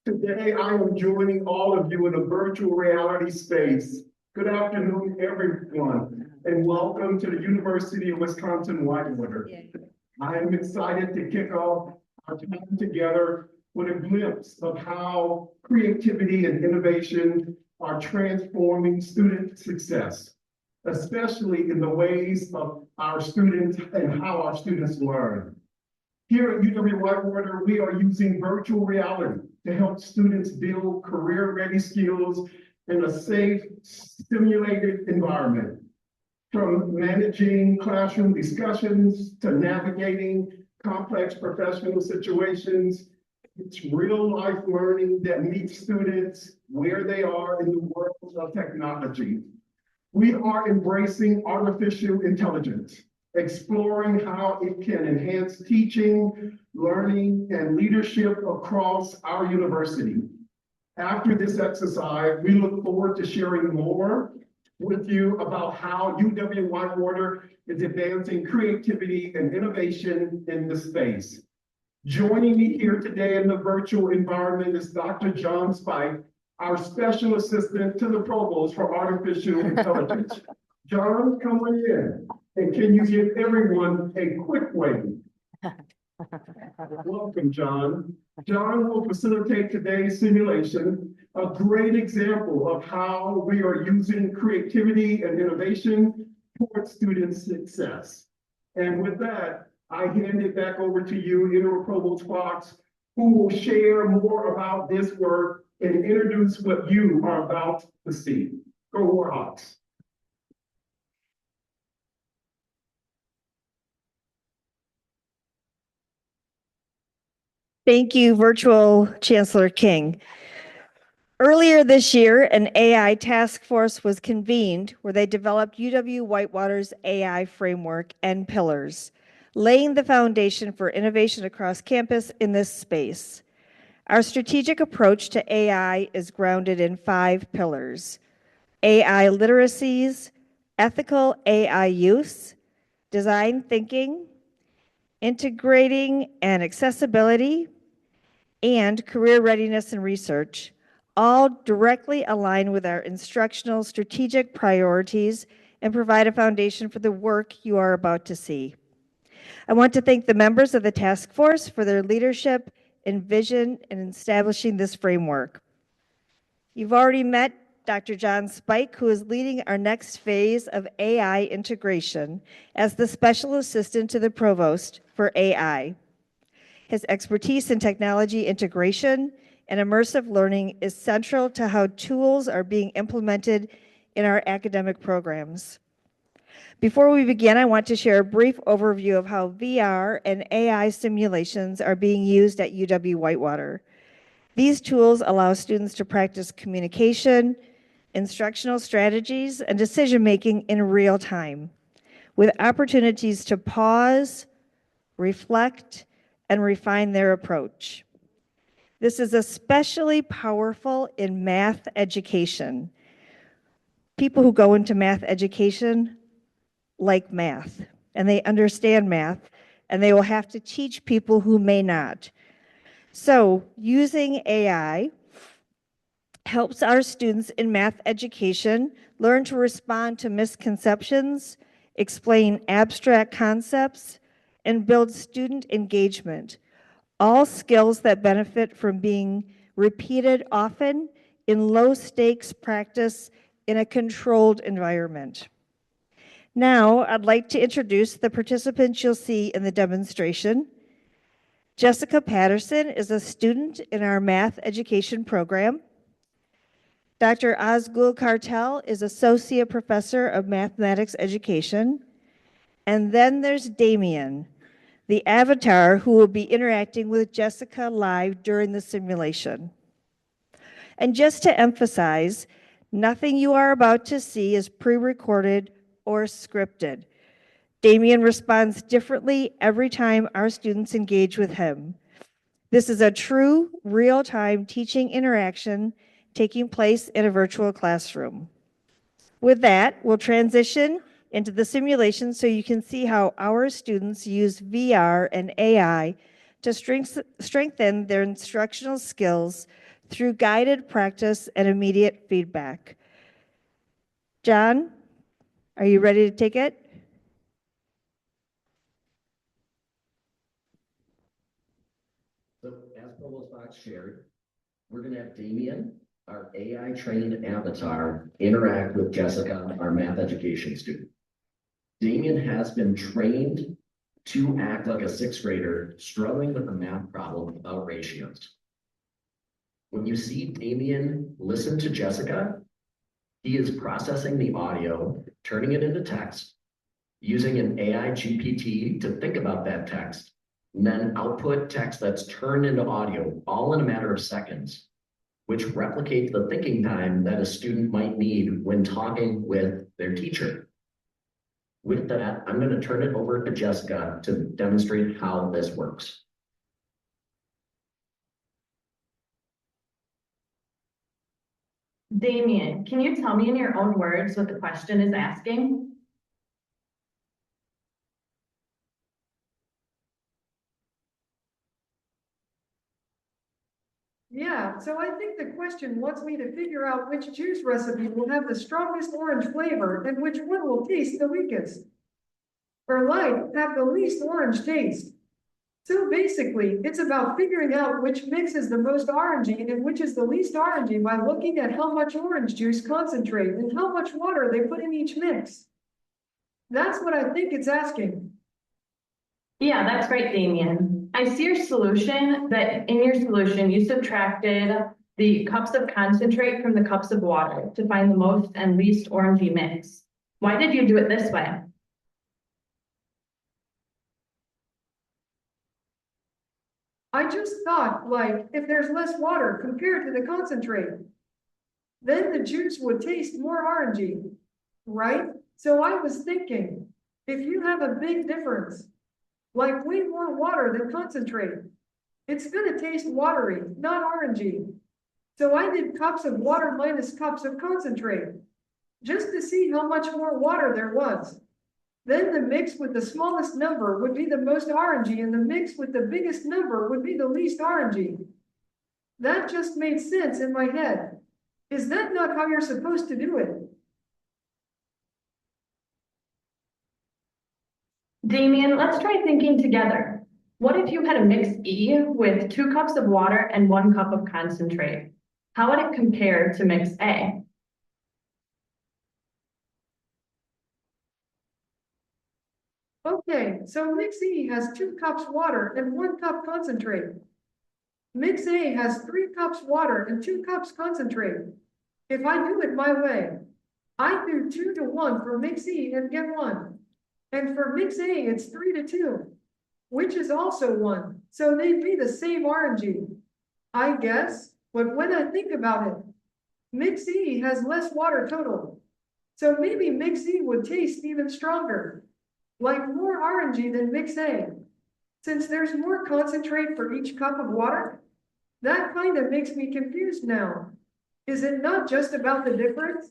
Today, I am joining all of you in a virtual reality space. Good afternoon, everyone, and welcome to the University of Wisconsin-Whitewater. I am excited to kick off our time together with a glimpse of how creativity and innovation are transforming student success, especially in the ways of our students and how our students learn. Here at UW-Whitewater, we are using virtual reality to help students build career-ready skills in a safe, stimulated environment. From managing classroom discussions to navigating complex professional situations, it's real-life learning that meets students where they are in the world of technology. We are embracing artificial intelligence, exploring how it can enhance teaching, learning, and leadership across our university. After this exercise, we look forward to sharing more with you about how UW-Whitewater is advancing creativity and innovation in the space. Joining me here today in the virtual environment is Dr. John Spike, our Special Assistant to the Provost for Artificial Intelligence. John, come on in. And can you give everyone a quick wave? Welcome, John. John will facilitate today's simulation, a great example of how we are using creativity and innovation towards student success. And with that, I hand it back over to you, Interim Provost Fox, who will share more about this work and introduce what you are about to see. Go Warhawks. Thank you, Virtual Chancellor King. Earlier this year, an AI task force was convened where they developed UW-Whitewater's AI framework and pillars, laying the foundation for innovation across campus in this space. Our strategic approach to AI is grounded in 5 pillars: AI literacies, ethical AI use, design thinking, integrating and accessibility, and career readiness and research, all directly align with our instructional strategic priorities and provide a foundation for the work you are about to see. I want to thank the members of the task force for their leadership and vision in establishing this framework. You've already met Dr. John Spike, who is leading our next phase of AI integration as the Special Assistant to the Provost for AI. His expertise in technology integration and immersive learning is central to how tools are being implemented in our academic programs. Before we begin, I want to share a brief overview of how VR and AI simulations are being used at UW-Whitewater. These tools allow students to practice communication, instructional strategies, and decision-making in real time, with opportunities to pause, reflect, and refine their approach. This is especially powerful in math education. People who go into math education like math, and they understand math, and they will have to teach people who may not. So using AI helps our students in math education learn to respond to misconceptions, explain abstract concepts, and build student engagement, all skills that benefit from being repeated often in low-stakes practice in a controlled environment. Now, I'd like to introduce the participants you'll see in the demonstration. Jessica Patterson is a student in our math education program. Dr. Azgul Kartel is Associate Professor of Mathematics Education. And then there's Damien, the avatar who will be interacting with Jessica live during the simulation. And just to emphasize, nothing you are about to see is pre-recorded or scripted. Damien responds differently every time our students engage with him. This is a true, real-time teaching interaction taking place in a virtual classroom. With that, we'll transition into the simulation so you can see how our students use VR and AI to strengthen their instructional skills through guided practice and immediate feedback. John, are you ready to take it? So as Provost Fox shared, we're going to have Damien, our AI trained avatar, interact with Jessica, our math education student. Damien has been trained to act like a sixth grader struggling with a math problem about ratios. When you see Damien listen to Jessica, he is processing the audio, turning it into text, using an AI GPT to think about that text, and then output text that's turned into audio, all in a matter of seconds, which replicates the thinking time that a student might need when talking with their teacher. With that, I'm going to turn it over to Jessica to demonstrate how this works. Damien, can you tell me in your own words what the question is asking? Yeah, so I think the question wants me to figure out which juice recipe will have the strongest orange flavor and which one will taste the weakest. Or like, have the least orange taste. So basically, it's about figuring out which mix is the most orangey and which is the least orangey by looking at how much orange juice concentrate and how much water they put in each mix. That's what I think it's asking. Yeah, that's right, Damien. I see your solution, that in your solution, you subtracted the cups of concentrate from the cups of water to find the most and least orangey mix. Why did you do it this way? I just thought, like, if there's less water compared to the concentrate, then the juice would taste more orangey, right? So I was thinking, if you have a big difference, like way more water than concentrate, it's gonna taste watery, not orangey. So I did cups of water minus cups of concentrate, just to see how much more water there was. Then the mix with the smallest number would be the most orangey, and the mix with the biggest number would be the least orangey. That just made sense in my head. Is that not how you're supposed to do it? Damien, let's try thinking together. What if you had a mix E with 2 cups of water and 1 cup of concentrate? How would it compare to mix A? Okay, so mix E has 2 cups water and 1 cup concentrate. Mix A has 3 cups water and 2 cups concentrate. If I do it my way, I do 2 to 1 for mix E and get 1. And for mix A, it's 3 to 2, which is also 1. So they'd be the same orangey, I guess. But when I think about it, mix E has less water total. So maybe mix E would taste even stronger, like more orangey than mix A. Since there's more concentrate for each cup of water, that kind of makes me confused now. Is it not just about the difference?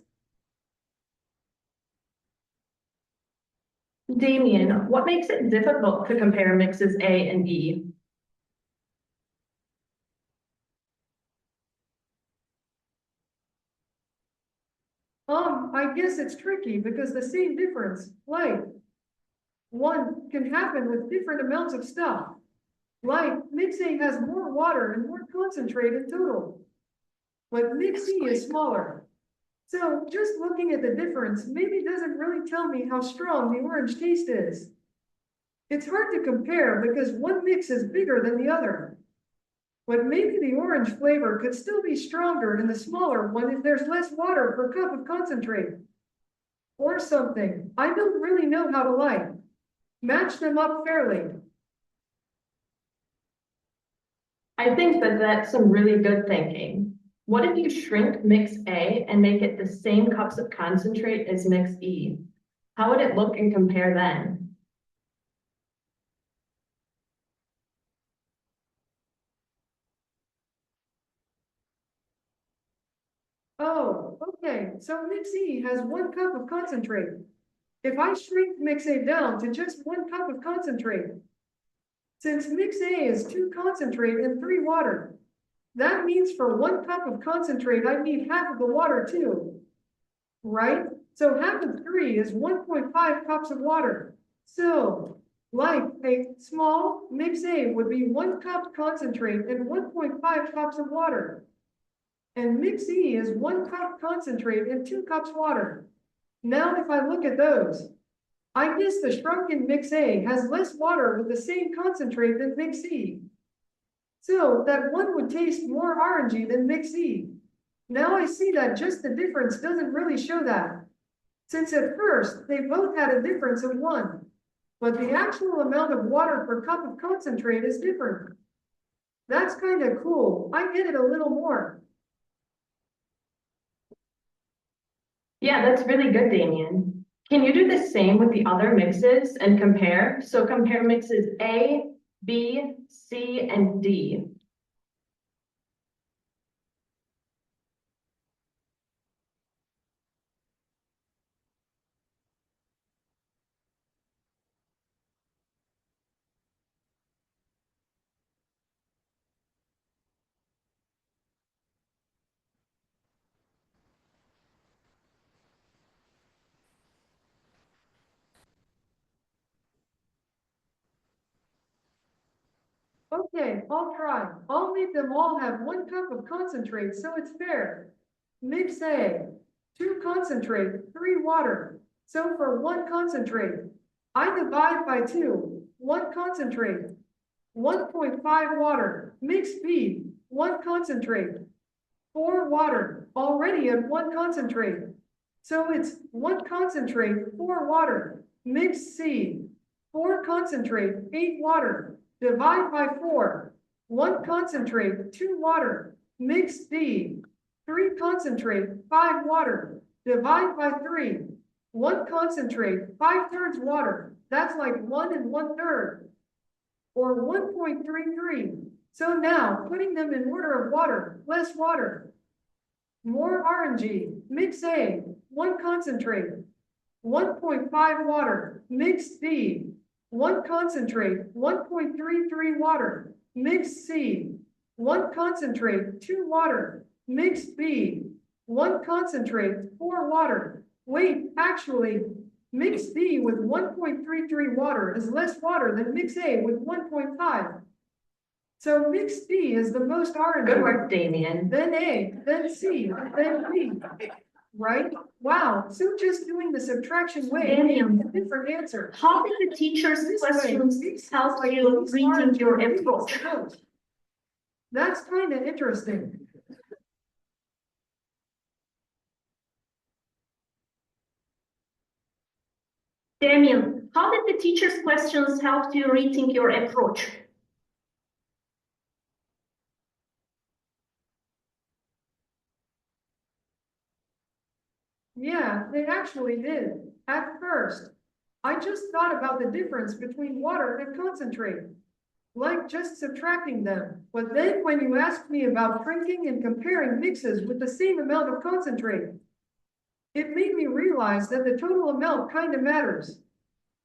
Damien, what makes it difficult to compare mixes A and E? I guess it's tricky because the same difference, like, one can happen with different amounts of stuff. Like, mix A has more water and more concentrate in total, but mix E is smaller. So just looking at the difference maybe doesn't really tell me how strong the orange taste is. It's hard to compare because one mix is bigger than the other. But maybe the orange flavor could still be stronger in the smaller one if there's less water per cup of concentrate. Or something. I don't really know how to match them up fairly. I think that that's some really good thinking. What if you shrink mix A and make it the same cups of concentrate as mix E? How would it look and compare then? Oh, okay, so mix E has 1 cup of concentrate. If I shrink mix A down to just 1 cup of concentrate, since mix A is 2 concentrate and 3 water, that means for 1 cup of concentrate, I need half of the water too, right? So half of 3 is 1.5 cups of water. So, like a small mix A would be 1 cup concentrate and 1.5 cups of water. And mix E is 1 cup concentrate and 2 cups water. Now if I look at those, I guess the shrunken mix A has less water with the same concentrate than mix E. So that one would taste more orangey than mix E. Now I see that just the difference doesn't really show that, since at first they both had a difference of 1, but the actual amount of water per cup of concentrate is different. That's kind of cool. I get it a little more. Yeah, that's really good, Damien. Can you do the same with the other mixes and compare? So compare mixes A, B, C, and D. Okay, I'll try. I'll make them all have 1 cup of concentrate so it's fair. Mix A, 2 concentrate, 3 water. So for 1 concentrate, I divide by 2, 1 concentrate, 1.5 water. Mix B, 1 concentrate, 4 water, already at 1 concentrate. So it's 1 concentrate, 4 water. Mix C, 4 concentrate, 8 water. Divide by 4, 1 concentrate, 2 water. Mix D, 3 concentrate, 5 water. Divide by 3, 1 concentrate, 5/3 water. That's like 1 1/3, or 1.33. So now, putting them in order of water, less water. More orangey. Mix A, 1 concentrate, 1.5 water. Mix B, 1 concentrate, 1.33 water. Mix C, 1 concentrate, 2 water. Mix B, 1 concentrate, 4 water. Wait, actually, mix B with 1.33 water is less water than mix A with 1.5. So mix D is the most orangey. Good work, Damien. Then A, then C, then B. Right? Wow, so just doing the subtraction way Damien, a different answer. how did the teacher's This way, questions it's help like you these rethink orange your and these approach? those. That's kind of interesting. Damien, how did the teacher's questions help you rethink your approach? Yeah, they actually did. At first, I just thought about the difference between water and concentrate, like just subtracting them. But then when you asked me about shrinking and comparing mixes with the same amount of concentrate, it made me realize that the total amount kind of matters.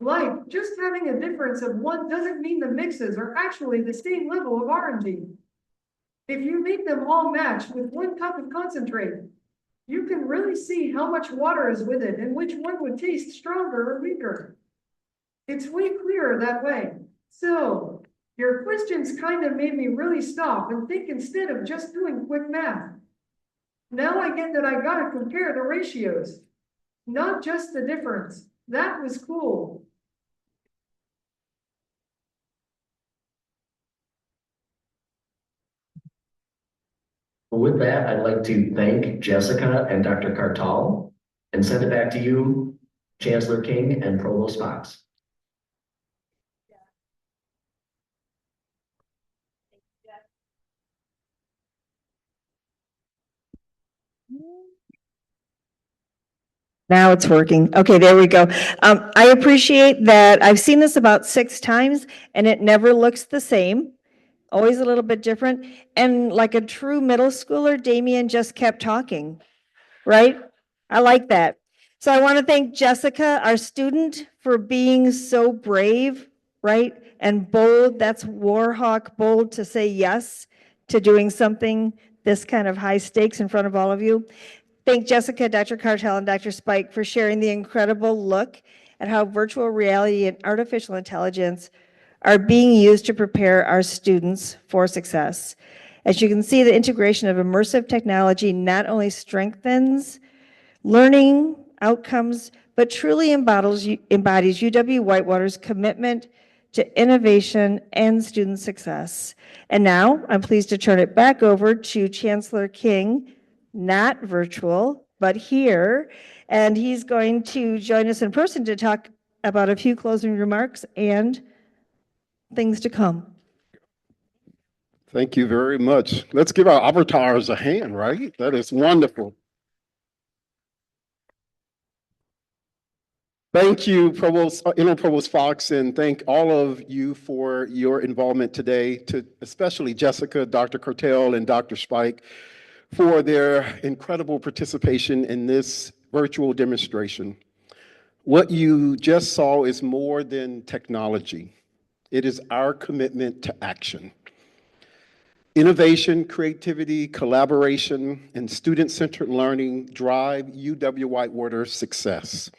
Like, just having a difference of 1 doesn't mean the mixes are actually the same level of orangey. If you make them all match with 1 cup of concentrate, you can really see how much water is with it and which one would taste stronger or weaker. It's way clearer that way. So, your questions kind of made me really stop and think instead of just doing quick math. Now I get that I gotta compare the ratios, not just the difference. That was cool. With that, I'd like to thank Jessica and Dr. Cartal and send it back to you, Chancellor King and Provost Fox. Now it's working. Okay, there we go. I appreciate that. I've seen this about 6 times and it never looks the same. Always a little bit different. And like a true middle schooler, Damien just kept talking, right? I like that. So I want to thank Jessica, our student, for being so brave, right? And bold. That's Warhawk bold to say yes to doing something this kind of high stakes in front of all of you. Thank Jessica, Dr. Cartel, and Dr. Spike for sharing the incredible look at how virtual reality and artificial intelligence are being used to prepare our students for success. As you can see, the integration of immersive technology not only strengthens learning outcomes, but truly embodies UW-Whitewater's commitment to innovation and student success. And now I'm pleased to turn it back over to Chancellor King, not virtual, but here, and he's going to join us in person to talk about a few closing remarks and things to come. Thank you very much. Let's give our avatars a hand, right? That is wonderful. Thank you, Provost, Interim Provost Fox, and thank all of you for your involvement today, to especially Jessica, Dr. Cortell, and Dr. Spike for their incredible participation in this virtual demonstration. What you just saw is more than technology. It is our commitment to action. Innovation, creativity, collaboration, and student-centered learning drive UW-Whitewater's success.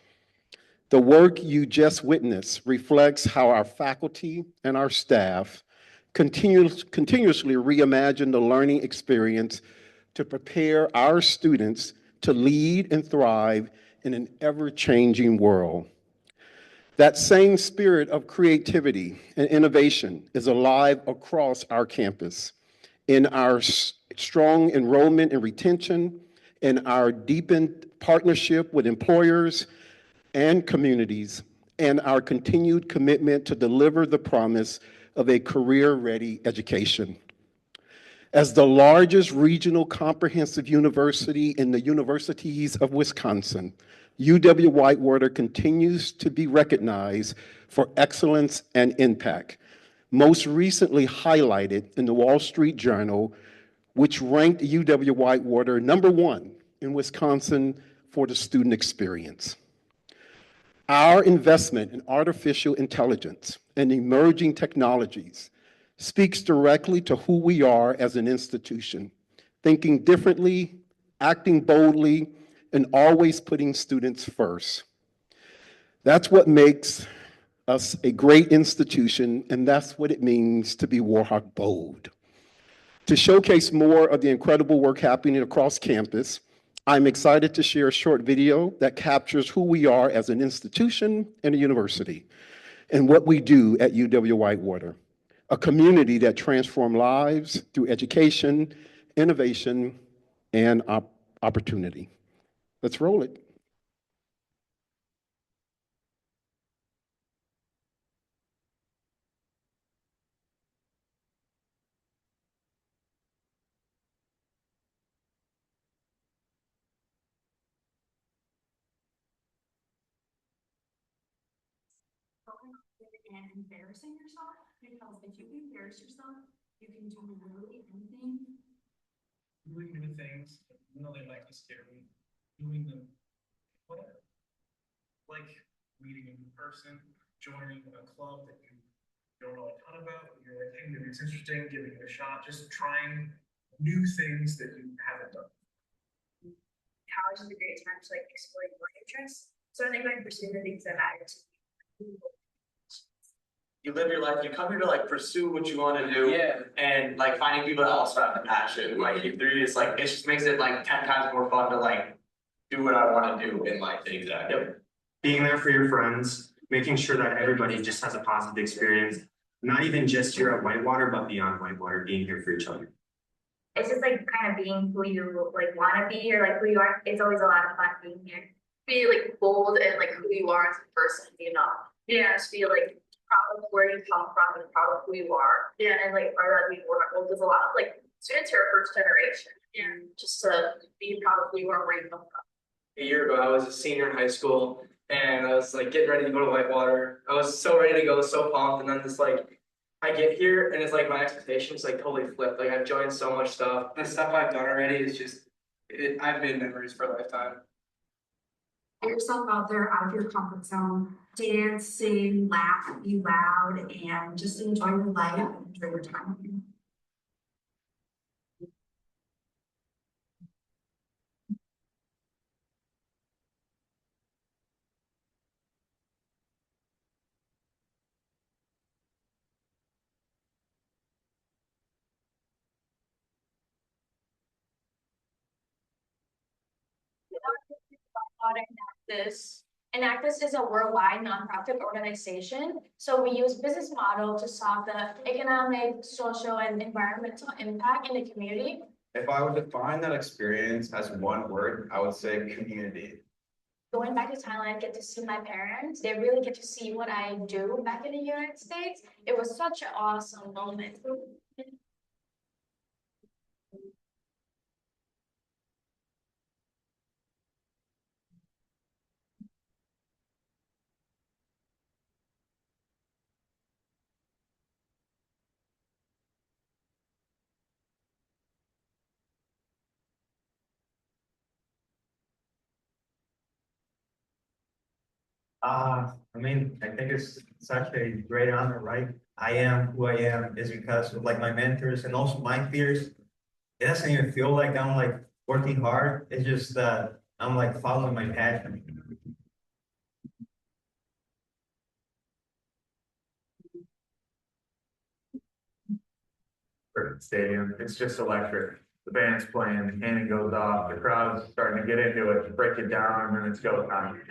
The work you just witnessed reflects how our faculty and our staff continuously reimagine the learning experience to prepare our students to lead and thrive in an ever-changing world. That same spirit of creativity and innovation is alive across our campus in our strong enrollment and retention, in our deepened partnership with employers and communities, and our continued commitment to deliver the promise of a career-ready education. As the largest regional comprehensive university in the universities of Wisconsin, UW-Whitewater continues to be recognized for excellence and impact, most recently highlighted in the Wall Street Journal, which ranked UW-Whitewater #1 in Wisconsin for the student experience. Our investment in artificial intelligence and emerging technologies speaks directly to who we are as an institution, thinking differently, acting boldly, and always putting students first. That's what makes us a great institution, and that's what it means to be Warhawk bold. To showcase more of the incredible work happening across campus, I'm excited to share a short video that captures who we are as an institution and a university, and what we do at UW-Whitewater, a community that transforms lives through education, innovation, and opportunity. Let's roll it. And embarrassing yourself, because if you embarrass yourself, you can do literally anything. Doing new things, even though they might be scary, doing them, whatever. Like meeting a new person, joining a club that you don't know a ton about, you're like, hey, maybe it's interesting, giving it a shot, just trying new things that you haven't done. College is a great time to like explore your interests. So I think like pursue the things that matter to you. You live your life, you come here to like pursue what you want to do. Yeah. And like finding people that also have the passion. Like you three is like, it just makes it like 10 times more fun to like do what I want to do in life. Exactly. Yep. Being there for your friends, making sure that everybody just has a positive experience. Not even just here at Whitewater, but beyond Whitewater, being here for each other. It's just like kind of being who you like want to be, or like who you are. It's always a lot of fun being here. Be like bold and like who you are as a person, you know. Yeah. Just be like proud of where you come from and proud of who you are. Yeah. And like part of that being Warhawk, there's a lot of like students here are first generation. Yeah. Just to be proud of who you are and where you come from. A year ago, I was a senior in high school and I was like getting ready to go to Whitewater. I was so ready to go, so pumped, and then just like I get here and it's like my expectations like totally flipped. Like I've joined so much stuff. The stuff I've done already is just I've made memories for a lifetime. Get yourself out there, out of your comfort zone, dance, sing, laugh, be loud, and just enjoy your life and enjoy your time here. Audit Enactus. Enactus is a worldwide nonprofit organization. So we use business model to solve the economic, social, and environmental impact in the community. If I would define that experience as one word, I would say community. Going back to Thailand, get to see my parents. They really get to see what I do back in the United States. It was such an awesome moment. I mean, I think it's such a great honor, right? I am who I am is because of like my mentors and also my peers. It doesn't even feel like I'm like working hard. It's just that I'm like following my passion. Stadium, it's just electric. The band's playing, the cannon goes off, the crowd's starting to get into it, break it down, and then it's go time.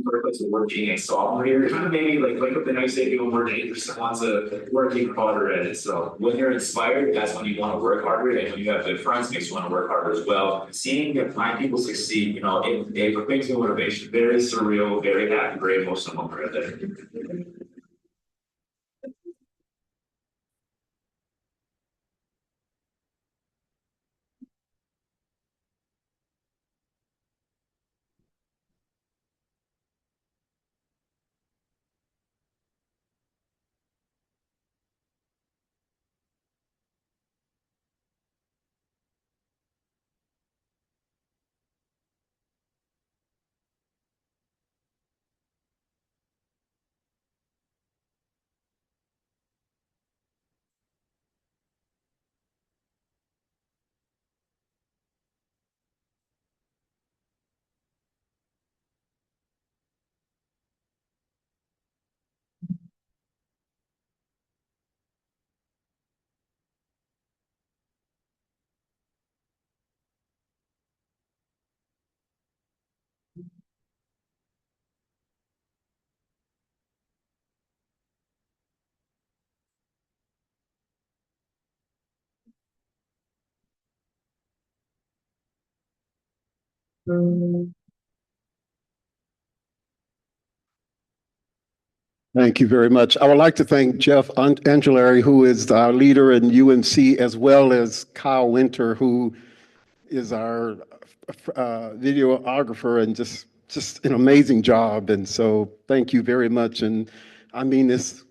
Purpose of working a sophomore year, kind of maybe like what the next day doing more dangerous wants to working harder at it. So when you're inspired, that's when you want to work harder, and when you have good friends, makes you want to work harder as well. Seeing and find people succeed, you know, it brings me motivation. Very surreal, very happy, very emotional moment right there. Thank you very much. I would like to thank Jeff Angelari, who is our leader in UNC, as well as Kyle Winter, who is our videographer and just an amazing job. And so thank you very much. And I mean this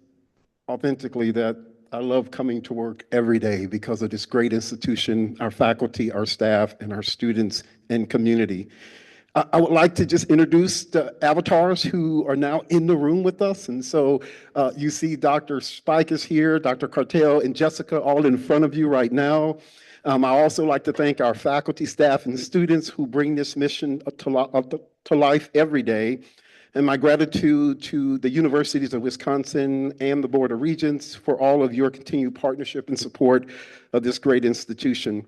authentically that I love coming to work every day because of this great institution, our faculty, our staff, and our students and community. I would like to just introduce the avatars who are now in the room with us. And so you see Dr. Spike is here, Dr. Cartel, and Jessica all in front of you right now. I also like to thank our faculty, staff, and students who bring this mission to life every day. And my gratitude to the Universities of Wisconsin and the Board of Regents for all of your continued partnership and support of this great institution.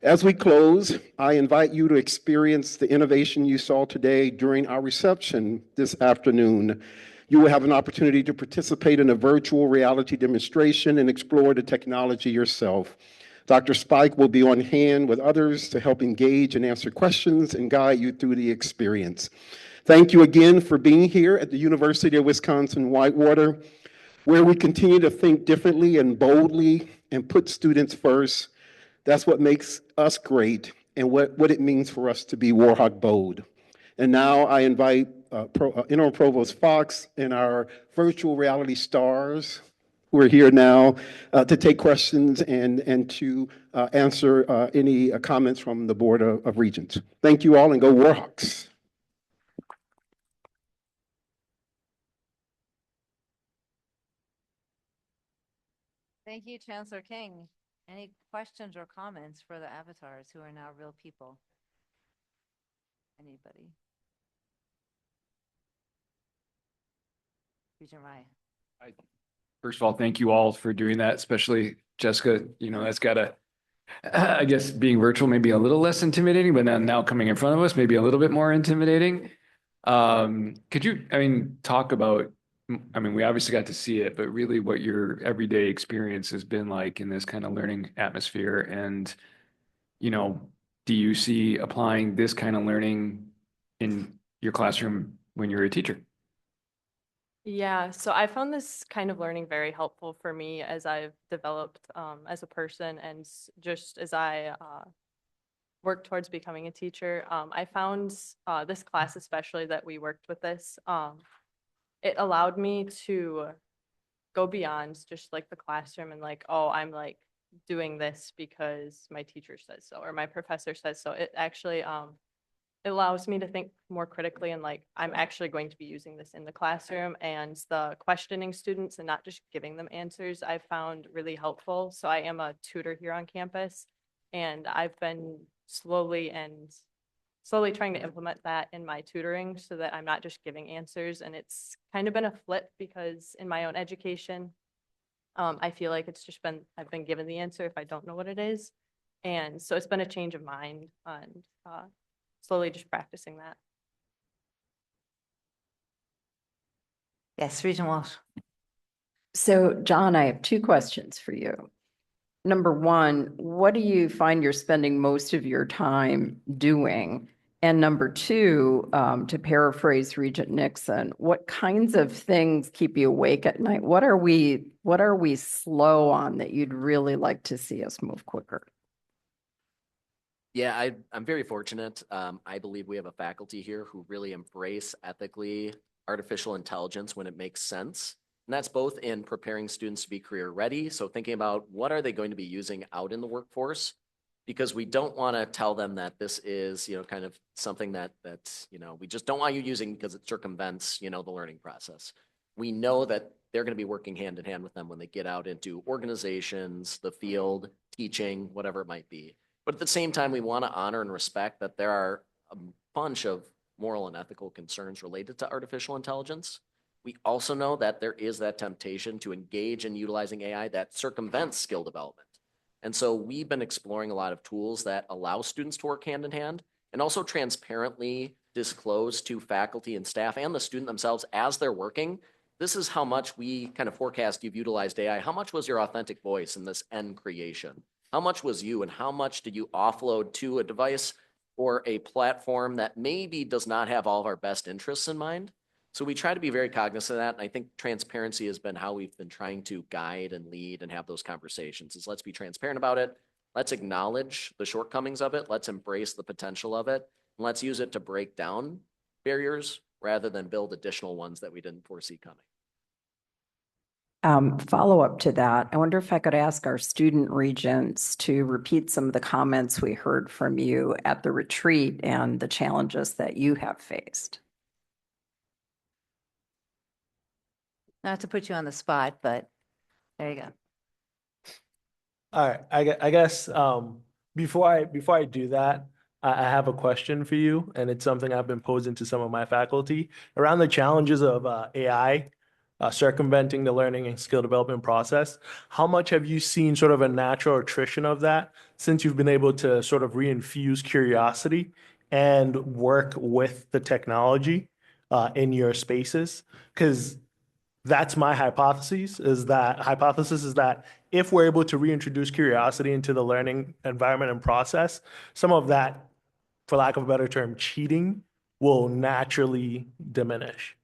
As we close, I invite you to experience the innovation you saw today during our reception this afternoon. You will have an opportunity to participate in a virtual reality demonstration and explore the technology yourself. Dr. Spike will be on hand with others to help engage and answer questions and guide you through the experience. Thank you again for being here at the University of Wisconsin-Whitewater, where we continue to think differently and boldly and put students first. That's what makes us great and what it means for us to be Warhawk bold. And now I invite Interim Provost Fox and our virtual reality stars who are here now to take questions and to answer any comments from the Board of Regents. Thank you all and go Warhawks. Thank you, Chancellor King. Any questions or comments for the avatars who are now real people? Anybody? Regent Rye. First of all, thank you all for doing that, especially Jessica. You know, that's got to, I guess being virtual may be a little less intimidating, but now coming in front of us may be a little bit more intimidating. Could you, talk about, we obviously got to see it, but really what your everyday experience has been like in this kind of learning atmosphere. And, do you see applying this kind of learning in your classroom when you're a teacher? Yeah, so I found this kind of learning very helpful for me as I've developed as a person and just as I work towards becoming a teacher. I found this class especially that we worked with this, it allowed me to go beyond just like the classroom and like, oh, I'm like doing this because my teacher says so or my professor says so. It actually it allows me to think more critically and like I'm actually going to be using this in the classroom, and the questioning students and not just giving them answers I found really helpful. So I am a tutor here on campus, and I've been slowly trying to implement that in my tutoring so that I'm not just giving answers. And it's kind of been a flip because in my own education, I feel like I've been given the answer if I don't know what it is. And so it's been a change of mind and slowly just practicing that. Yes, Regent Walsh. So, John, I have two questions for you. Number one, what do you find you're spending most of your time doing? And number two, to paraphrase Regent Nixon, what kinds of things keep you awake at night? What are we slow on that you'd really like to see us move quicker? Yeah, I'm very fortunate. I believe we have a faculty here who really embrace ethically artificial intelligence when it makes sense. And that's both in preparing students to be career ready. So thinking about what are they going to be using out in the workforce, because we don't want to tell them that this is, kind of something that's, we just don't want you using because it circumvents, the learning process. We know that they're going to be working hand in hand with them when they get out into organizations, the field, teaching, whatever it might be. But at the same time, we want to honor and respect that there are a bunch of moral and ethical concerns related to artificial intelligence. We also know that there is that temptation to engage in utilizing AI that circumvents skill development. And so we've been exploring a lot of tools that allow students to work hand in hand and also transparently disclose to faculty and staff and the student themselves as they're working, this is how much we kind of forecast you've utilized AI. How much was your authentic voice in this end creation? How much was you, and how much did you offload to a device or a platform that maybe does not have all of our best interests in mind? So we try to be very cognizant of that. And I think transparency has been how we've been trying to guide and lead and have those conversations, is let's be transparent about it. Let's acknowledge the shortcomings of it. Let's embrace the potential of it. And let's use it to break down barriers rather than build additional ones that we didn't foresee coming. Follow-up to that, I wonder if I could ask our student regents to repeat some of the comments we heard from you at the retreat and the challenges that you have faced. Not to put you on the spot, but there you go. All right, I guess before I do that, I have a question for you, and it's something I've been posing to some of my faculty around the challenges of AI circumventing the learning and skill development process. How much have you seen sort of a natural attrition of that since you've been able to sort of reinfuse curiosity and work with the technology in your spaces? Because that's my hypothesis is that if we're able to reintroduce curiosity into the learning environment and process, some of that, for lack of a better term, cheating will naturally diminish.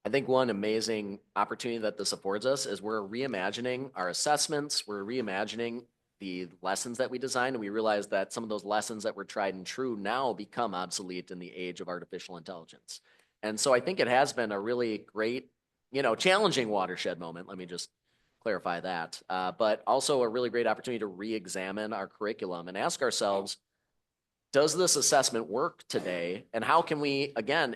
I think one amazing opportunity that this affords us is we're reimagining our assessments, we're reimagining the lessons that we design, and we realize that some of those lessons that were tried and true now become obsolete in the age of artificial intelligence. And so I think it has been a really great, challenging watershed moment. Let me just clarify that. But also a really great opportunity to re-examine our curriculum and ask ourselves, does this assessment work today? And how can we, again,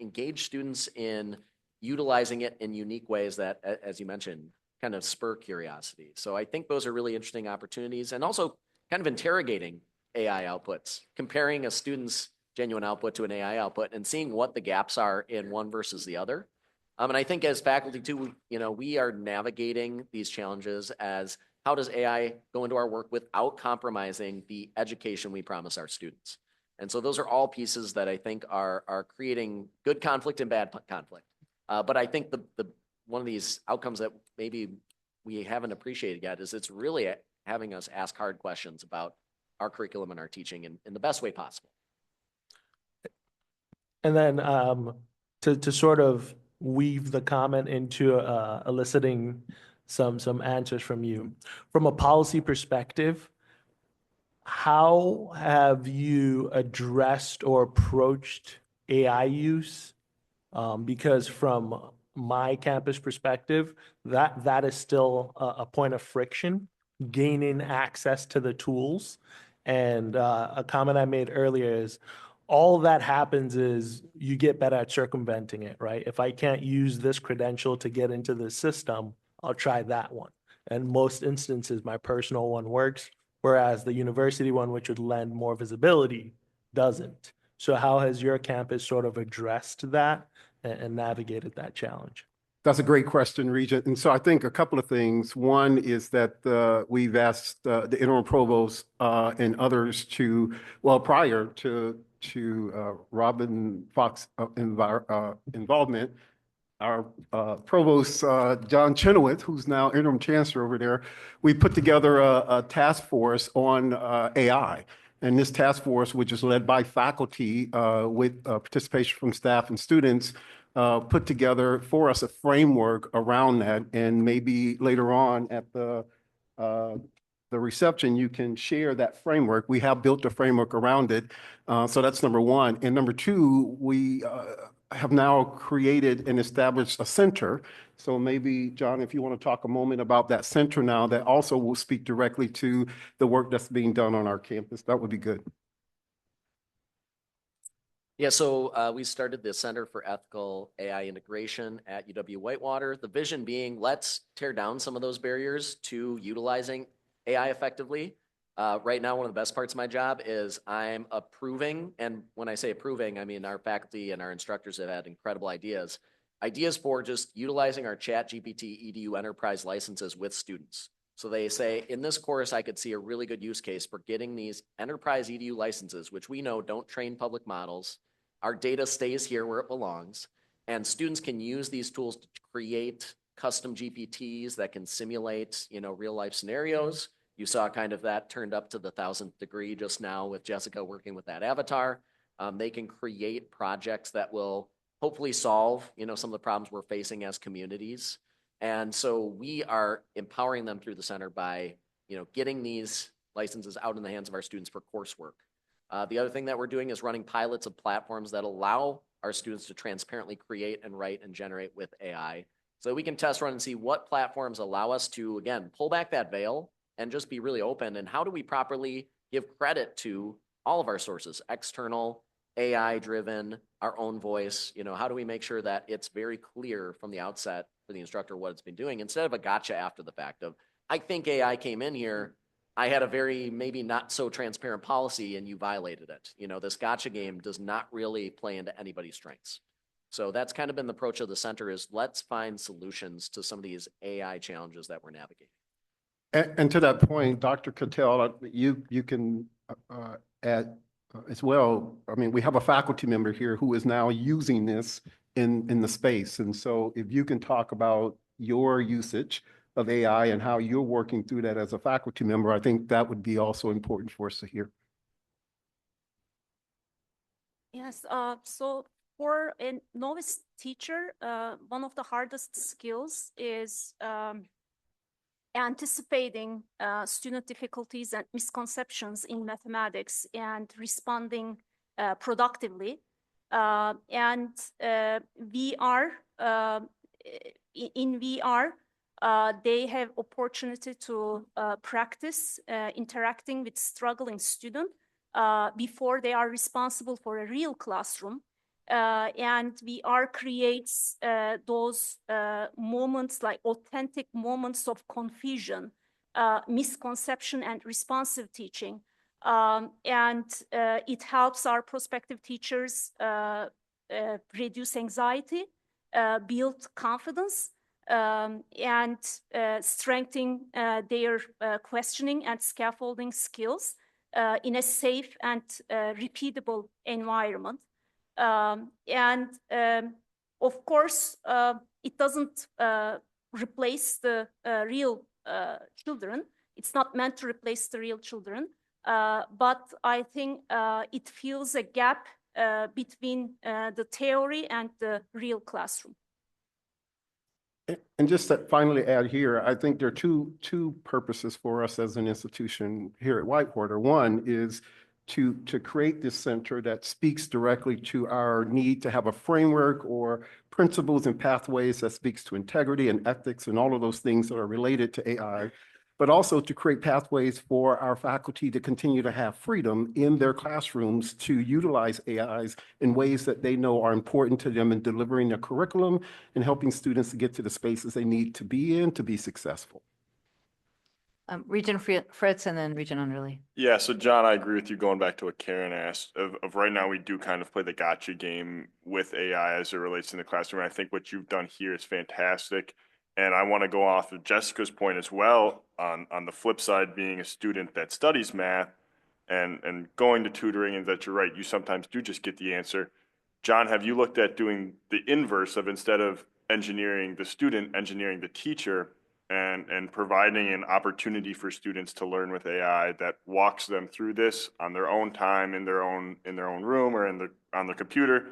engage students in utilizing it in unique ways that, as you mentioned, kind of spur curiosity? So I think those are really interesting opportunities, and also kind of interrogating AI outputs, comparing a student's genuine output to an AI output and seeing what the gaps are in one versus the other. And I think as faculty too, we are navigating these challenges as how does AI go into our work without compromising the education we promise our students? And so those are all pieces that I think are creating good conflict and bad conflict. But I think the one of these outcomes that maybe we haven't appreciated yet is it's really having us ask hard questions about our curriculum and our teaching in the best way possible. And then to sort of weave the comment into eliciting some answers from you. From a policy perspective, how have you addressed or approached AI use? Because from my campus perspective, that is still a point of friction, gaining access to the tools. And a comment I made earlier is all that happens is you get better at circumventing it, right? If I can't use this credential to get into the system, I'll try that one. And most instances, my personal one works, whereas the university one, which would lend more visibility, doesn't. So how has your campus sort of addressed that and navigated that challenge? That's a great question, Regent. And so I think a couple of things. One is that we've asked the interim provost and others prior to Robin Fox involvement, our provost, John Chenoweth, who's now interim chancellor over there, we put together a task force on AI. And this task force, which is led by faculty with participation from staff and students, put together for us a framework around that. And maybe later on at the reception, you can share that framework. We have built a framework around it. So that's number one. And number two, we have now created and established a center. So maybe, John, if you want to talk a moment about that center now, that also will speak directly to the work that's being done on our campus, that would be good. Yeah, so we started the Center for Ethical AI Integration at UW-Whitewater. The vision being, let's tear down some of those barriers to utilizing AI effectively. Right now, one of the best parts of my job is I'm approving, and when I say approving, I mean our faculty and our instructors have had incredible ideas for just utilizing our ChatGPT EDU enterprise licenses with students. So they say, in this course, I could see a really good use case for getting these enterprise EDU licenses, which we know don't train public models. Our data stays here where it belongs, and students can use these tools to create custom GPTs that can simulate, real life scenarios. You saw kind of that turned up to the 1000th degree just now with Jessica working with that avatar. They can create projects that will hopefully solve, some of the problems we're facing as communities. And so we are empowering them through the center by, getting these licenses out in the hands of our students for coursework. The other thing that we're doing is running pilots of platforms that allow our students to transparently create and write and generate with AI. so that we can test run and see what platforms allow us to, again, pull back that veil and just be really open. And how do we properly give credit to all of our sources, external, AI driven, our own voice? How do we make sure that it's very clear from the outset for the instructor what it's been doing, instead of a gotcha after the fact of, I think AI came in here, I had a very maybe not so transparent policy and you violated it. This gotcha game does not really play into anybody's strengths. So that's kind of been the approach of the center, is let's find solutions to some of these AI challenges that we're navigating. And to that point, Dr. Cattell, you can add as well. I mean, we have a faculty member here who is now using this in the space. And so if you can talk about your usage of AI and how you're working through that as a faculty member, I think that would be also important for us to hear. Yes, so for a novice teacher, one of the hardest skills is anticipating student difficulties and misconceptions in mathematics and responding productively. And VR, in VR, they have opportunity to practice interacting with struggling students before they are responsible for a real classroom. And VR creates those moments, like authentic moments of confusion, misconception, and responsive teaching. And it helps our prospective teachers reduce anxiety, build confidence, and strengthen their questioning and scaffolding skills in a safe and repeatable environment. And of course, it doesn't replace the real children. It's not meant to replace the real children, but I think it fills a gap between the theory and the real classroom. And just to finally add here, I think there are two purposes for us as an institution here at Whitewater. One is to create this center that speaks directly to our need to have a framework or principles and pathways that speaks to integrity and ethics and all of those things that are related to AI, but also to create pathways for our faculty to continue to have freedom in their classrooms to utilize AIs in ways that they know are important to them in delivering their curriculum and helping students to get to the spaces they need to be in to be successful. Regent Fritz and then Regent Underly. Yeah, so John, I agree with you going back to what Karen asked of right now, we do kind of play the gotcha game with AI as it relates in the classroom. And I think what you've done here is fantastic. And I want to go off of Jessica's point as well on the flip side, being a student that studies math and going to tutoring, and that you're right, you sometimes do just get the answer. John, have you looked at doing the inverse of, instead of engineering the student, engineering the teacher, and providing an opportunity for students to learn with AI that walks them through this on their own time, in their own room or on their computer,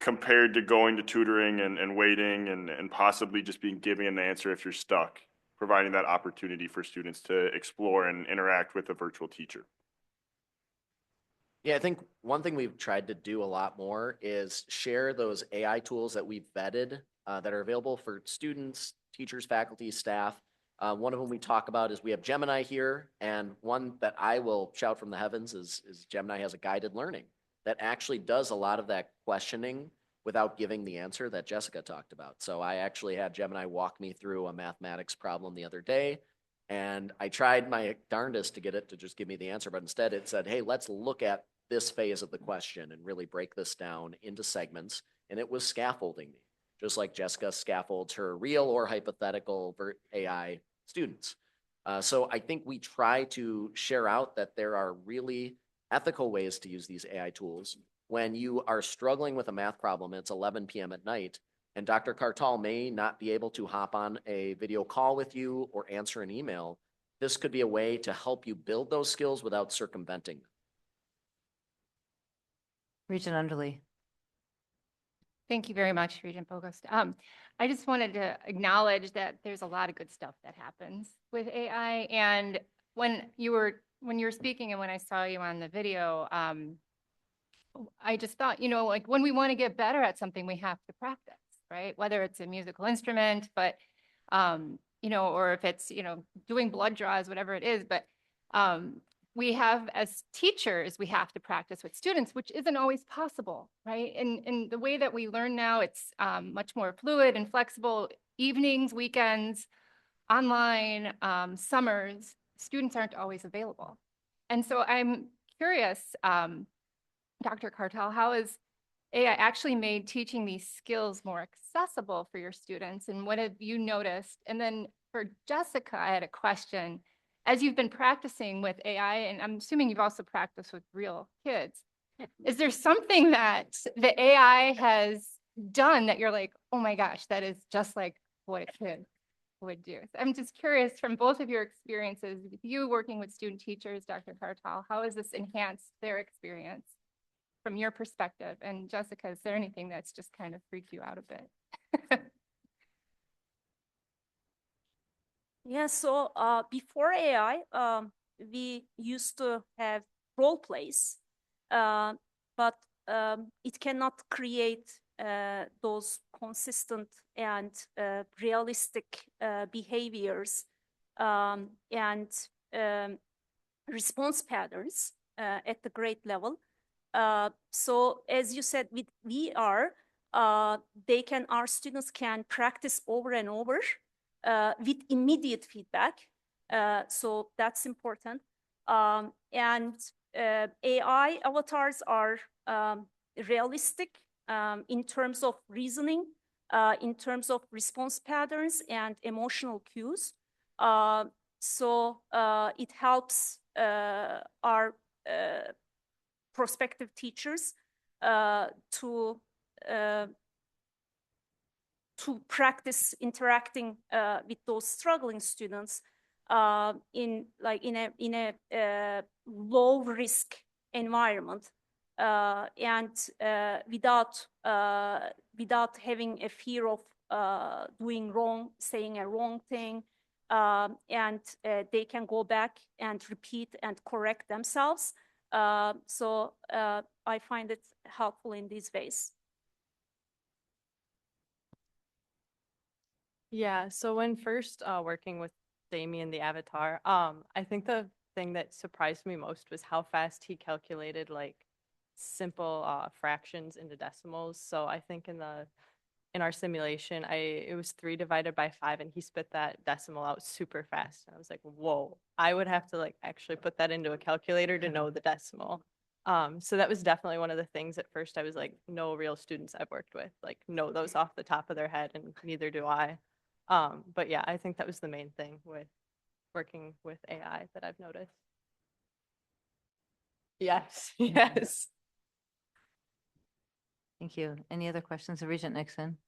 compared to going to tutoring and waiting and possibly just giving an answer if you're stuck, providing that opportunity for students to explore and interact with a virtual teacher? Yeah, I think one thing we've tried to do a lot more is share those AI tools that we've vetted that are available for students, teachers, faculty, staff. One of them we talk about is we have Gemini here, and one that I will shout from the heavens is Gemini has a guided learning that actually does a lot of that questioning without giving the answer that Jessica talked about. So I actually had Gemini walk me through a mathematics problem the other day, and I tried my darndest to get it to just give me the answer, but instead it said, hey, let's look at this phase of the question and really break this down into segments, and it was scaffolding me, just like Jessica scaffolds her real or hypothetical AI students. So I think we try to share out that there are really ethical ways to use these AI tools. When you are struggling with a math problem, it's 11 p.m. at night, and Dr. Cartal may not be able to hop on a video call with you or answer an email. This could be a way to help you build those skills without circumventing them. Regent Underly. Thank you very much, Regent Bogost. I just wanted to acknowledge that there's a lot of good stuff that happens with AI. And when you were speaking and when I saw you on the video, I just thought, like when we want to get better at something, we have to practice. right? Whether it's a musical instrument, but, you know, or if it's, you know, doing blood draws, whatever it is. But we have, as teachers, we have to practice with students, which isn't always possible, right? And the way that we learn now, it's much more fluid and flexible. Evenings, weekends, online, summers, students aren't always available. And so I'm curious, Dr. Cartel, how has AI actually made teaching these skills more accessible for your students? And what have you noticed? And then for Jessica, I had a question. As you've been practicing with AI, and I'm assuming you've also practiced with real kids, is there something that the AI has done that you're like, oh my gosh, that is just like what a kid would do? So I'm just curious, from both of your experiences, with you working with student teachers, Dr. Cartal, how has this enhanced their experience from your perspective? And Jessica, is there anything that's just kind of freaked you out a bit? Yeah, so before AI, we used to have role plays, but it cannot create those consistent and realistic behaviors and response patterns at the grade level. So as you said, with VR, our students can practice over and over with immediate feedback. So that's important. And AI avatars are realistic in terms of reasoning, in terms of response patterns and emotional cues. So it helps our prospective teachers to practice interacting with those struggling students in a low risk environment and without having a fear of doing wrong, saying a wrong thing, and they can go back and repeat and correct themselves. So I find it helpful in these ways. Yeah, so when first working with Damien, the avatar, I think the thing that surprised me most was how fast he calculated like simple fractions into decimals. So I think in our simulation, it was 3 divided by 5, and he spit that decimal out super fast. I was like, whoa, I would have to like actually put that into a calculator to know the decimal. So that was definitely one of the things at first I was like, no real students I've worked with like know those off the top of their head, and neither do I. But yeah, I think that was the main thing with working with AI that I've noticed. Yes, yes. Thank you. Any other questions of Regent Nixon?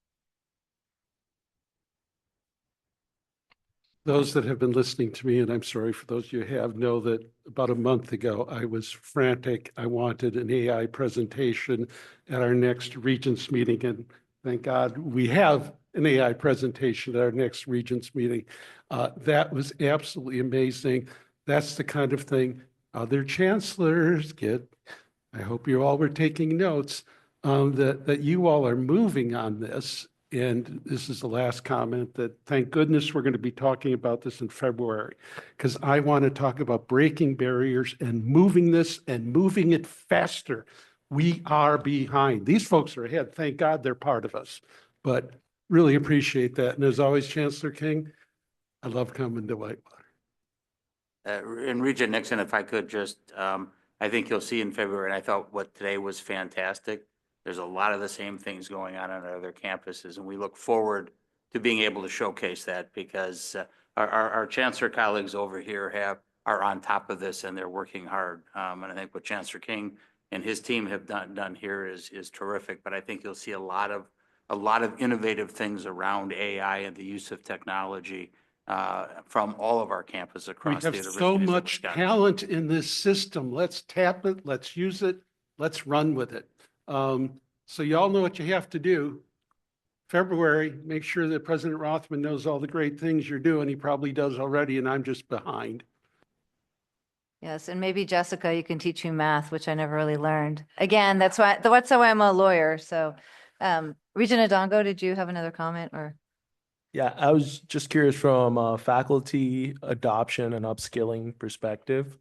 Those that have been listening to me, and I'm sorry for those you have, know that about a month ago, I was frantic. I wanted an AI presentation at our next Regents meeting, and thank God we have an AI presentation at our next Regents meeting. That was absolutely amazing. That's the kind of thing other chancellors get. I hope you all were taking notes, that you all are moving on this. And this is the last comment, that thank goodness we're going to be talking about this in February, because I want to talk about breaking barriers and moving this and moving it faster. We are behind. These folks are ahead. Thank God they're part of us, but really appreciate that. And as always, Chancellor King, I love coming to Whitewater. And Regent Nixon, if I could just, I think you'll see in February, and I thought what today was fantastic. There's a lot of the same things going on our other campuses, and we look forward to being able to showcase that, because our chancellor colleagues over here are on top of this, and they're working hard. And I think what Chancellor King and his team have done here is terrific. But I think you'll see a lot of innovative things around AI and the use of technology from all of our campuses across the We have universities. so much talent in this system. Let's tap it, let's use it, let's run with it. So y'all know what you have to do. February, make sure that President Rothman knows all the great things you're doing. He probably does already, and I'm just behind. Yes, and maybe Jessica, you can teach me math, which I never really learned. Again, that's why I'm a lawyer. So Regent Adongo, did you have another comment or? Yeah, I was just curious from a faculty adoption and upskilling perspective.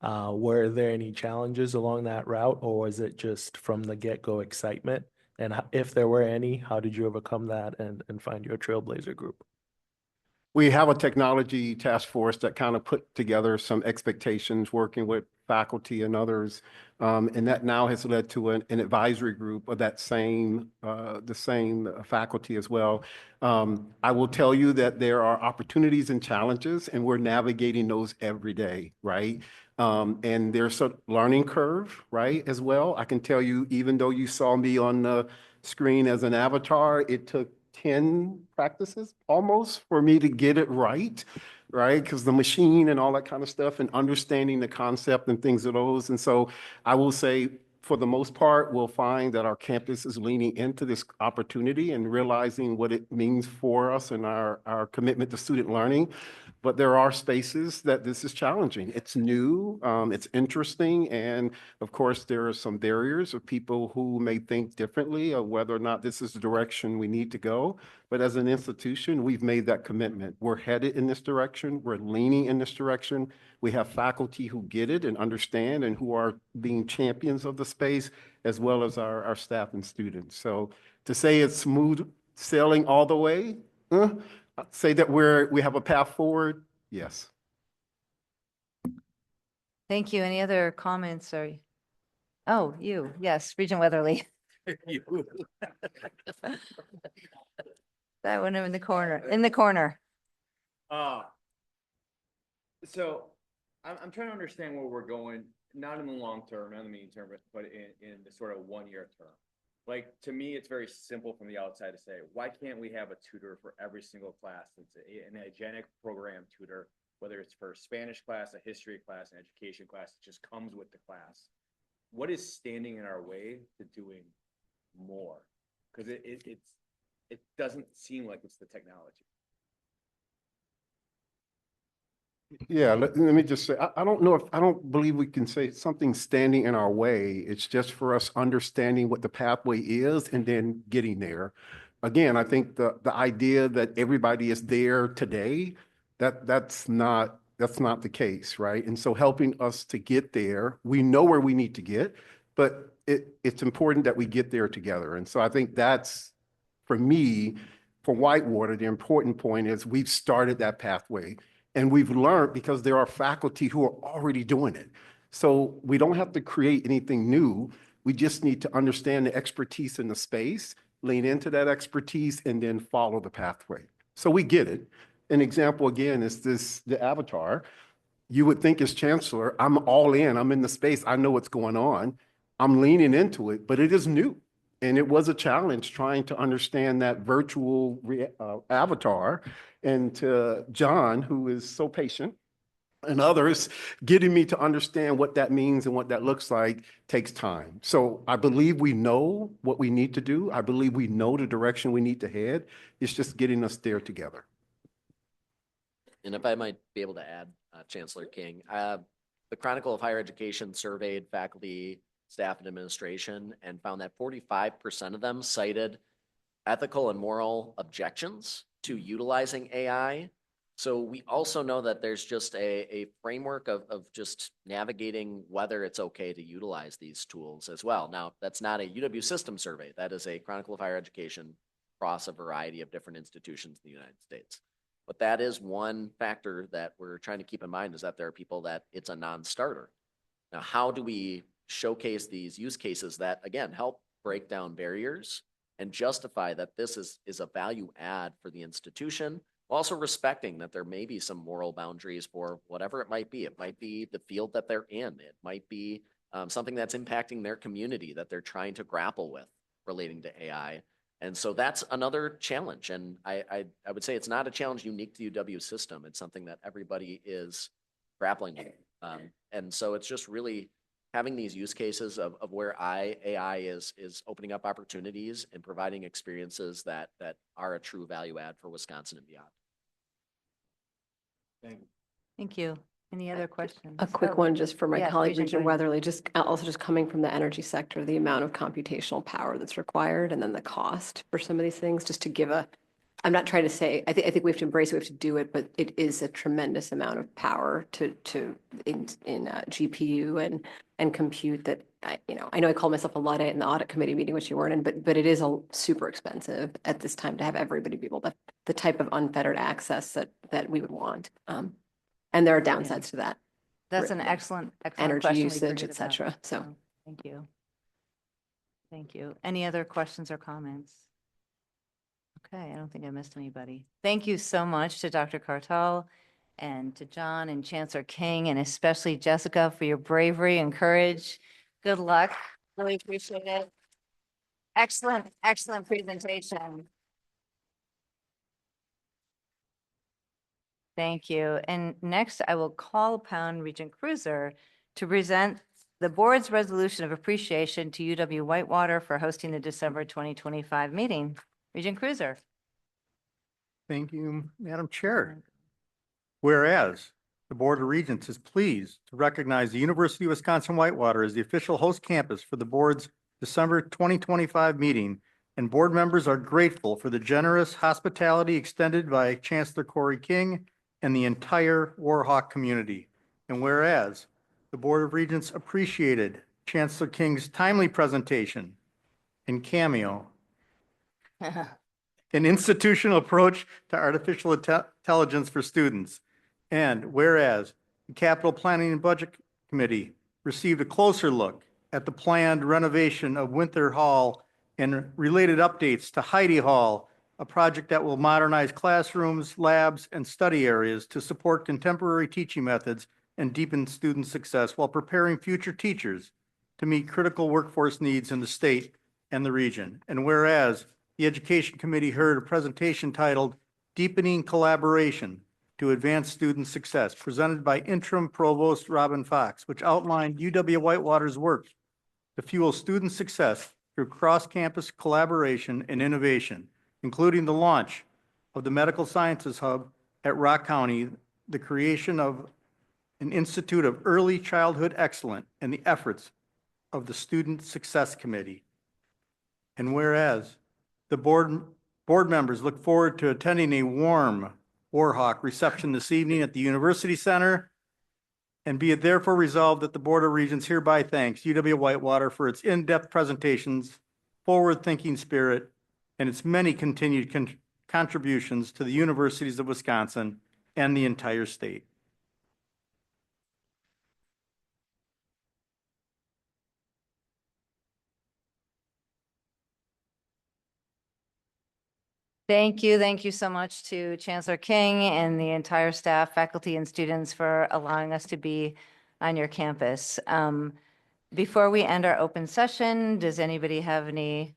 Were there any challenges along that route, or was it just from the get-go excitement? And if there were any, how did you overcome that and find your trailblazer group? We have a technology task force that kind of put together some expectations, working with faculty and others. And that now has led to an advisory group of that the same faculty as well. I will tell you that there are opportunities and challenges, and we're navigating those every day, right? And there's a learning curve, right, as well. I can tell you, even though you saw me on the screen as an avatar, it took 10 practices almost for me to get it right, because the machine and all that kind of stuff and understanding the concept and things of those. And so I will say, for the most part, we'll find that our campus is leaning into this opportunity and realizing what it means for us and our commitment to student learning. But there are spaces that this is challenging. It's new, it's interesting, and of course, there are some barriers of people who may think differently of whether or not this is the direction we need to go. But as an institution, we've made that commitment. We're headed in this direction. We're leaning in this direction. We have faculty who get it and understand and who are being champions of the space, as well as our staff and students. So to say it's smooth sailing all the way, say that we have a path forward, yes. Thank you. Any other comments or? Oh, you, yes, Regent Weatherly. That one in the corner, So I'm trying to understand where we're going, not in the long term, not in the medium term, but in the sort of 1 year term. Like, to me, it's very simple from the outside to say, why can't we have a tutor for every single class? It's an hygienic program tutor, whether it's for a Spanish class, a history class, an education class, it just comes with the class. What is standing in our way to doing more? Because it doesn't seem like it's the technology. Yeah, let me just say, I don't believe we can say something standing in our way. It's just for us understanding what the pathway is and then getting there. Again, I think the idea that everybody is there today, that's not the case, right? And so helping us to get there, we know where we need to get, but it's important that we get there together. And so I think that's, for me, for Whitewater, the important point is we've started that pathway. And we've learned because there are faculty who are already doing it. So we don't have to create anything new. We just need to understand the expertise in the space, lean into that expertise, and then follow the pathway. So we get it. An example, again, is the avatar. You would think as chancellor, I'm all in, I'm in the space, I know what's going on. I'm leaning into it, but it is new. And it was a challenge trying to understand that virtual avatar. And to John, who is so patient, and others, getting me to understand what that means and what that looks like takes time. So I believe we know what we need to do. I believe we know the direction we need to head. It's just getting us there together. And if I might be able to add, Chancellor King, the Chronicle of Higher Education surveyed faculty, staff, and administration and found that 45% of them cited ethical and moral objections to utilizing AI. So we also know that there's just a framework of just navigating whether it's okay to utilize these tools as well. Now, that's not a UW system survey. That is a Chronicle of Higher Education across a variety of different institutions in the United States. But that is one factor that we're trying to keep in mind, is that there are people that it's a non-starter. Now, how do we showcase these use cases that, again, help break down barriers and justify that this is a value add for the institution, also respecting that there may be some moral boundaries for whatever it might be. It might be the field that they're in. It might be something that's impacting their community that they're trying to grapple with relating to AI. And so that's another challenge. And I would say it's not a challenge unique to UW system. It's something that everybody is grappling with. And so it's just really having these use cases of where AI is opening up opportunities and providing experiences that are a true value add for Wisconsin and beyond. Thank you. Any other questions? A quick Oh, one just for my yes, colleague, Regent, Regent go ahead. Weatherly, just also just coming from the energy sector, the amount of computational power that's required and then the cost for some of these things, just to give a, I'm not trying to say, I think we have to embrace it, we have to do it, but it is a tremendous amount of power in GPU and compute that I know I called myself a Luddite in the audit committee meeting, which you weren't in, but it is super expensive at this time to have everybody be able to, the type of unfettered access that we would want. And there are downsides to that. That's an excellent Energy question. we usage, forget et cetera, about. so. Thank you. Thank you. Any other questions or comments? Okay, I don't think I missed anybody. Thank you so much to Dr. Cartal and to John and Chancellor King, and especially Jessica for your bravery and courage. Good luck. Really appreciate it. Excellent, excellent presentation. Thank you. And next, I will call upon Regent Cruiser to present the board's resolution of appreciation to UW-Whitewater for hosting the December 2025 meeting. Regent Cruiser. Thank you, Madam Chair. Whereas the Board of Regents is pleased to recognize the University of Wisconsin-Whitewater as the official host campus for the board's December 2025 meeting, and board members are grateful for the generous hospitality extended by Chancellor Corey King and the entire Warhawk community. And whereas the Board of Regents appreciated Chancellor King's timely presentation and cameo, an institutional approach to artificial intelligence for students. And whereas the Capital Planning and Budget Committee received a closer look at the planned renovation of Winter Hall and related updates to Heidi Hall, a project that will modernize classrooms, labs, and study areas to support contemporary teaching methods and deepen student success while preparing future teachers to meet critical workforce needs in the state and the region. And whereas the Education Committee heard a presentation titled Deepening Collaboration to Advance Student Success, presented by Interim Provost Robin Fox, which outlined UW-Whitewater's work to fuel student success through cross-campus collaboration and innovation, including the launch of the Medical Sciences Hub at Rock County, the creation of an Institute of Early Childhood Excellence, and the efforts of the Student Success Committee. And whereas the board members look forward to attending a warm Warhawk reception this evening at the University Center, and be it therefore resolved that the Board of Regents hereby thanks UW-Whitewater for its in-depth presentations, forward-thinking spirit, and its many continued contributions to the universities of Wisconsin and the entire state. Thank you. Thank you so much to Chancellor King and the entire staff, faculty, and students for allowing us to be on your campus. Before we end our open session, does anybody have any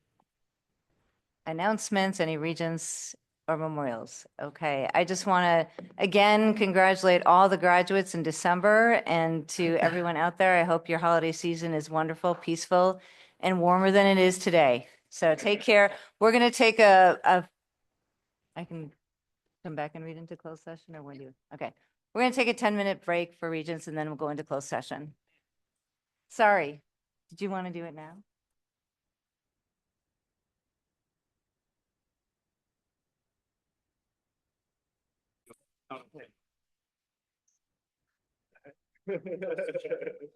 announcements, any regents or memorials? Okay, I just want to again congratulate all the graduates in December, and to everyone out there, I hope your holiday season is wonderful, peaceful, and warmer than it is today. So take care. We're going to take I can come back and read into closed session, or when do you? Okay. We're going to take a 10-minute break for regents, and then we'll go into closed session. Sorry. Did you want to do it now?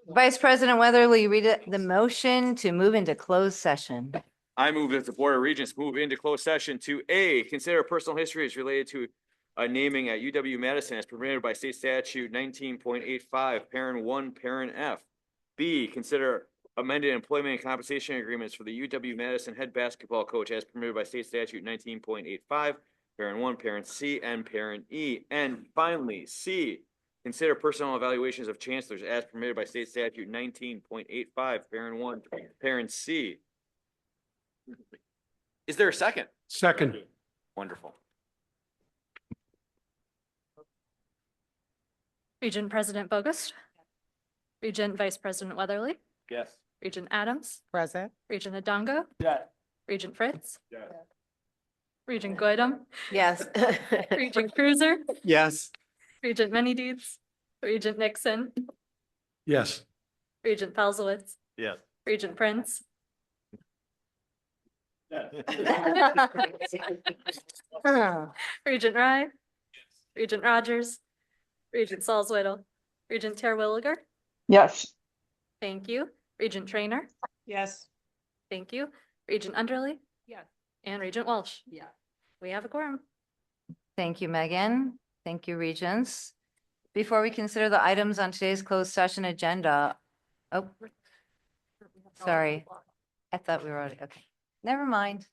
Vice President Weatherly, read the motion to move into closed session. I move that the Board of Regents move into closed session to A, consider personal history is related to naming at UW-Madison as permitted by state statute 19.85, parent 1, parent F. B, consider amended employment and compensation agreements for the UW-Madison head basketball coach as permitted by state statute 19.85, parent 1, parent C, and parent E. And finally, C, consider personal evaluations of chancellors as permitted by state statute 19.85, parent 1, parent C. Is there a second? Second. Wonderful. Regent President Bogus. Regent Vice President Weatherly. Yes. Regent Adams. Present. Regent Adongo. Yes. Regent Fritz. Yes. Regent Goydam. Yes. Regent Cruiser. Yes. Regent Many Deeds. Regent Nixon, Yes. Regent Felzowitz, Yes. Regent Prince. Regent Rye. Regent Rogers. Regent Salzweedl. Regent Terwilliger. Yes. Thank you. Regent Trainer. Yes. Thank you. Regent Underly. Yes. And Regent Welsh. Yeah. We have a quorum. Thank you, Megan. Thank you, Regents. Before we consider the items on today's closed session agenda, oh, sorry. I thought we were already, okay. Never mind.